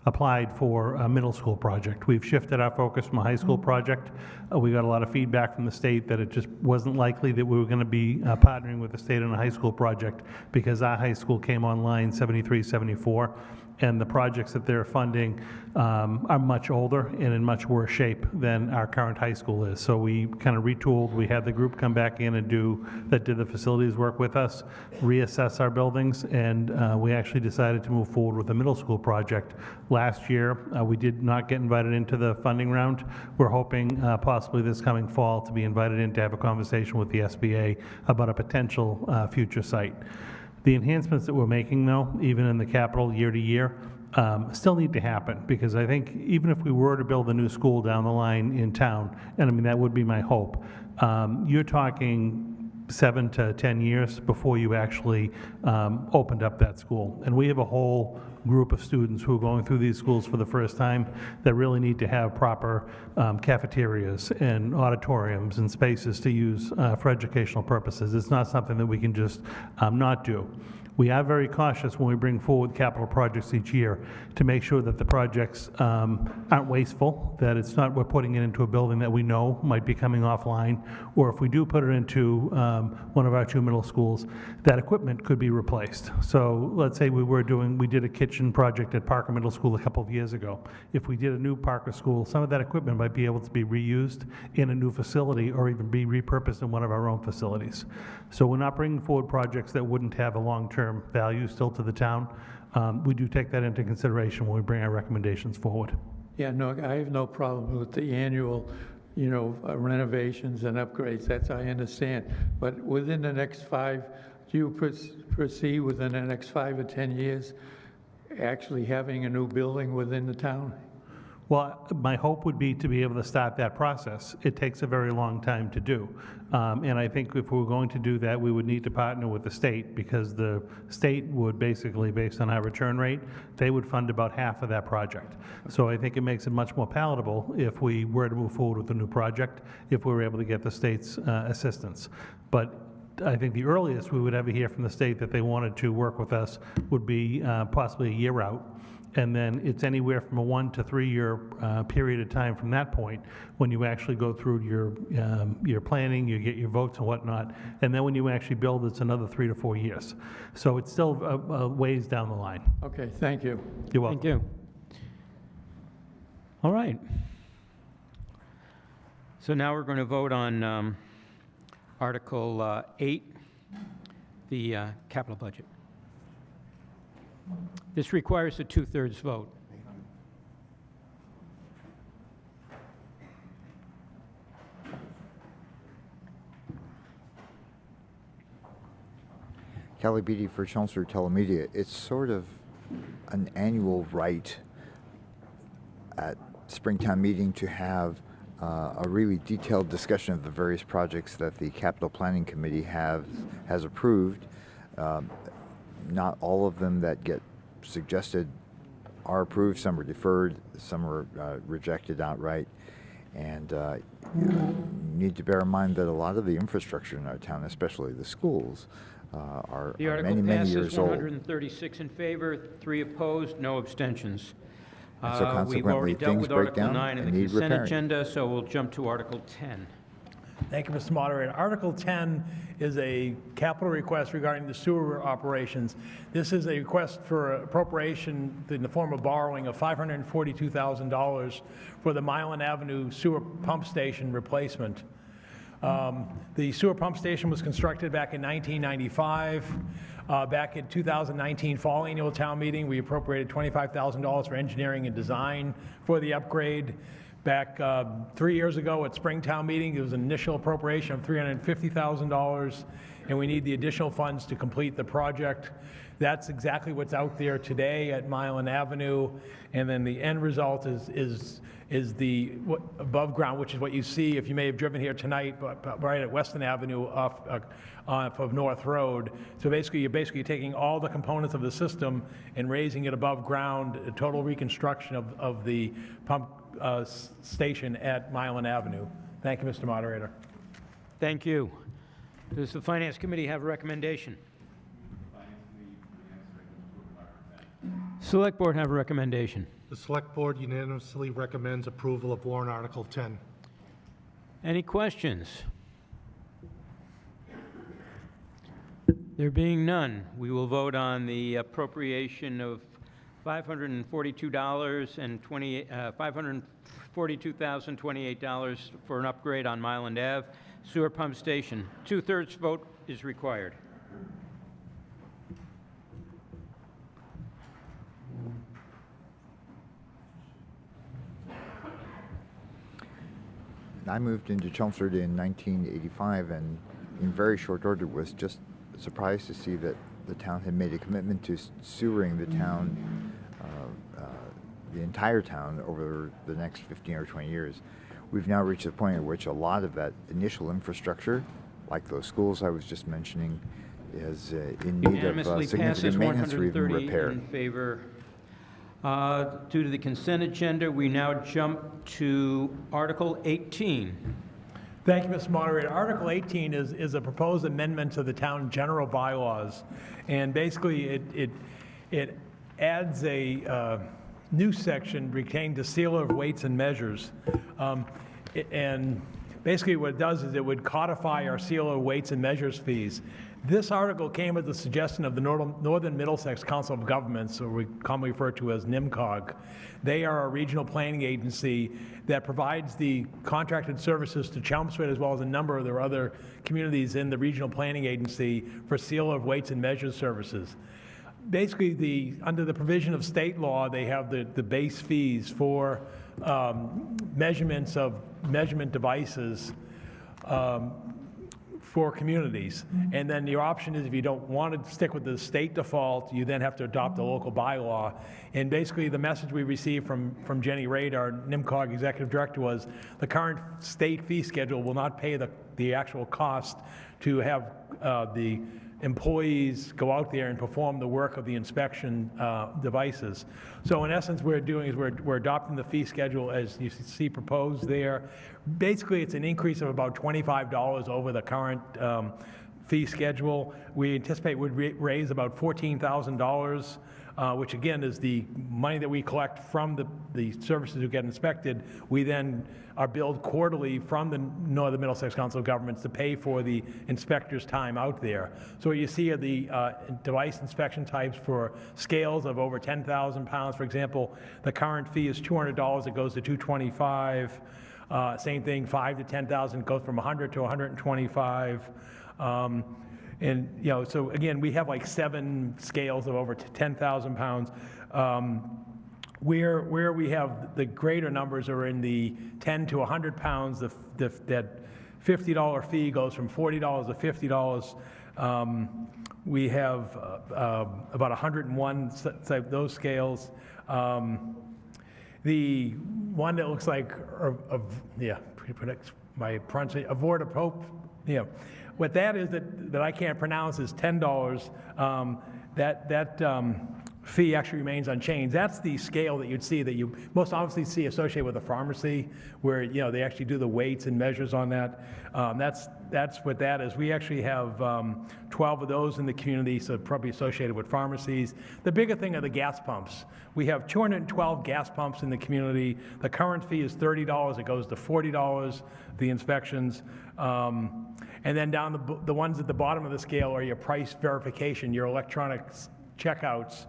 applied for a middle school project. We've shifted our focus from a high school project. We got a lot of feedback from the state that it just wasn't likely that we were going to be partnering with the state on a high school project because our high school came online 73, 74. And the projects that they're funding are much older and in much worse shape than our current high school is. So we kind of retooled. We had the group come back in and did the facilities work with us, reassess our buildings, and we actually decided to move forward with a middle school project. Last year, we did not get invited into the funding round. We're hoping possibly this coming fall to be invited in to have a conversation with the SBA about a potential future site. The enhancements that we're making, though, even in the capital year to year, still need to happen, because I think even if we were to build a new school down the line in town, and I mean, that would be my hope, you're talking 7 to 10 years before you actually opened up that school. And we have a whole group of students who are going through these schools for the first time that really need to have proper cafeterias and auditoriums and spaces to use for educational purposes. It's not something that we can just not do. We are very cautious when we bring forward capital projects each year to make sure that the projects aren't wasteful, that it's not we're putting it into a building that we know might be coming offline, or if we do put it into one of our 2 middle schools, that equipment could be replaced. So let's say we did a kitchen project at Parker Middle School a couple of years ago. If we did a new Parker school, some of that equipment might be able to be reused in a new facility or even be repurposed in one of our own facilities. So we're not bringing forward projects that wouldn't have a long-term value still to the town. We do take that into consideration when we bring our recommendations forward. Yeah, no, I have no problem with the annual, renovations and upgrades, that's, I understand. But within the next 5, do you foresee within the next 5 or 10 years actually having a new building within the town? Well, my hope would be to be able to start that process. It takes a very long time to do. And I think if we were going to do that, we would need to partner with the state, because the state would basically, based on our return rate, they would fund about half of that project. So I think it makes it much more palatable if we were to move forward with a new project, if we were able to get the state's assistance. But I think the earliest we would ever hear from the state that they wanted to work with us would be possibly a year out. And then it's anywhere from a 1 to 3 year period of time from that point when you actually go through your planning, you get your votes and whatnot. And then when you actually build, it's another 3 to 4 years. So it's still a ways down the line. Okay, thank you. You're welcome. Thank you. All right. So now we're going to vote on Article 8, the capital budget. This requires a 2/3 vote. Kelly Beatty for Chelmsford Telemedia. It's sort of an annual right at Springtown meeting to have a really detailed discussion of the various projects that the Capital Planning Committee has approved. Not all of them that get suggested are approved. Some are deferred, some are rejected outright. And you need to bear in mind that a lot of the infrastructure in our town, especially the schools, are The article many, many passes years old. 136 in favor, 3 opposed, no abstentions. And so We've consequently, already dealt things with break Article down 9 in and the need consent repairing. agenda, so we'll jump to Article 10. Thank you, Mr. Moderator. Article 10 is a capital request regarding the sewer operations. This is a request for appropriation in the form of borrowing of $542,000 for the Milan Avenue sewer pump station replacement. The sewer pump station was constructed back in 1995. Back in 2019 fall annual town meeting, we appropriated $25,000 for engineering and design for the upgrade. Back 3 years ago at Springtown meeting, there was an initial appropriation of $350,000, and we need the additional funds to complete the project. That's exactly what's out there today at Milan Avenue, and then the end result is the above ground, which is what you see if you may have driven here tonight, but right at Weston Avenue off of North Road. So basically, you're taking all the components of the system and raising it above ground, a total reconstruction of the pump station at Milan Avenue. Thank you, Mr. Moderator. Thank you. Does the Finance Committee have a recommendation? Select Board have a recommendation. The Select Board unanimously recommends approval of warrant Article 10. Any questions? There being none, we will vote on the appropriation of $542,028 for an upgrade on Myland Ave sewer pump station. 2/3 vote is required. I moved into Chelmsford in 1985, and in very short order was just surprised to see that the town had made a commitment to sewering the town, the entire town, over the next 15 or 20 years. We've now reached a point at which a lot of that initial infrastructure, like those schools I was just mentioning, is in need of Unanimously passes significant maintenance or even 130 repair. in favor. Due to the consent agenda, we now jump to Article 18. Thank you, Mr. Moderator. Article 18 is a proposed amendment to the town general bylaws. And basically, it adds a new section retaining the sealer of weights and measures. And basically what it does is it would codify our sealer of weights and measures fees. This article came at the suggestion of the Northern Middlesex Council of Governments, or we commonly refer to as NIMCOG. They are a regional planning agency that provides the contracted services to Chelmsford as well as a number of their other communities in the regional planning agency for sealer of weights and measures services. Basically, under the provision of state law, they have the base fees for measurement devices for communities. And then your option is, if you don't want to stick with the state default, you then have to adopt a local bylaw. And basically, the message we received from Jenny Raid, our NIMCOG executive director, was the current state fee schedule will not pay the actual cost to have the employees go out there and perform the work of the inspection devices. So in essence, we're adopting the fee schedule as you see proposed there. Basically, it's an increase of about $25 over the current fee schedule. We anticipate would raise about $14,000, which again is the money that we collect from the services who get inspected. We then are billed quarterly from the Northern Middlesex Council of Governments to pay for the inspector's time out there. So what you see are the device inspection types for scales of over 10,000 pounds. For example, the current fee is $200. It goes to $225. Same thing, 5 to 10,000 goes from 100 to 125. And, you know, so again, we have like 7 scales of over 10,000 pounds. Where we have the greater numbers are in the 10 to 100 pounds. That $50 fee goes from $40 to $50. We have about 101 those scales. The one that looks like, my pronunciation, Avorta Pope, yeah. What that is that I can't pronounce is $10. That fee actually remains unchanged. That's the scale that you'd see, that you most obviously see associated with a pharmacy, where they actually do the weights and measures on that. That's what that is. We actually have 12 of those in the community, so probably associated with pharmacies. The bigger thing are the gas pumps. We have 212 gas pumps in the community. The current fee is $30. It goes to $40, the inspections. And then down the ones at the bottom of the scale are your price verification, your electronic checkouts.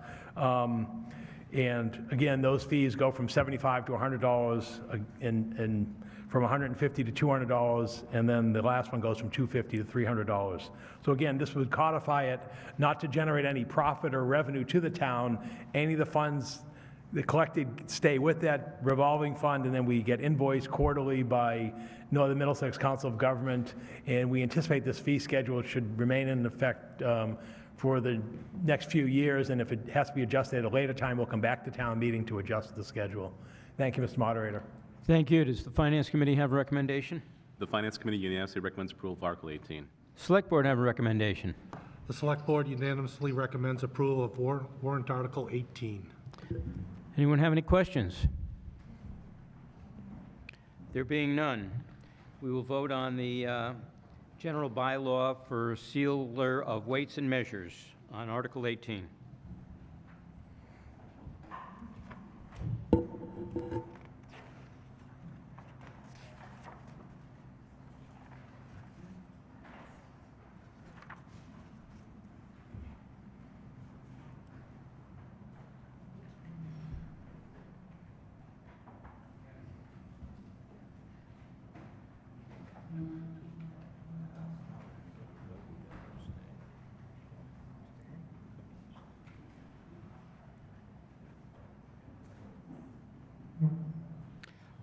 And again, those fees go from $75 to $100, and from $150 to $200, and then the last one goes from $250 to $300. So again, this would codify it not to generate any profit or revenue to the town. Any of the funds that collected stay with that revolving fund, and then we get invoiced quarterly by Northern Middlesex Council of Government, and we anticipate this fee schedule should remain in effect for the next few years, and if it has to be adjusted at a later time, we'll come back to town meeting to adjust the schedule. Thank you, Mr. Moderator. Thank you. Does the Finance Committee have a recommendation? The Finance Committee unanimously recommends approval of Article 18. Select Board have a recommendation. The Select Board unanimously recommends approval of warrant Article 18. Anyone have any questions? There being none, we will vote on the general bylaw for sealer of weights and measures on Article 18.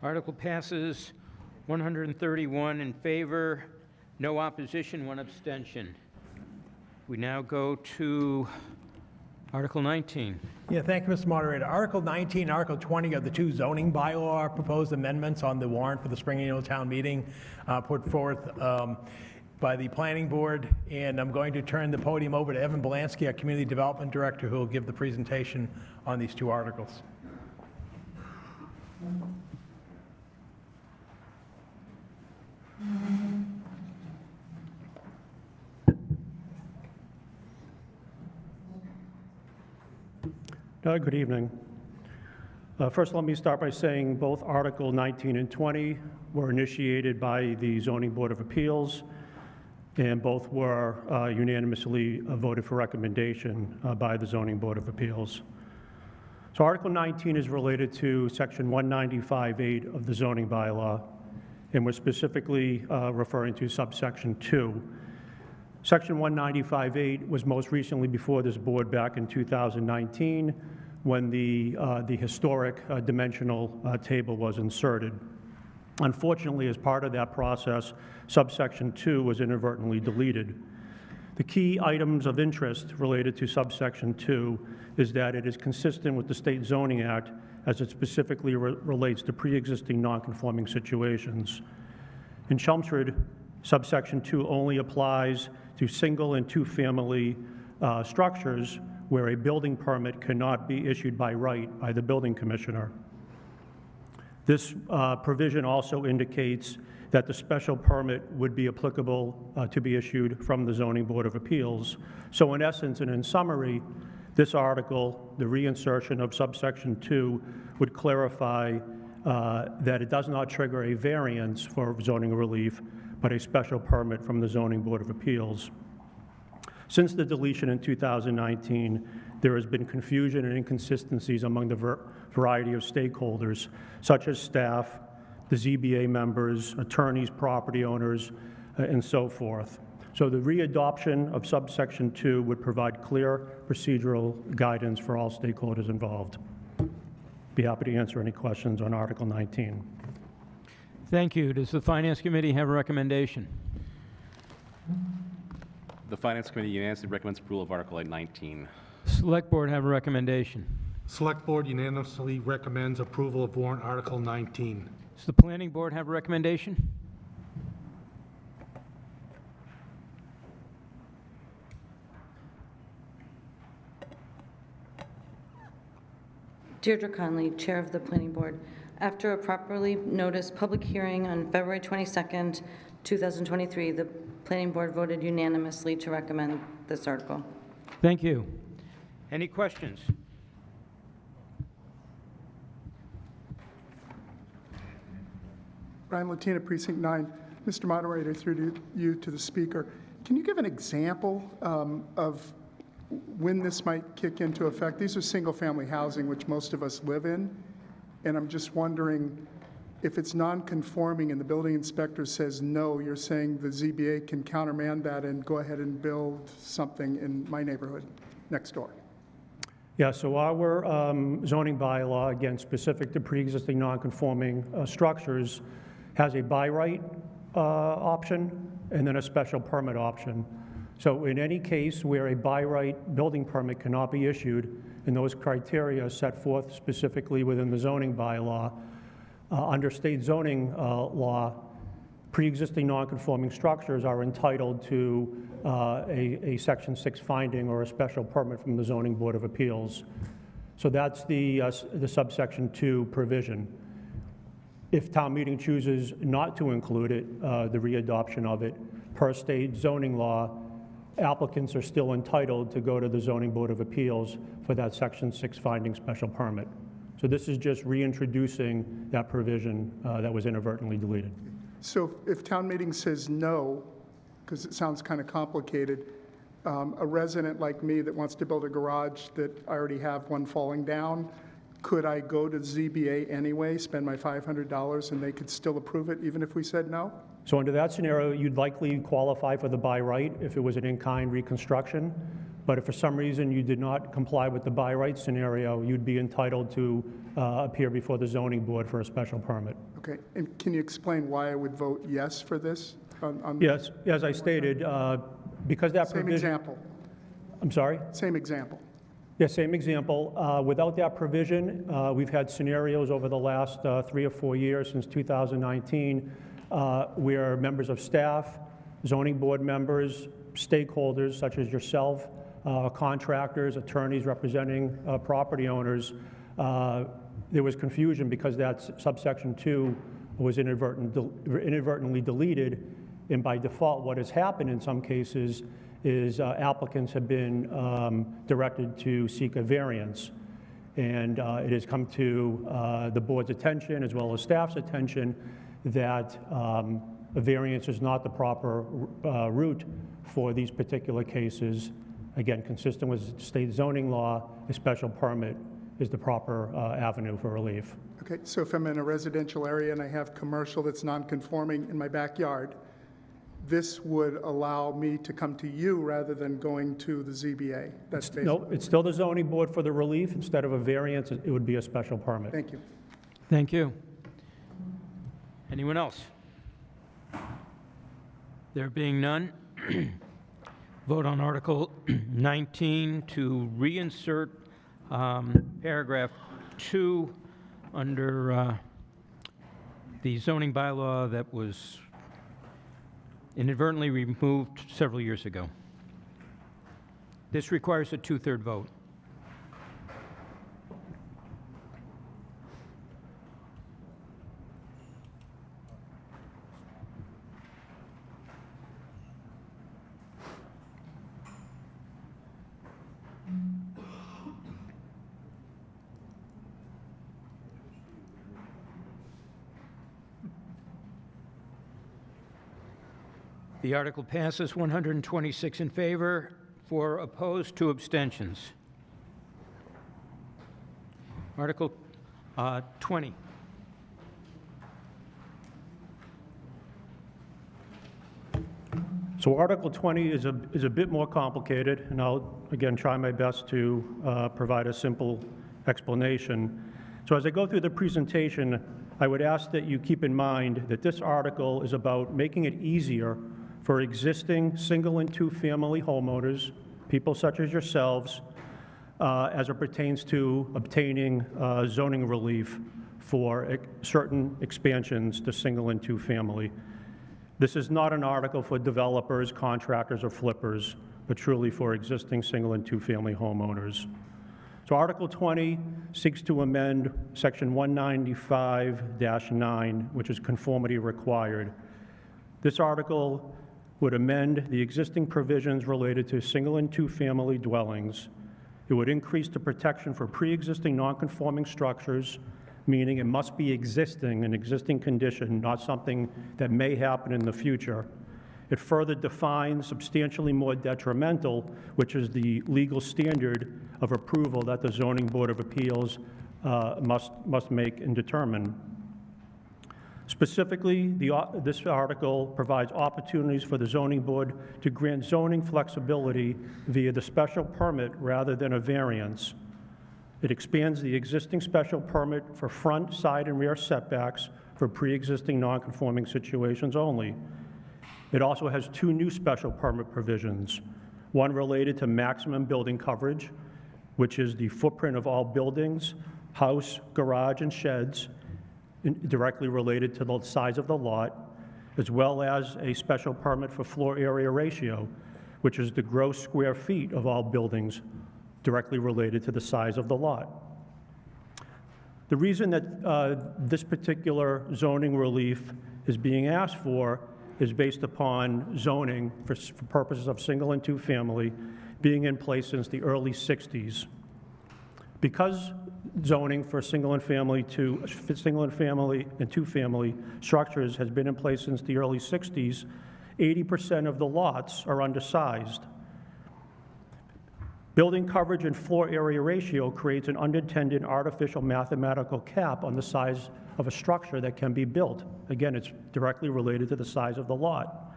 Article passes 131 in favor, no opposition, 1 abstention. We now go to Article 19. Yeah, thank you, Mr. Moderator. Article 19 and Article 20 are the 2 zoning bylaw proposed amendments on the warrant for the spring annual town meeting put forth by the Planning Board. And I'm going to turn the podium over to Evan Belansky, our Community Development Director, who will give the presentation on these 2 articles. Good evening. First, let me start by saying both Article 19 and 20 were initiated by the Zoning Board of Appeals, and both were unanimously voted for recommendation by the Zoning Board of Appeals. So Article 19 is related to Section 195(8) of the zoning bylaw, and we're specifically referring to subsection 2. Section 195(8) was most recently before this board back in 2019, when the historic dimensional table was inserted. Unfortunately, as part of that process, subsection 2 was inadvertently deleted. The key items of interest related to subsection 2 is that it is consistent with the State Zoning Act as it specifically relates to pre-existing non-conforming situations. In Chelmsford, subsection 2 only applies to single and two-family structures where a building permit cannot be issued by right by the building commissioner. This provision also indicates that the special permit would be applicable to be issued from the Zoning Board of Appeals. So in essence and in summary, this article, the reinsertion of subsection 2, would clarify that it does not trigger a variance for zoning relief, but a special permit from the Zoning Board of Appeals. Since the deletion in 2019, there has been confusion and inconsistencies among the variety of stakeholders, such as staff, the ZBA members, attorneys, property owners, and so forth. So the readoption of subsection 2 would provide clear procedural guidance for all stakeholders involved. Be happy to answer any questions on Article 19. Thank you. Does the Finance Committee have a recommendation? The Finance Committee unanimously recommends approval of Article 19. Select Board have a recommendation. Select Board unanimously recommends approval of warrant Article 19. Does the Planning Board have a recommendation? Deirdre Conley, Chair of the Planning Board. After a properly noticed public hearing on February 22nd, 2023, the Planning Board voted unanimously to recommend this article. Thank you. Any questions? Brian Latina, Precinct 9. Mr. Moderator, through you to the Speaker, can you give an example of when this might kick into effect? These are single-family housing, which most of us live in, and I'm just wondering if it's non-conforming and the building inspector says no, you're saying the ZBA can countermand that and go ahead and build something in my neighborhood next door? Yeah, so our zoning bylaw, again, specific to pre-existing non-conforming structures, has a by right option and then a special permit option. So in any case where a by right building permit cannot be issued, and those criteria are set forth specifically within the zoning bylaw, under state zoning law, pre-existing non-conforming structures are entitled to a Section 6 finding or a special permit from the Zoning Board of Appeals. So that's the subsection 2 provision. If town meeting chooses not to include it, the readoption of it, per state zoning law, applicants are still entitled to go to the Zoning Board of Appeals for that Section 6 finding special permit. So this is just reintroducing that provision that was inadvertently deleted. So if town meeting says no, because it sounds kind of complicated, a resident like me that wants to build a garage that I already have one falling down, could I go to ZBA anyway, spend my $500, and they could still approve it even if we said no? So under that scenario, you'd likely qualify for the by right if it was an in-kind reconstruction. But if for some reason you did not comply with the by right scenario, you'd be entitled to appear before the zoning board for a special permit. Okay, and can you explain why I would vote yes for this? Yes, as I stated, because that Same example. I'm sorry? Same example. Yeah, same example. Without that provision, we've had scenarios over the last 3 or 4 years since 2019 where members of staff, zoning board members, stakeholders such as yourself, contractors, attorneys representing property owners, there was confusion because that subsection 2 was inadvertently deleted, and by default what has happened in some cases is applicants have been directed to seek a variance. And it has come to the board's attention as well as staff's attention that a variance is not the proper route for these particular cases. Again, consistent with state zoning law, a special permit is the proper avenue for relief. Okay, so if I'm in a residential area and I have commercial that's non-conforming in my backyard, this would allow me to come to you rather than going to the ZBA. That's basically. No, it's still the zoning board for the relief. Instead of a variance, it would be a special permit. Thank you. Thank you. Anyone else? There being none, vote on Article 19 to reinsert paragraph 2 under the zoning bylaw that was inadvertently removed several years ago. This requires a 2/3 vote. The article passes 126 in favor, 4 opposed, 2 abstentions. Article 20. So Article 20 is a bit more complicated, and I'll, again, try my best to provide a simple explanation. So as I go through the presentation, I would ask that you keep in mind that this article is about making it easier for existing single and two-family homeowners, people such as yourselves, as it pertains to obtaining zoning relief for certain expansions to single and two-family. This is not an article for developers, contractors, or flippers, but truly for existing single and two-family homeowners. So Article 20 seeks to amend Section 195-9, which is conformity required. This article would amend the existing provisions related to single and two-family dwellings. It would increase the protection for pre-existing non-conforming structures, meaning it must be existing, an existing condition, not something that may happen in the future. It further defines substantially more detrimental, which is the legal standard of approval that the Zoning Board of Appeals must make and determine. Specifically, this article provides opportunities for the zoning board to grant zoning flexibility via the special permit rather than a variance. It expands the existing special permit for front, side, and rear setbacks for pre-existing non-conforming situations only. It also has 2 new special permit provisions, one related to maximum building coverage, which is the footprint of all buildings, house, garage, and sheds, directly related to the size of the lot, as well as a special permit for floor area ratio, which is the gross square feet of all buildings directly related to the size of the lot. The reason that this particular zoning relief is being asked for is based upon zoning for purposes of single and two-family being in place since the early 60s. Because zoning for single and family and two-family structures has been in place since the early 60s, 80% of the lots are undersized. Building coverage and floor area ratio creates an unintended artificial mathematical cap on the size of a structure that can be built. Again, it's directly related to the size of the lot.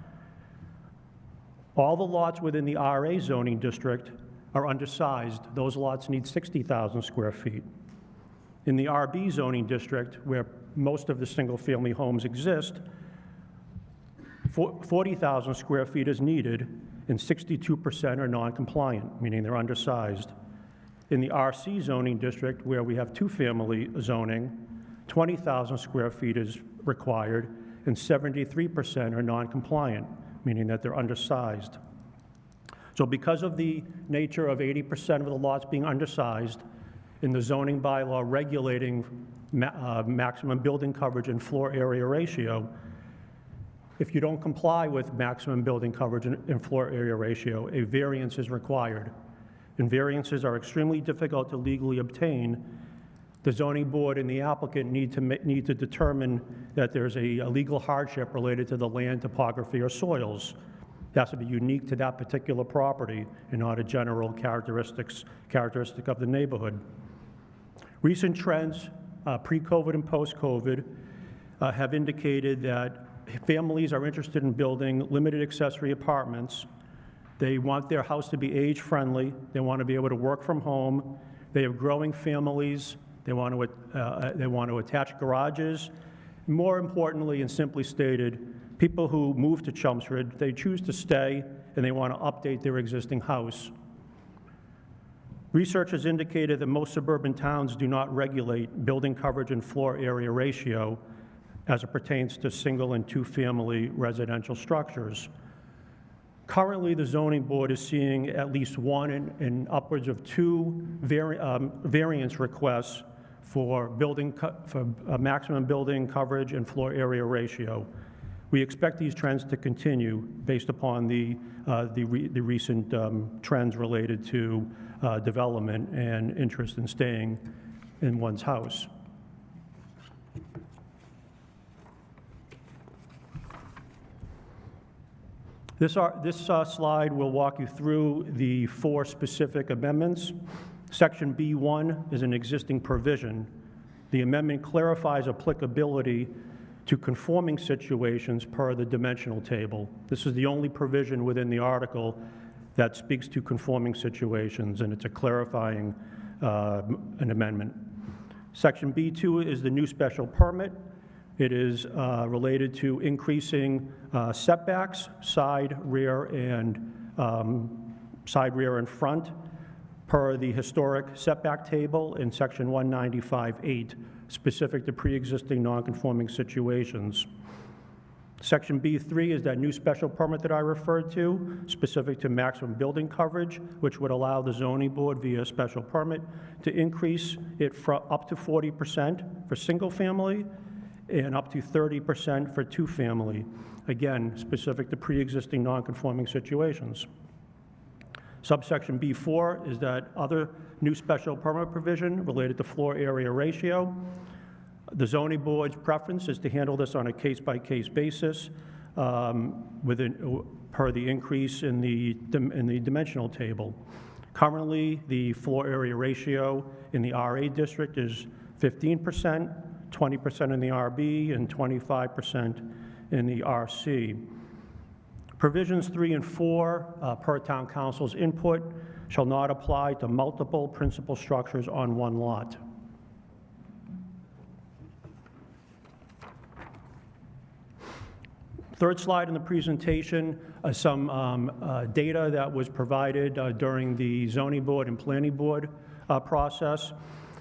All the lots within the RA zoning district are undersized. Those lots need 60,000 square feet. In the RB zoning district, where most of the single-family homes exist, 40,000 square feet is needed, and 62% are non-compliant, meaning they're undersized. In the RC zoning district, where we have two-family zoning, 20,000 square feet is required, and 73% are non-compliant, meaning that they're undersized. So because of the nature of 80% of the lots being undersized, in the zoning bylaw regulating maximum building coverage and floor area ratio, if you don't comply with maximum building coverage and floor area ratio, a variance is required. And variances are extremely difficult to legally obtain. The zoning board and the applicant need to determine that there's a legal hardship related to the land, topography, or soils. It has to be unique to that particular property and not a general characteristic of the neighborhood. Recent trends, pre-COVID and post-COVID, have indicated that families are interested in building limited accessory apartments. They want their house to be age-friendly. They want to be able to work from home. They have growing families. They want to attach garages. More importantly, and simply stated, people who move to Chelmsford, they choose to stay and they want to update their existing house. Research has indicated that most suburban towns do not regulate building coverage and floor area ratio as it pertains to single and two-family residential structures. Currently, the zoning board is seeing at least one and upwards of two variance requests for maximum building coverage and floor area ratio. We expect these trends to continue based upon the recent trends related to development and interest in staying in one's house. This slide will walk you through the 4 specific amendments. Section B1 is an existing provision. The amendment clarifies applicability to conforming situations per the dimensional table. This is the only provision within the article that speaks to conforming situations, and it's a clarifying an amendment. Section B2 is the new special permit. It is related to increasing setbacks, side, rear, and front per the historic setback table in Section 195.8, specific to pre-existing non-conforming situations. Section B3 is that new special permit that I referred to, specific to maximum building coverage, which would allow the zoning board via special permit to increase it up to 40% for single family and up to 30% for two-family, again, specific to pre-existing non-conforming situations. Subsection B4 is that other new special permit provision related to floor area ratio. The zoning board's preference is to handle this on a case-by-case basis per the increase in the dimensional table. Currently, the floor area ratio in the RA district is 15%, 20% in the RB, and 25% in the RC. Provisions 3 and 4, per town council's input, shall not apply to multiple principal structures on one lot. Third slide in the presentation, some data that was provided during the zoning board and planning board process.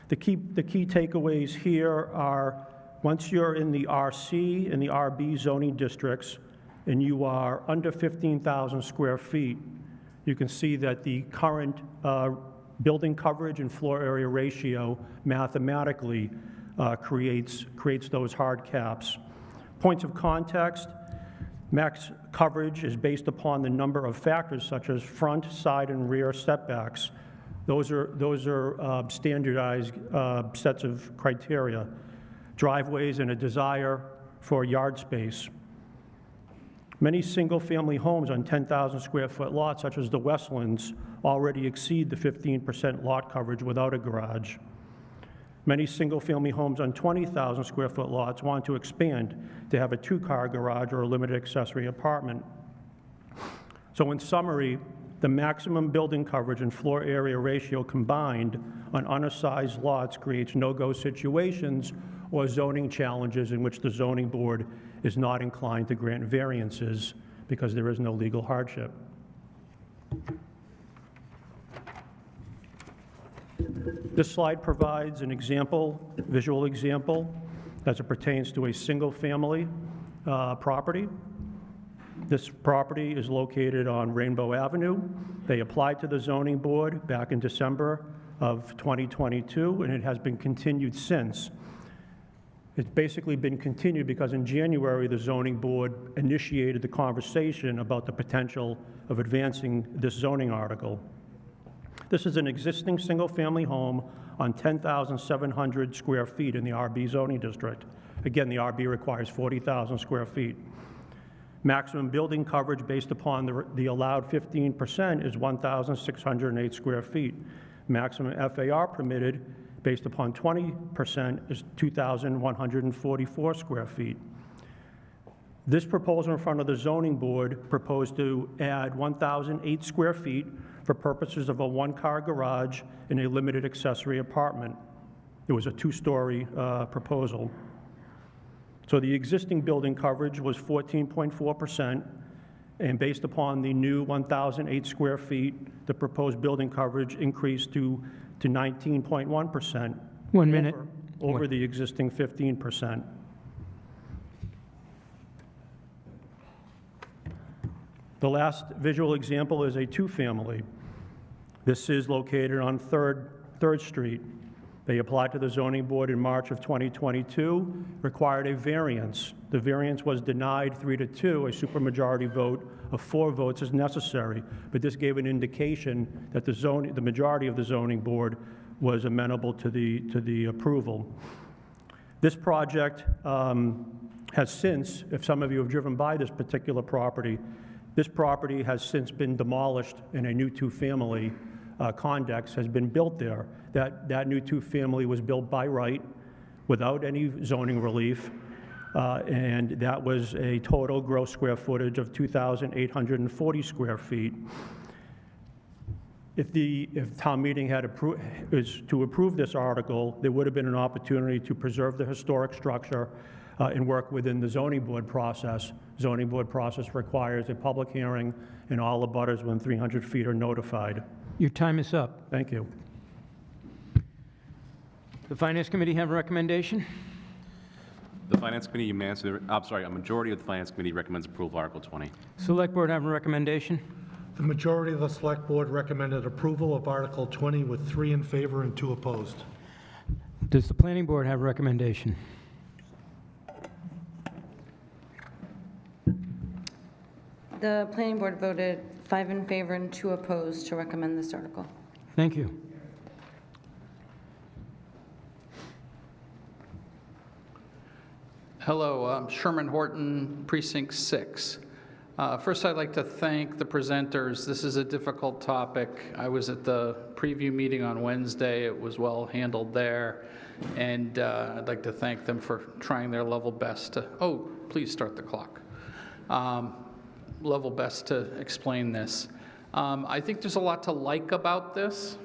The key takeaways here are, once you're in the RC and the RB zoning districts and you are under 15,000 square feet, you can see that the current building coverage and floor area ratio mathematically creates those hard caps. Points of context: max coverage is based upon the number of factors such as front, side, and rear setbacks. Those are standardized sets of criteria. Driveways and a desire for yard space. Many single-family homes on 10,000 square foot lots, such as the Westlands, already exceed the 15% lot coverage without a garage. Many single-family homes on 20,000 square foot lots want to expand to have a 2-car garage or a limited accessory apartment. So in summary, the maximum building coverage and floor area ratio combined on undersized lots creates no-go situations or zoning challenges in which the zoning board is not inclined to grant variances because there is no legal hardship. This slide provides an example, visual example, as it pertains to a single-family property. This property is located on Rainbow Avenue. They applied to the zoning board back in December of 2022, and it has been continued since. It's basically been continued because in January, the zoning board initiated the conversation about the potential of advancing this zoning article. This is an existing single-family home on 10,700 square feet in the RB zoning district. Again, the RB requires 40,000 square feet. Maximum building coverage based upon the allowed 15% is 1,608 square feet. Maximum FAR permitted based upon 20% is 2,144 square feet. This proposal in front of the zoning board proposed to add 1,008 square feet for purposes of a one-car garage and a limited accessory apartment. It was a two-story proposal. So the existing building coverage was 14.4%, and based upon the new 1,008 square feet, the proposed building coverage increased to 19.1%. 1 minute. Over the existing 15%. The last visual example is a two-family. This is located on Third Street. They applied to the zoning board in March of 2022, required a variance. The variance was denied 3-2, a supermajority vote of 4 votes is necessary, but this gave an indication that the majority of the zoning board was amenable to the approval. This project has since, if some of you have driven by this particular property, this property has since been demolished and a new two-family condex has been built there. That new two-family was built by right without any zoning relief, and that was a total gross square footage of 2,840 square feet. If town meeting is to approve this article, there would have been an opportunity to preserve the historic structure and work within the zoning board process. Zoning board process requires a public hearing, and all the abutters within 300 feet are notified. Your time is up. Thank you. The Finance Committee have a recommendation? The Finance Committee, a majority of the Finance Committee recommends approval of Article 20. Select Board have a recommendation? The majority of the Select Board recommended approval of Article 20 with 3 in favor and 2 opposed. Does the Planning Board have a recommendation? The planning board voted 5 in favor and 2 opposed to recommend this article. Thank you. Hello, I'm Sherman Horton, Precinct 6. First, I'd like to thank the presenters. This is a difficult topic. I was at the preview meeting on Wednesday. It was well handled there. And I'd like to thank them for trying their level best to, oh, please start the clock. Level best to explain this. I think there's a lot to like about this,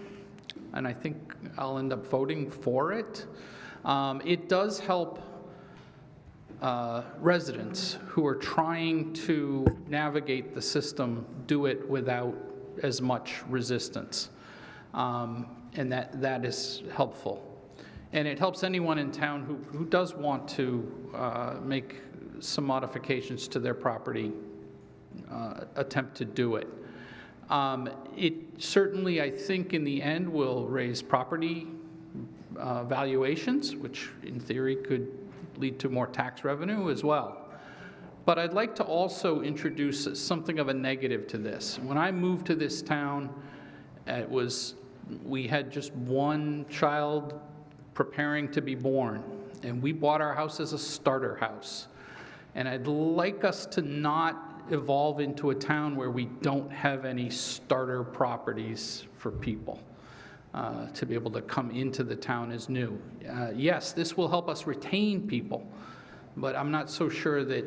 and I think I'll end up voting for it. It does help residents who are trying to navigate the system do it without as much resistance, and that is helpful. And it helps anyone in town who does want to make some modifications to their property attempt to do it. It certainly, I think, in the end will raise property valuations, which in theory could lead to more tax revenue as well. But I'd like to also introduce something of a negative to this. When I moved to this town, we had just one child preparing to be born, and we bought our house as a starter house. And I'd like us to not evolve into a town where we don't have any starter properties for people to be able to come into the town as new. Yes, this will help us retain people, but I'm not so sure that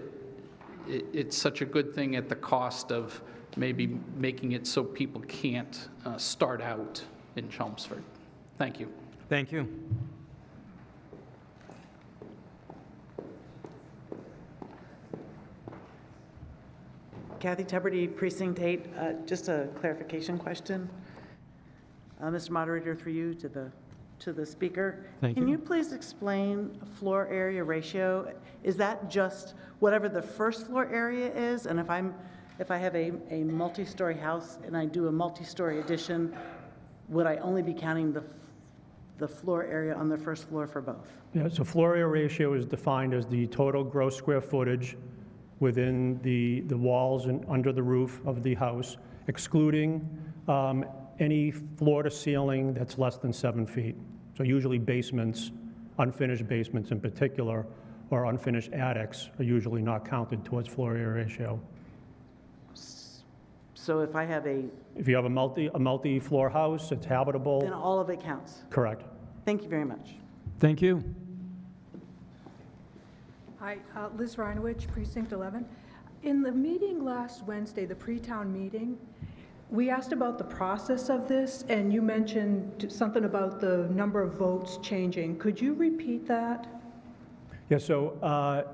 it's such a good thing at the cost of maybe making it so people can't start out in Chelmsford. Thank you. Thank you. Kathy Tuberty, Precinct 8. Just a clarification question. Mr. Moderator, through you to the speaker. Thank Can you. you please explain floor area ratio? Is that just whatever the first floor area is? And if I have a multi-story house and I do a multi-story addition, would I only be counting the floor area on the first floor for both? Yeah, so floor area ratio is defined as the total gross square footage within the walls and under the roof of the house, excluding any floor to ceiling that's less than 7 feet. So usually basements, unfinished basements in particular, or unfinished attics are usually not counted towards floor area ratio. So if I have If you have a multi-floor house, it's habitable. then all of it counts? Correct. Thank you very much. Thank you. Hi, Liz Reinowich, Precinct 11. In the meeting last Wednesday, the pre-town meeting, we asked about the process of this, and you mentioned something about the number of votes changing. Could you repeat that? Yeah, so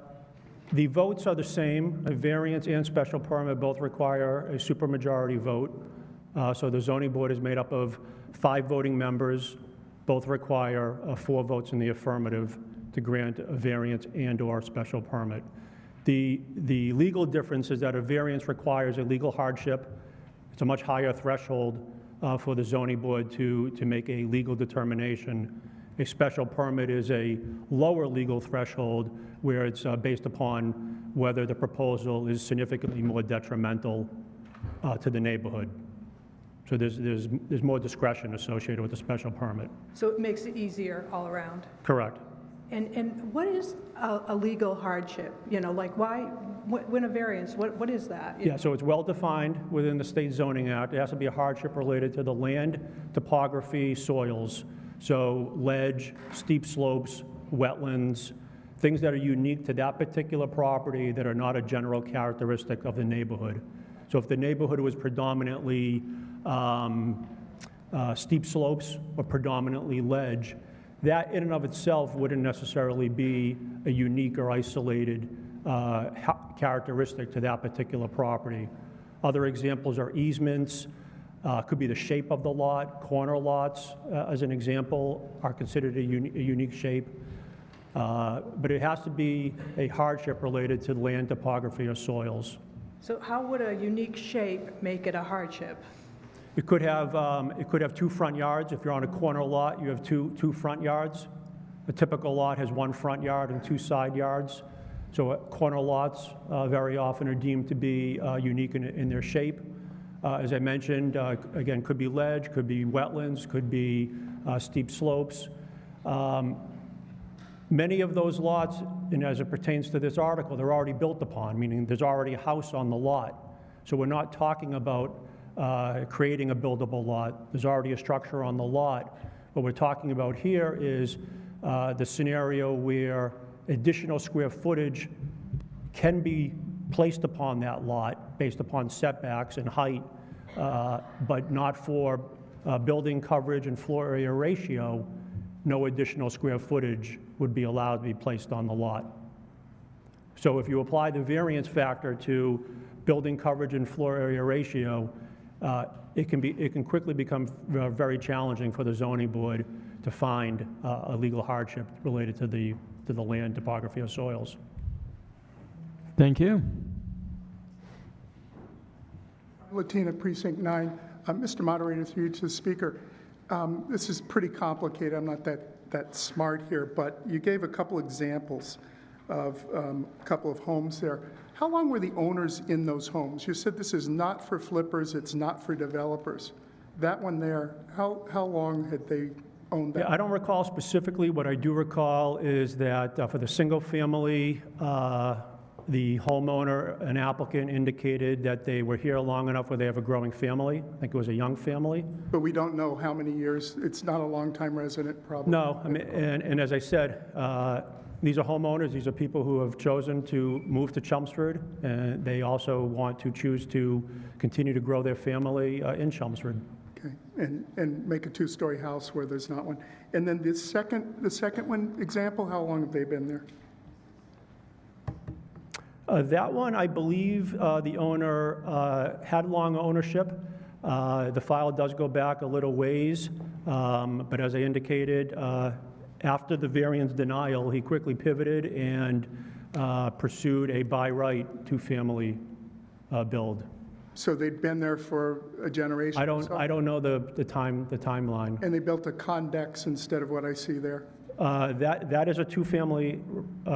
the votes are the same. A variance and special permit both require a supermajority vote. So the zoning board is made up of 5 voting members. Both require 4 votes in the affirmative to grant a variance and/or special permit. The legal difference is that a variance requires a legal hardship. It's a much higher threshold for the zoning board to make a legal determination. A special permit is a lower legal threshold where it's based upon whether the proposal is significantly more detrimental to the neighborhood. So there's more discretion associated with the special permit. So it makes it easier all around. Correct. And what is a legal hardship? You know, like why, when a variance, what is that? Yeah, so it's well-defined within the State Zoning Act. It has to be a hardship related to the land, topography, soils. So ledge, steep slopes, wetlands, things that are unique to that particular property that are not a general characteristic of the neighborhood. So if the neighborhood was predominantly steep slopes or predominantly ledge, that in and of itself wouldn't necessarily be a unique or isolated characteristic to that particular property. Other examples are easements, could be the shape of the lot. Corner lots, as an example, are considered a unique shape. But it has to be a hardship related to land topography or soils. So how would a unique shape make it a hardship? It could have 2 front yards. If you're on a corner lot, you have two front yards. A typical lot has 1 front yard and 2 side yards. So corner lots very often are deemed to be unique in their shape. As I mentioned, again, could be ledge, could be wetlands, could be steep slopes. Many of those lots, and as it pertains to this article, they're already built upon, meaning there's already a house on the lot. So we're not talking about creating a buildable lot. There's already a structure on the lot. What we're talking about here is the scenario where additional square footage can be placed upon that lot based upon setbacks and height, but not for building coverage and floor area ratio. No additional square footage would be allowed to be placed on the lot. So if you apply the variance factor to building coverage and floor area ratio, it can quickly become very challenging for the zoning board to find a legal hardship related to the land, topography, or soils. Thank you. Latina, Precinct 9. Mr. Moderator, through you to the Speaker. This is pretty complicated. I'm not that smart here, but you gave a couple examples of a couple of homes there. How long were the owners in those homes? You said this is not for flippers, it's not for developers. That one there, how long had they owned that? Yeah, I don't recall specifically. What I do recall is that for the single family, the homeowner, an applicant, indicated that they were here long enough where they have a growing family. I think it was a young family. But we don't know how many years. It's not a long-time resident, probably. No, I mean, and as I said, these are homeowners. These are people who have chosen to move to Chelmsford, and they also want to choose to continue to grow their family in Chelmsford. Okay, and make a 2-story house where there's not one. And then the second one example, how long have they been there? That one, I believe the owner had long ownership. The file does go back a little ways, but as I indicated, after the variance denial, he quickly pivoted and pursued a by right 2-family build. So they'd been there for a generation? I don't know the timeline. And they built a condex instead of what I see there? That is a 2-family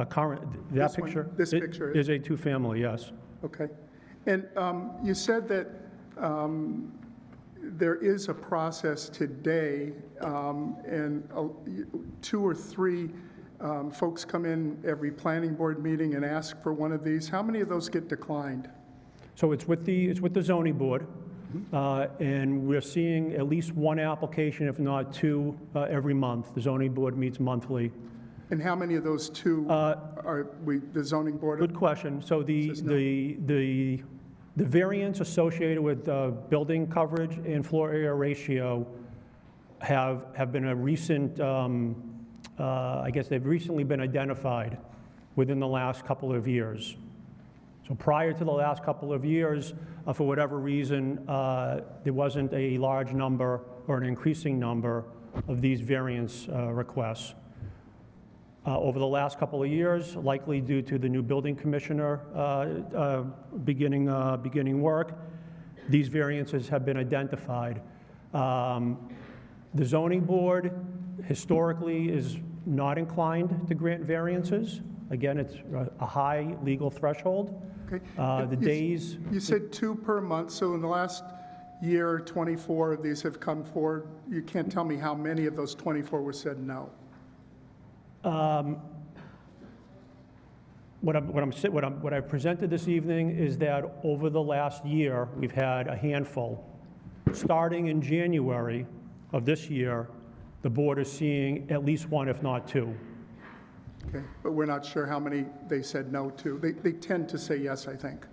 current. That picture. This picture is a 2-family. Yes. Okay, and you said that there is a process today, and 2 or 3 folks come in every planning board meeting and ask for one of these. How many of those get declined? So it's with the zoning board. And we're seeing at least 1 application, if not 2, every month. The zoning board meets monthly. And how many of those two are the zoning board? Good question. So the variance associated with building coverage and floor area ratio have been a recent, I guess they've recently been identified within the last couple of years. So prior to the last couple of years, for whatever reason, there wasn't a large number or an increasing number of these variance requests. Over the last couple of years, likely due to the new building commissioner beginning work, these variances have been identified. The zoning board historically is not inclined to grant variances. Again, it's a high legal threshold. Okay. The days... You said 2 per month, so in the last year, 24 of these have come forward. You can't tell me how many of those 24 were said no. What I've presented this evening is that over the last year, we've had a handful. Starting in January of this year, the board is seeing at least 1, if not 2. Okay, but we're not sure how many they said no to. They tend to say yes, I think.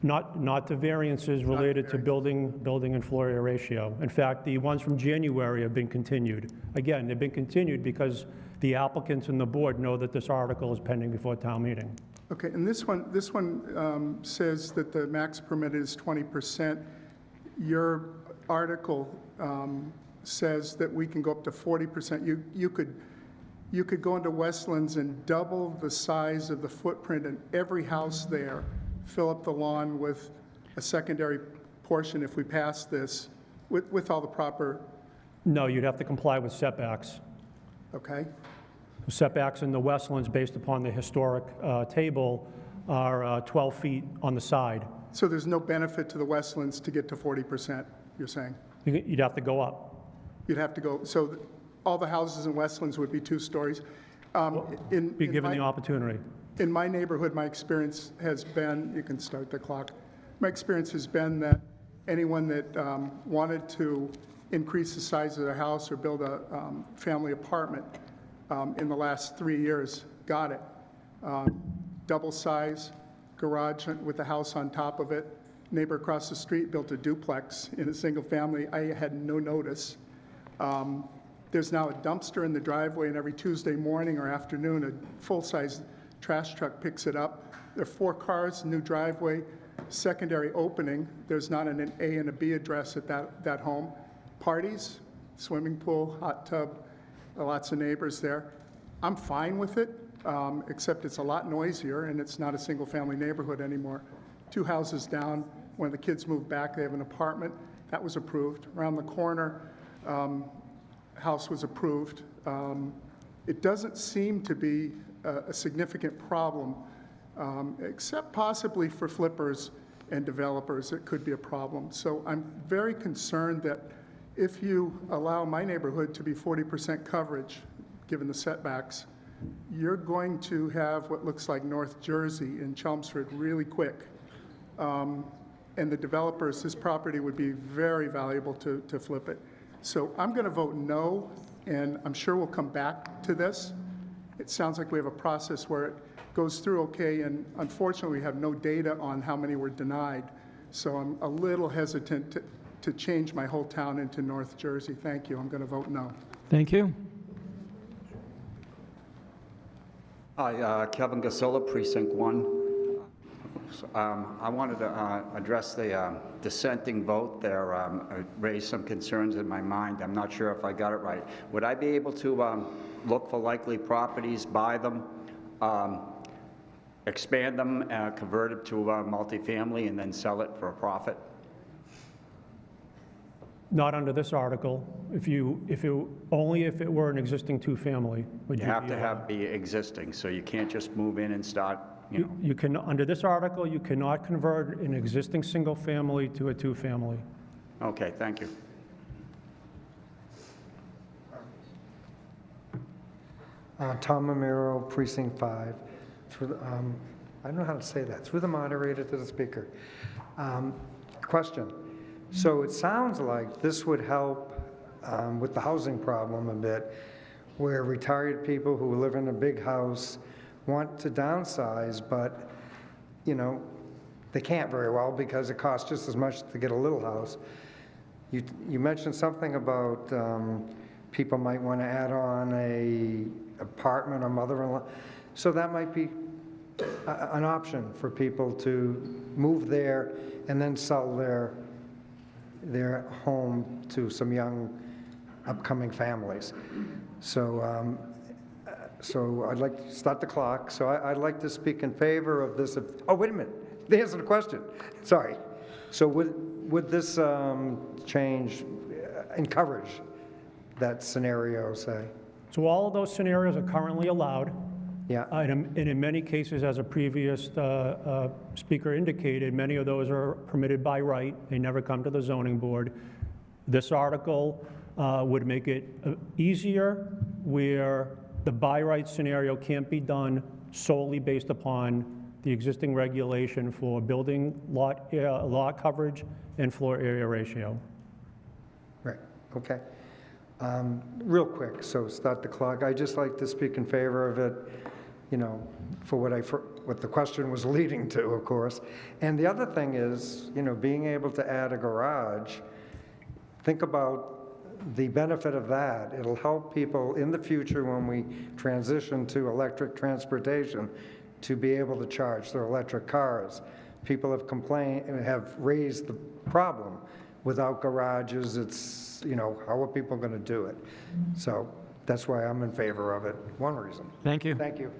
Not the variances related to building and floor area ratio. In fact, the ones from January have been continued. Again, they've been continued because the applicants and the board know that this article is pending before town meeting. Okay, and this one says that the max permitted is 20%. Your article says that we can go up to 40%. You could go into Westlands and double the size of the footprint in every house there, fill up the lawn with a secondary portion if we pass this, with all the proper... No, you'd have to comply with setbacks. Okay. Setbacks in the Westlands, based upon the historic table, are 12 feet on the side. So there's no benefit to the Westlands to get to 40%, you're saying? You'd have to go up. You'd have to go, so all the houses in Westlands would be 2 stories. Be given the opportunity. In my neighborhood, my experience has been, you can start the clock, my experience has been that anyone that wanted to increase the size of their house or build a family apartment in the last 3 years got it. Double size, garage with a house on top of it. Neighbor across the street built a duplex in a single family. I had no notice. There's now a dumpster in the driveway, and every Tuesday morning or afternoon, a full-size trash truck picks it up. There are 4 cars, new driveway, secondary opening. There's not an A and a B address at that home. Parties, swimming pool, hot tub, lots of neighbors there. I'm fine with it, except it's a lot noisier, and it's not a single-family neighborhood anymore. 2 houses down, when the kids moved back, they have an apartment. That was approved. Around the corner, house was approved. It doesn't seem to be a significant problem, except possibly for flippers and developers, it could be a problem. So I'm very concerned that if you allow my neighborhood to be 40% coverage, given the setbacks, you're going to have what looks like North Jersey in Chelmsford really quick. And the developers, this property would be very valuable to flip it. So I'm going to vote no, and I'm sure we'll come back to this. It sounds like we have a process where it goes through okay, and unfortunately we have no data on how many were denied. So I'm a little hesitant to change my whole town into North Jersey. Thank you. I'm going to vote no. Thank you. Hi, Kevin Gasola, Precinct 1. I wanted to address the dissenting vote there, raised some concerns in my mind. I'm not sure if I got it right. Would I be able to look for likely properties, buy them, expand them, convert it to multifamily, and then sell it for a profit? Not under this article. Only if it were an existing 2-family. You have to be existing, so you can't just move in and start, You can, under this article, you cannot convert an existing single family to a 2-family. Okay, thank you. Tom Mamero, Precinct 5. I don't know how to say that. Through the moderator to the speaker. Question. So it sounds like this would help with the housing problem a bit where retired people who live in a big house want to downsize, but, you know, they can't very well because it costs just as much to get a little house. You mentioned something about people might want to add on a apartment or mother-in-law. So that might be an option for people to move there and then sell their home to some young upcoming families. So, so I'd like to start the clock. So I'd like to speak in favor of this. Oh, wait a minute. The answer to the question. Sorry. So would this change encourage that scenario, say? So all of those scenarios are currently allowed. Yeah. And in many cases, as a previous speaker indicated, many of those are permitted by right. They never come to the zoning board. This article would make it easier where the by right scenario can't be done solely based upon the existing regulation for building lot coverage and floor area ratio. Right, okay. Real quick, so start the clock. I just like to speak in favor of it, you know, for what the question was leading to, of course. And the other thing is, you know, being able to add a garage, think about the benefit of that. It'll help people in the future when we transition to electric transportation to be able to charge their electric cars. People have complained and have raised the problem. Without garages, it's, you know, how are people going to do it? So that's why I'm in favor of it. One reason. Thank you. Thank you.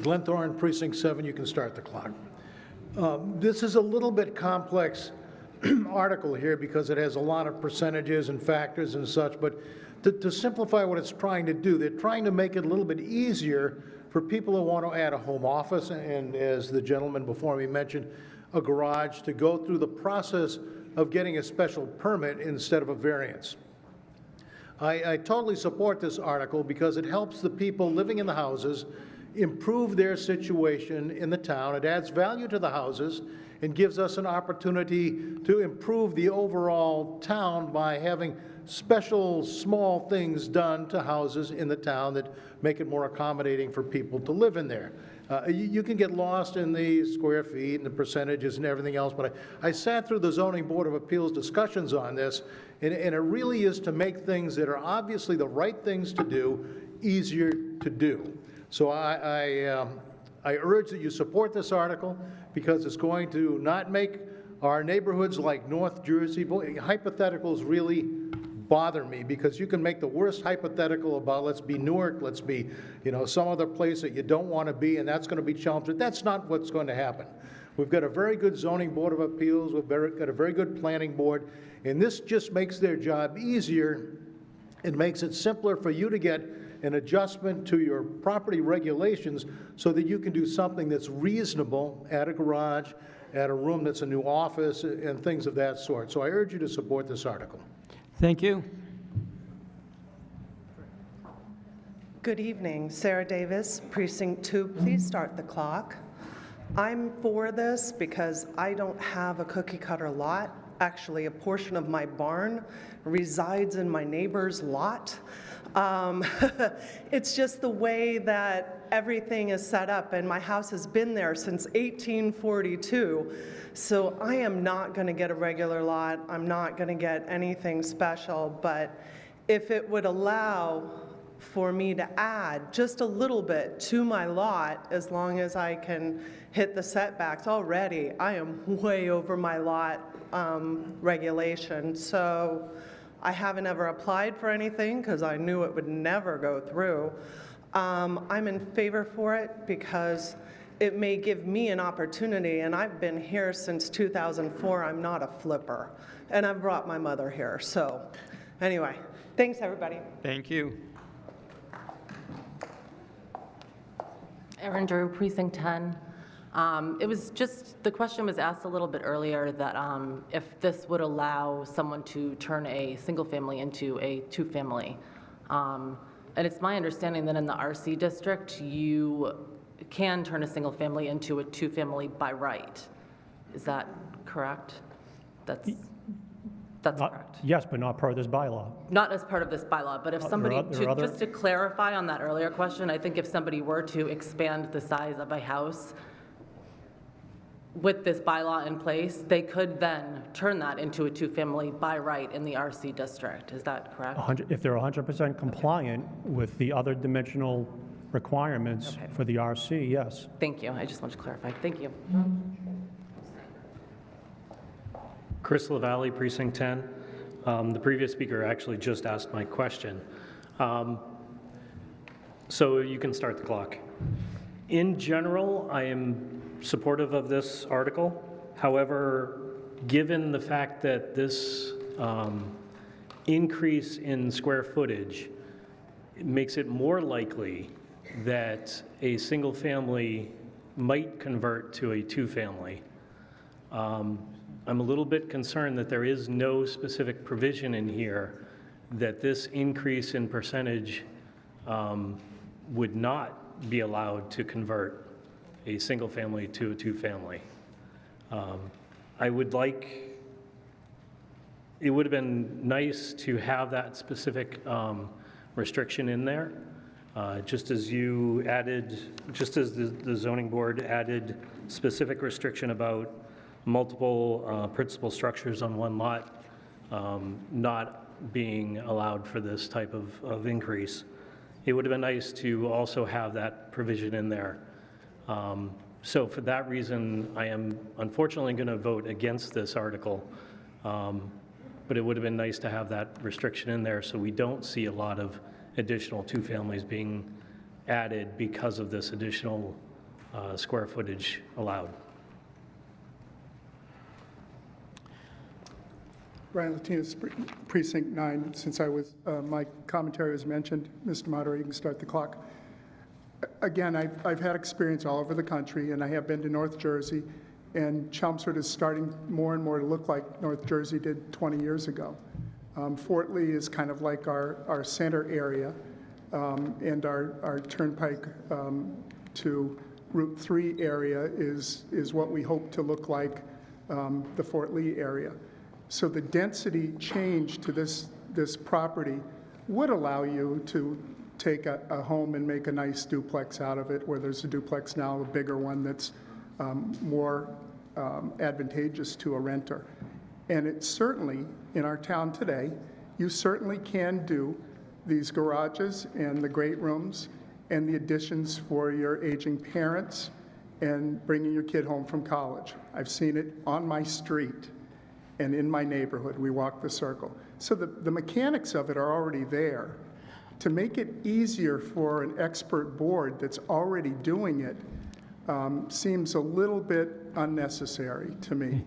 Glenn Thorne, Precinct 7, you can start the clock. This is a little bit complex article here because it has a lot of percentages and factors and such, but to simplify what it's trying to do, they're trying to make it a little bit easier for people who want to add a home office, and as the gentleman before me mentioned, a garage, to go through the process of getting a special permit instead of a variance. I totally support this article because it helps the people living in the houses improve their situation in the town. It adds value to the houses and gives us an opportunity to improve the overall town by having special small things done to houses in the town that make it more accommodating for people to live in there. You can get lost in the square feet and the percentages and everything else, but I sat through the Zoning Board of Appeals discussions on this, and it really is to make things that are obviously the right things to do easier to do. So I urge that you support this article because it's going to not make our neighborhoods like North Jersey. Boy, hypotheticals really bother me because you can make the worst hypothetical about let's be Newark, let's be, you know, some other place that you don't want to be, and that's going to be Chelmsford. That's not what's going to happen. We've got a very good Zoning Board of Appeals, we've got a very good Planning Board, and this just makes their job easier. It makes it simpler for you to get an adjustment to your property regulations so that you can do something that's reasonable at a garage, at a room that's a new office, and things of that sort. So I urge you to support this article. Thank you. Good evening. Sarah Davis, Precinct 2. Please start the clock. I'm for this because I don't have a cookie-cutter lot. Actually, a portion of my barn resides in my neighbor's lot. It's just the way that everything is set up, and my house has been there since 1842. So I am not going to get a regular lot. I'm not going to get anything special, but if it would allow for me to add just a little bit to my lot, as long as I can hit the setbacks. Already, I am way over my lot regulation, so I haven't ever applied for anything because I knew it would never go through. I'm in favor for it because it may give me an opportunity, and I've been here since 2004. I'm not a flipper, and I've brought my mother here. So anyway, thanks, everybody. Thank you. Erin Drew, Precinct 10. It was just, the question was asked a little bit earlier that if this would allow someone to turn a single family into a two-family. And it's my understanding that in the RC district, you can turn a single family into a two-family by right. Is that correct? That's That's correct. Yes, but not per this bylaw. Not as part of this bylaw, but if somebody, just to clarify on that earlier question, I think if somebody were to expand the size of a house with this bylaw in place, they could then turn that into a two-family by right in the RC district. Is that correct? If they're 100% compliant with the other dimensional requirements for the RC, yes. Thank you. I just wanted to clarify. Thank you. Chris LaValle, Precinct 10. The previous speaker actually just asked my question. So you can start the clock. In general, I am supportive of this article. However, given the fact that this increase in square footage makes it more likely that a single family might convert to a two-family, I'm a little bit concerned that there is no specific provision in here that this increase in percentage would not be allowed to convert a single family to a two-family. I would like, it would have been nice to have that specific restriction in there, just as you added, just as the zoning board added specific restriction about multiple principal structures on one lot not being allowed for this type of increase. It would have been nice to also have that provision in there. So for that reason, I am unfortunately going to vote against this article, but it would have been nice to have that restriction in there so we don't see a lot of additional two families being added because of this additional square footage allowed. Brian Latinas, Precinct 9. Since my commentary was mentioned, Mr. Moderator, you can start the clock. Again, I've had experience all over the country, and I have been to North Jersey, and Chelmsford is starting more and more to look like North Jersey did 20 years ago. Fort Lee is kind of like our center area, and our turnpike to Route 3 area is what we hope to look like the Fort Lee area. So the density change to this property would allow you to take a home and make a nice duplex out of it, where there's a duplex now, a bigger one that's more advantageous to a renter. And it's certainly, in our town today, you certainly can do these garages and the great rooms and the additions for your aging parents and bringing your kid home from college. I've seen it on my street and in my neighborhood. We walk the circle. So the mechanics of it are already there. To make it easier for an expert board that's already doing it seems a little bit unnecessary to me.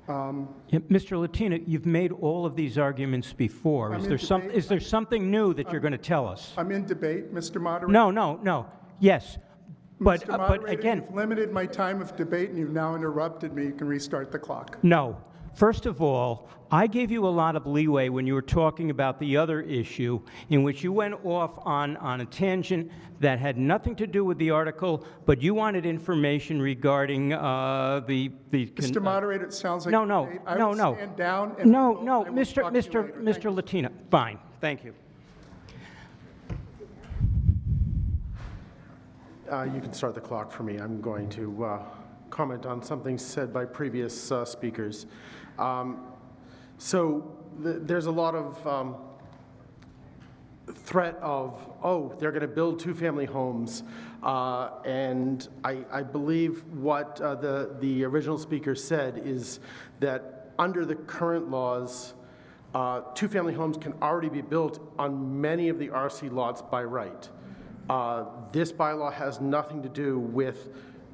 Mr. Latina, you've made all of these arguments before. Is there something new that you're going to tell us? I'm in debate, Mr. Moderator. No. Yes. But again, you've limited my time of debate and you've now interrupted me. You can restart the clock. No. First of all, I gave you a lot of leeway when you were talking about the other issue in which you went off on a tangent that had nothing to do with the article, but you wanted information regarding the Mr. Moderator, it sounds like No. I will stand down and Mr. Latina. Fine. Thank you. You can start the clock for me. I'm going to comment on something said by previous speakers. There's a lot of threat of, they're going to build two-family homes. And I believe what the original speaker said is that under the current laws, two-family homes can already be built on many of the RC lots by right. This bylaw has nothing to do with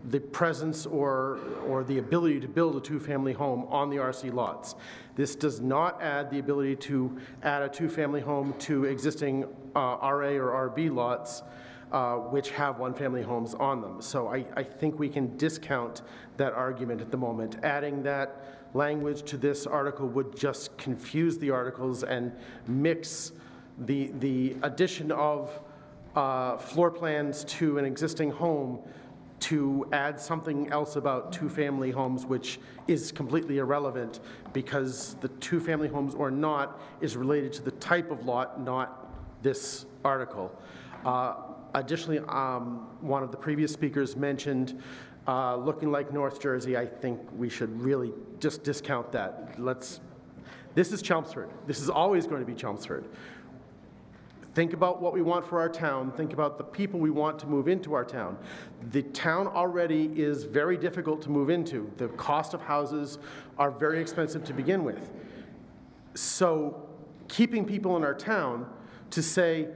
the presence or the ability to build a two-family home on the RC lots. This does not add the ability to add a two-family home to existing RA or RB lots, which have one-family homes on them. So I think we can discount that argument at the moment. Adding that language to this article would just confuse the articles and mix the addition of floor plans to an existing home to add something else about two-family homes, which is completely irrelevant, because the two-family homes or not is related to the type of lot, not this article. Additionally, one of the previous speakers mentioned looking like North Jersey. I think we should really just discount that. This is Chelmsford. This is always going to be Chelmsford. Think about what we want for our town. Think about the people we want to move into our town. The town already is very difficult to move into. The cost of houses are very expensive to begin with. So keeping people in our town to say,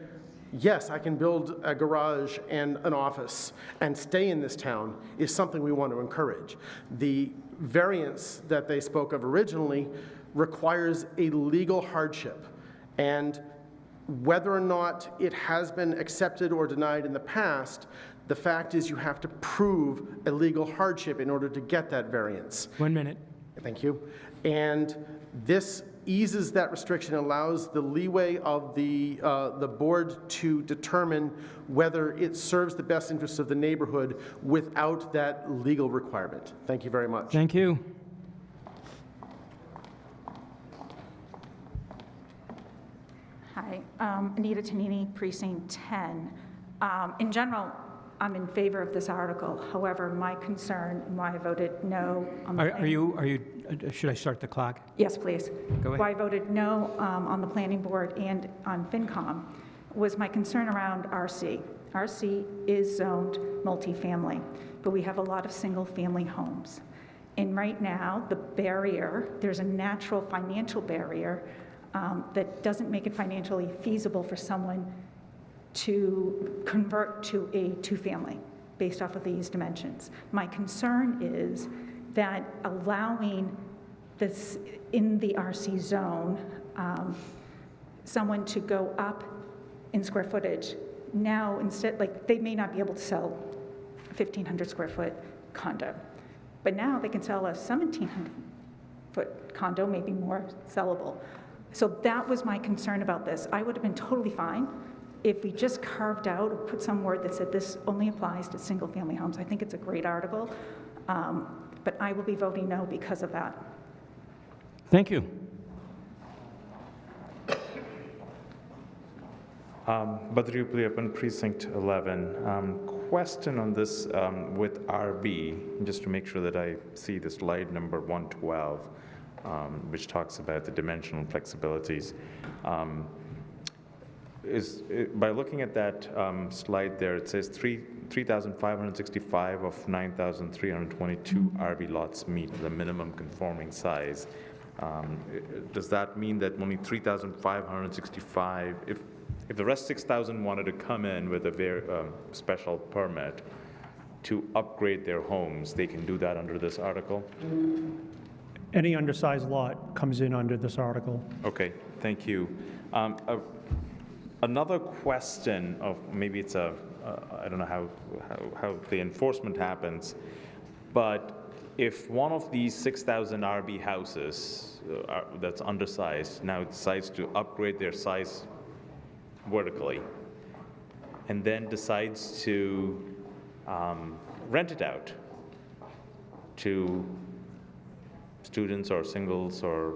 yes, I can build a garage and an office and stay in this town is something we want to encourage. The variance that they spoke of originally requires a legal hardship, and whether or not it has been accepted or denied in the past, the fact is you have to prove a legal hardship in order to get that variance. 1 minute. Thank you. And this eases that restriction, allows the leeway of the board to determine whether it serves the best interests of the neighborhood without that legal requirement. Thank you very much. Thank you. Hi, Anita Tonini, Precinct 10. In general, I'm in favor of this article. However, my concern and why I voted no on the Should I start the clock? Yes, please. Go ahead. Why I voted no on the planning board and on FinCom was my concern around RC. RC is zoned multifamily, but we have a lot of single-family homes. And right now, the barrier, there's a natural financial barrier that doesn't make it financially feasible for someone to convert to a two-family based off of these dimensions. My concern is that allowing this in the RC zone, someone to go up in square footage, now instead, like they may not be able to sell a 1,500 square foot condo, but now they can sell a 1,700 foot condo, maybe more sellable. So that was my concern about this. I would have been totally fine if we just carved out or put some word that said this only applies to single-family homes. I think it's a great article, but I will be voting no because of that. Thank you. Badri Upliappan, Precinct 11. Question on this with RB, just to make sure that I see the slide number 112, which talks about the dimensional flexibilities. By looking at that slide there, it says 3,565 of 9,322 RV lots meet the minimum conforming size. Does that mean that only 3,565, if the rest 6,000 wanted to come in with a very special permit to upgrade their homes, they can do that under this article? Any undersized lot comes in under this article. Okay, thank you. Another question of maybe it's I don't know how the enforcement happens, but if one of these 6,000 RB houses that's undersized now decides to upgrade their size vertically and then decides to rent it out to students or singles or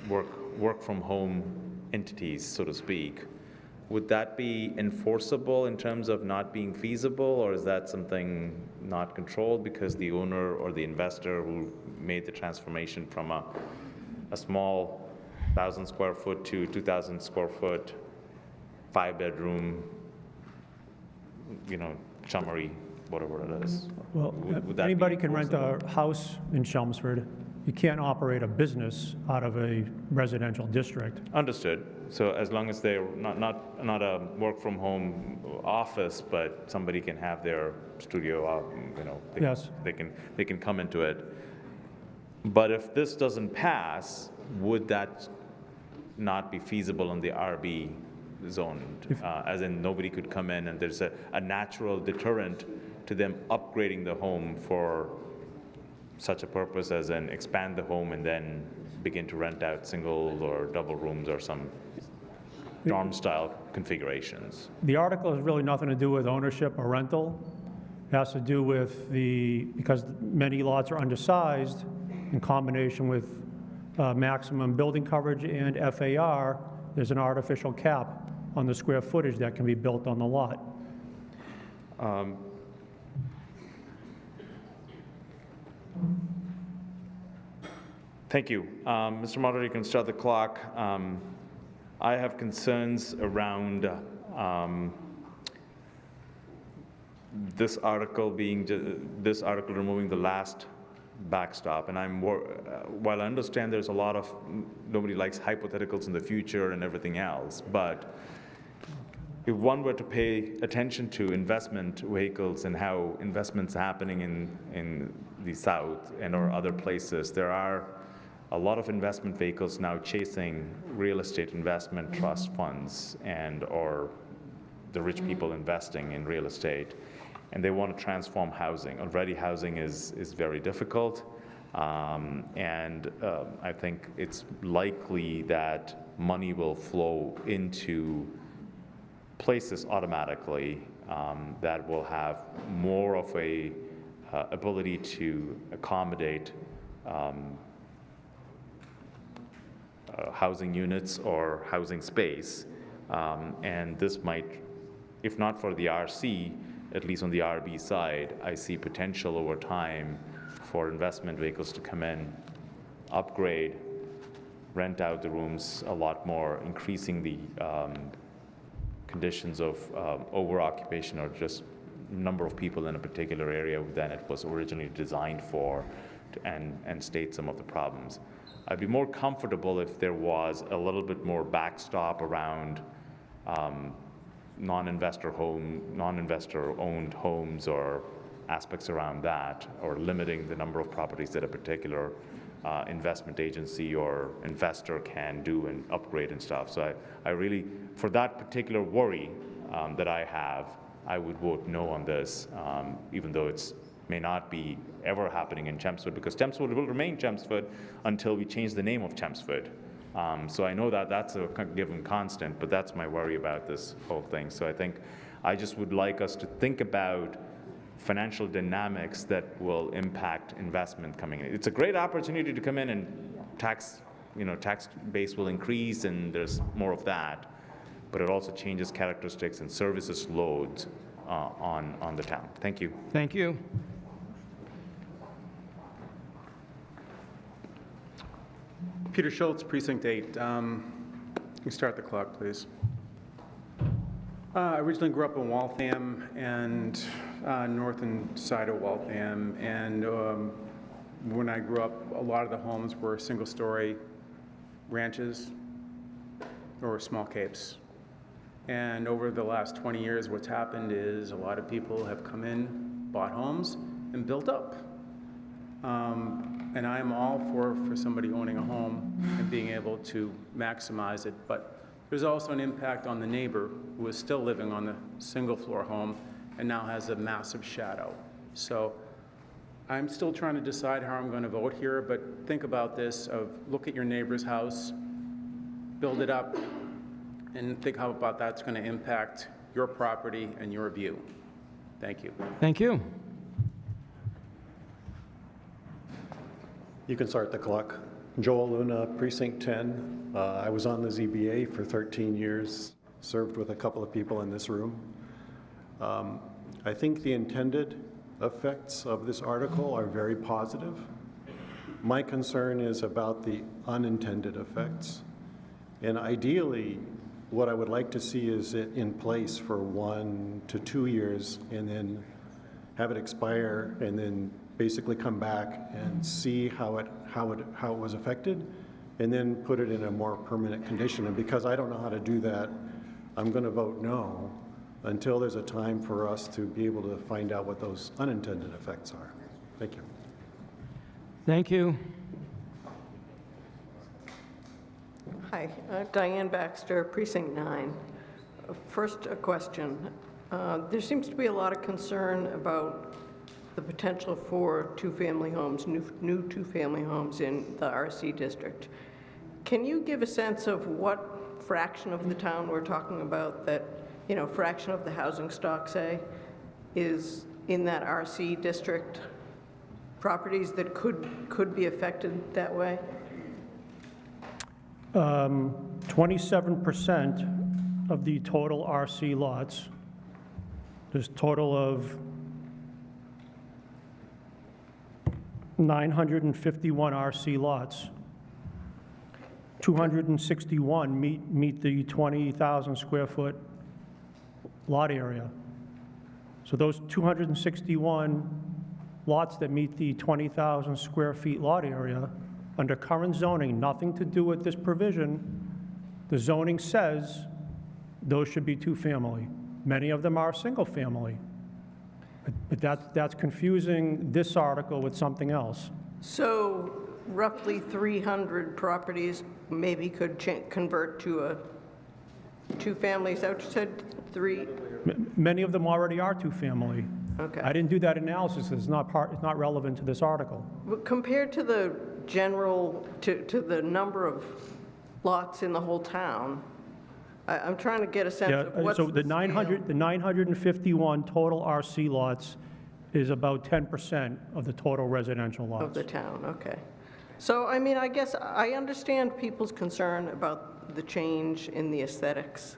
work from home entities, so to speak, would that be enforceable in terms of not being feasible, or is that something not controlled because the owner or the investor who made the transformation from a small 1,000 square foot to 2,000 square foot, 5-bedroom, chummery, whatever it is? Well, would that anybody be can rent a enforceable? house in Chelmsford. You can't operate a business out of a residential district. Understood. So as long as they're not a work from home office, but somebody can have their studio out, Yes. they can come into it. But if this doesn't pass, would that not be feasible in the RB zone? As in nobody could come in and there's a natural deterrent to them upgrading the home for such a purpose as in expand the home and then begin to rent out single or double rooms or some dorm style configurations. The article has really nothing to do with ownership or rental. It has to do with because many lots are undersized, in combination with maximum building coverage and FAR, there's an artificial cap on the square footage that can be built on the lot. Thank you. Mr. Moderator, you can start the clock. I have concerns around this article removing the last backstop. And while I understand there's a lot of, nobody likes hypotheticals in the future and everything else, but if one were to pay attention to investment vehicles and how investments are happening in the South and or other places, there are a lot of investment vehicles now chasing real estate investment trust funds and or the rich people investing in real estate, and they want to transform housing. Already housing is very difficult, and I think it's likely that money will flow into places automatically that will have more of a ability to accommodate housing units or housing space, and this might, if not for the RC, at least on the RB side, I see potential over time for investment vehicles to come in, upgrade, rent out the rooms a lot more, increasing the conditions of over-occupation or just number of people in a particular area than it was originally designed for, and state some of the problems. I'd be more comfortable if there was a little bit more backstop around non-investor owned homes or aspects around that, or limiting the number of properties that a particular investment agency or investor can do and upgrade and stuff. So I really, for that particular worry that I have, I would vote no on this, even though it's may not be ever happening in Chelmsford, because Chelmsford will remain Chelmsford until we change the name of Chelmsford. So I know that that's a given constant, but that's my worry about this whole thing. So I think I just would like us to think about financial dynamics that will impact investment coming in. It's a great opportunity to come in and tax base will increase and there's more of that, but it also changes characteristics and services loads on the town. Thank you. Thank you. Peter Schultz, Precinct 8. You can start the clock, please. I originally grew up in Waltham and north and side of Waltham, and when I grew up, a lot of the homes were single-story ranches or small capes. And over the last 20 years, what's happened is a lot of people have come in, bought homes, and built up. And I'm all for somebody owning a home and being able to maximize it, but there's also an impact on the neighbor who is still living on the single-floor home and now has a massive shadow. So I'm still trying to decide how I'm going to vote here, but think about this, look at your neighbor's house, build it up, and think how about that's going to impact your property and your view. Thank you. Thank you. You can start the clock. Joel Luna, Precinct 10. I was on the ZBA for 13 years, served with a couple of people in this room. I think the intended effects of this article are very positive. My concern is about the unintended effects. And ideally, what I would like to see is it in place for 1 to 2 years and then have it expire and then basically come back and see how it was affected and then put it in a more permanent condition. And because I don't know how to do that, I'm going to vote no until there's a time for us to be able to find out what those unintended effects are. Thank you. Thank you. Hi, Diane Baxter, Precinct 9. First, a question. There seems to be a lot of concern about the potential for two-family homes, new two-family homes in the RC district. Can you give a sense of what fraction of the town we're talking about that, fraction of the housing stock, say, is in that RC district, properties that could be affected that way? 27% of the total RC lots, there's a total of 951 RC lots. 261 meet the 20,000 square foot lot area. So those 261 lots that meet the 20,000 square feet lot area, under current zoning, nothing to do with this provision, the zoning says those should be two-family. Many of them are single-family. But that's confusing this article with something else. So roughly 300 properties maybe could convert to a two-family, is that what you said? Three? Many of them already are two-family. Okay. I didn't do that analysis. It's not relevant to this article. But compared to the general, to the number of lots in the whole town, I'm trying to get a sense of what's so the the 951 total RC lots is about 10% of the total residential lots. of the town, okay. So, I mean, I guess I understand people's concern about the change in the aesthetics.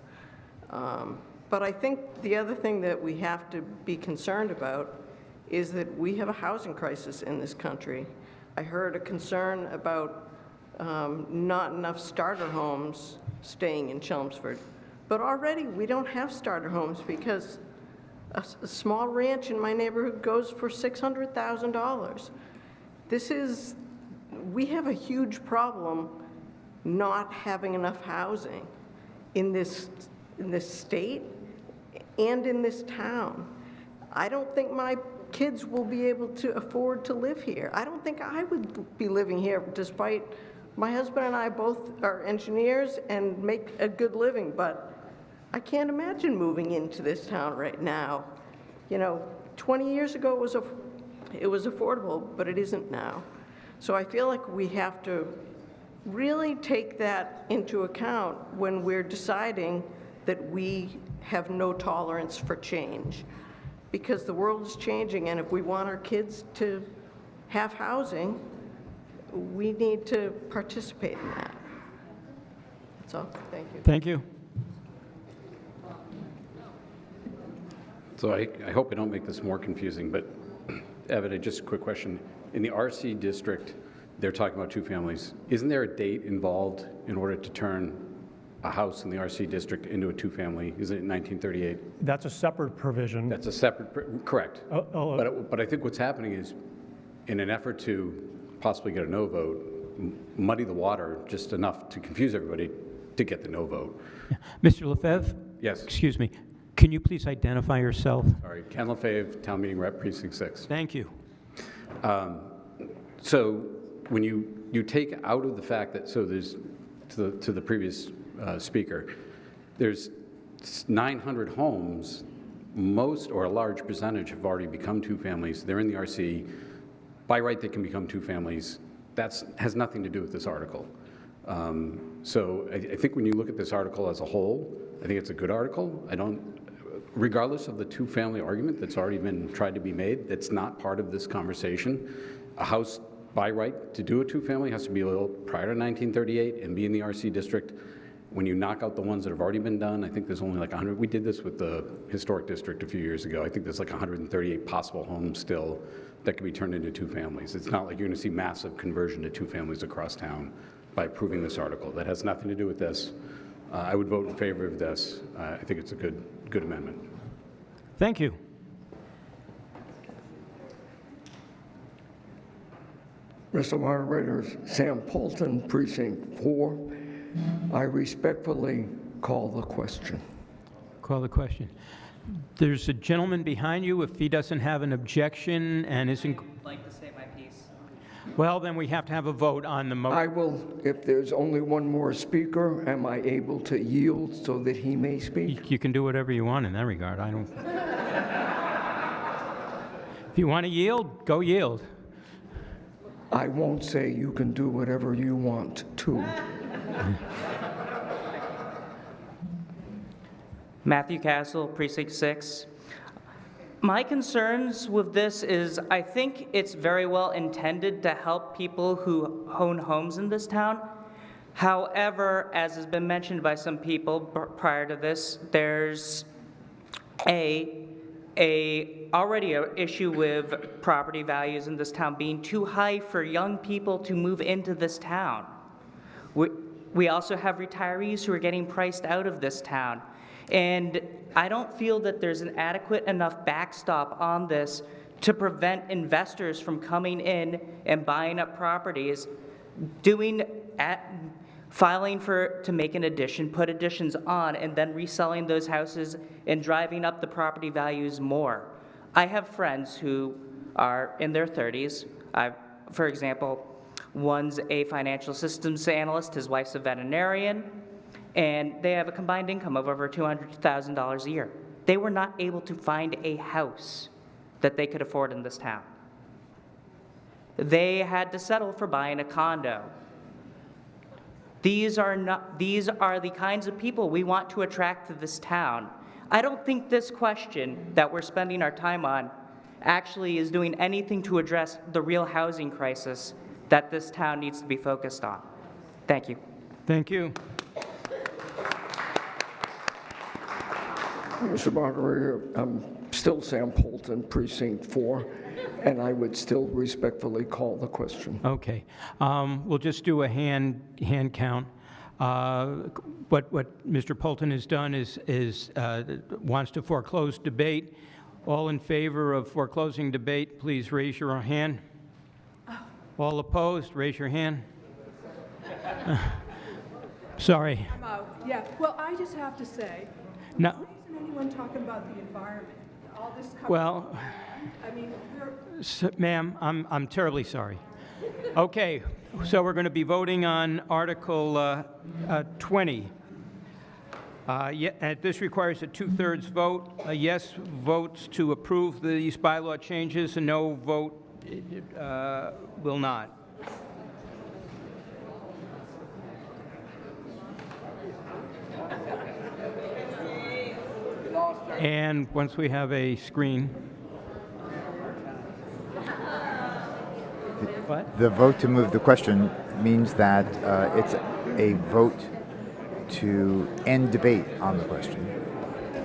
But I think the other thing that we have to be concerned about is that we have a housing crisis in this country. I heard a concern about not enough starter homes staying in Chelmsford. But already we don't have starter homes because a small ranch in my neighborhood goes for $600,000. We have a huge problem not having enough housing in this state and in this town. I don't think my kids will be able to afford to live here. I don't think I would be living here despite my husband and I both are engineers and make a good living, but I can't imagine moving into this town right now. You know, 20 years ago it was affordable, but it isn't now. So I feel like we have to really take that into account when we're deciding that we have no tolerance for change. Because the world is changing, and if we want our kids to have housing, we need to participate in that. That's all. Thank you. Thank you. So I hope I don't make this more confusing, but Evan, just a quick question. In the RC district, they're talking about two families. Isn't there a date involved in order to turn a house in the RC district into a two-family? Isn't it 1938? That's a separate provision. That's a separate, correct. But I think what's happening is, in an effort to possibly get a no vote, muddy the water just enough to confuse everybody to get the no vote. Mr. Lefebvre? Yes. Excuse me. Can you please identify yourself? Sorry, Ken Lefebvre, Town Meeting Rep, Precinct 6. Thank you. So when you take out of the fact that, so there's, to the previous speaker, there's 900 homes, most or a large percentage have already become two families. They're in the RC. By right, they can become two families. That has nothing to do with this article. So I think when you look at this article as a whole, I think it's a good article. Regardless of the two-family argument that's already been tried to be made, that's not part of this conversation. A house by right to do a two-family has to be built prior to 1938 and be in the RC district. When you knock out the ones that have already been done, I think there's only like 100. We did this with the historic district a few years ago. I think there's like 138 possible homes still that could be turned into two families. It's not like you're going to see massive conversion to two families across town by approving this article. That has nothing to do with this. I would vote in favor of this. I think it's a good amendment. Thank you. Mr. Moderator, Sam Polton, Precinct 4. I respectfully call the question. Call the question. There's a gentleman behind you. If he doesn't have an objection and isn't... I would like to say my piece. Well, then we have to have a vote on the motion. I will, if there's only one more speaker, am I able to yield so that he may speak? You can do whatever you want in that regard. I don't... If you want to yield, go yield. I won't say you can do whatever you want to. Matthew Castle, Precinct 6. My concerns with this is I think it's very well intended to help people who own homes in this town. However, as has been mentioned by some people prior to this, there's already an issue with property values in this town being too high for young people to move into this town. We also have retirees who are getting priced out of this town. And I don't feel that there's an adequate enough backstop on this to prevent investors from coming in and buying up properties, filing to make an addition, put additions on, and then reselling those houses and driving up the property values more. I have friends who are in their 30s. For example, one's a financial systems analyst, his wife's a veterinarian, and they have a combined income of over $200,000 a year. They were not able to find a house that they could afford in this town. They had to settle for buying a condo. These are the kinds of people we want to attract to this town. I don't think this question that we're spending our time on actually is doing anything to address the real housing crisis that this town needs to be focused on. Thank you. Thank you. Mr. Moderator, I'm still Sam Polton, Precinct 4, and I would still respectfully call the question. Okay. We'll just do a hand count. What Mr. Polton has done is wants to foreclose debate. All in favor of foreclosing debate, please raise your hand. All opposed, raise your hand. Sorry. I'm out. Yeah, well, I just have to say, No. why isn't anyone talking about the environment? All this Well, I mean, ma'am, I'm terribly sorry. Okay, so we're going to be voting on Article 20. This requires a 2/3 vote. A yes votes to approve these bylaw changes, a no vote will not. And once we have a screen. What? The vote to move the question means that it's a vote to end debate on the question.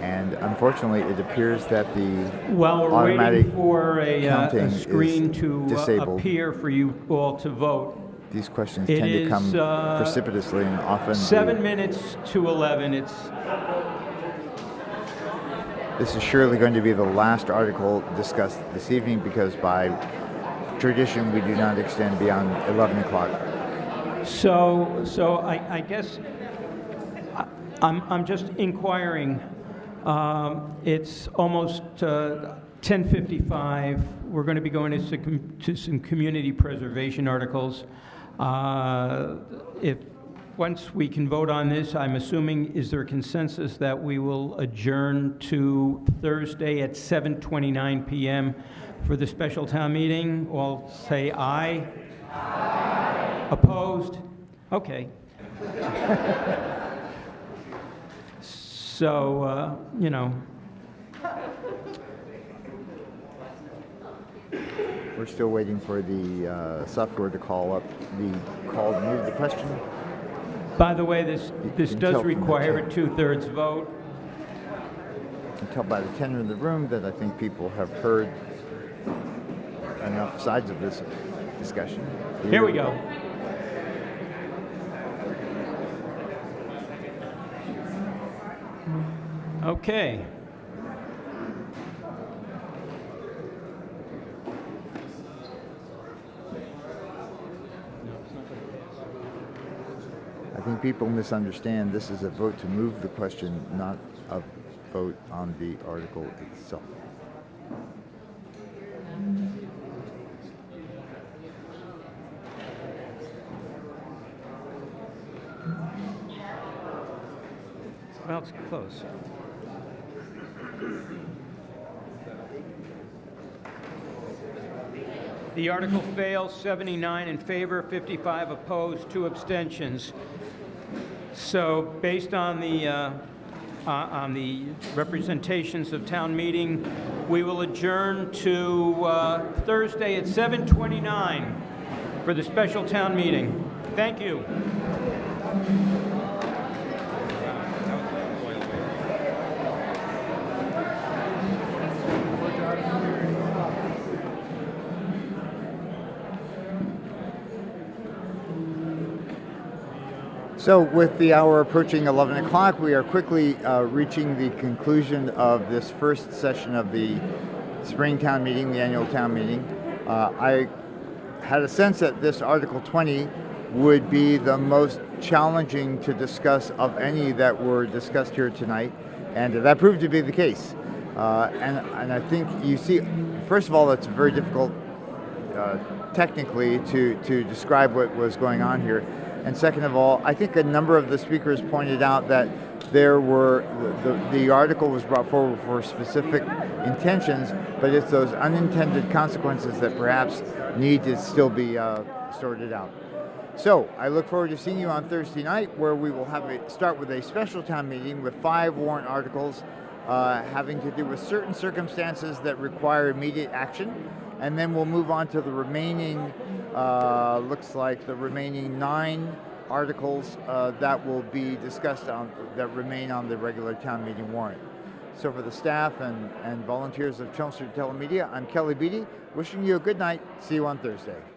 And unfortunately, it appears that the While we're automatic waiting for counting a screen is to disabled. appear for you all to vote. These questions It tend to is, come precipitously and often. 7 minutes to 11. This is surely going to be the last article discussed this evening because by tradition we do not extend beyond 11 o'clock. So I guess I'm just inquiring. It's almost 10:55. We're going to be going to some community preservation articles. Once we can vote on this, I'm assuming, is there a consensus that we will adjourn to Thursday at 7:29 p.m. for the special town meeting? All say aye. Aye. Opposed? Okay. So, We're still waiting for the software to call up the call to move the question. By the way, this can does tell from the require a tape. 2/3 vote. You can tell by the tenor of the room that I think people have heard enough sides of this discussion. Here we go. Okay. I think people misunderstand this is a vote to move the question, not a vote on the article itself. Well, it's close. The article fails, 79 in favor, 55 opposed, 2 abstentions. So based on the on the representations of town meeting. We will adjourn to Thursday at 7:29 for the special town meeting. Thank you. So with the hour approaching 11 o'clock, we are quickly reaching the conclusion of this first session of the spring town meeting, the annual town meeting. I had a sense that this Article 20 would be the most challenging to discuss of any that were discussed here tonight, and that proved to be the case. And I think you see, first of all, it's very difficult technically to describe what was going on here. And second of all, I think a number of the speakers pointed out that there were, the article was brought forward for specific intentions, but it's those unintended consequences that perhaps need to still be sorted out. So I look forward to seeing you on Thursday night, where we will start with a special town meeting with 5 warrant articles having to do with certain circumstances that require immediate action. And then we'll move on to the remaining, looks like the remaining 9 articles that will be discussed that remain on the regular town meeting warrant. So for the staff and volunteers of Chelmsford Telemedia, I'm Kelly Beatty, wishing you a good night. See you on Thursday.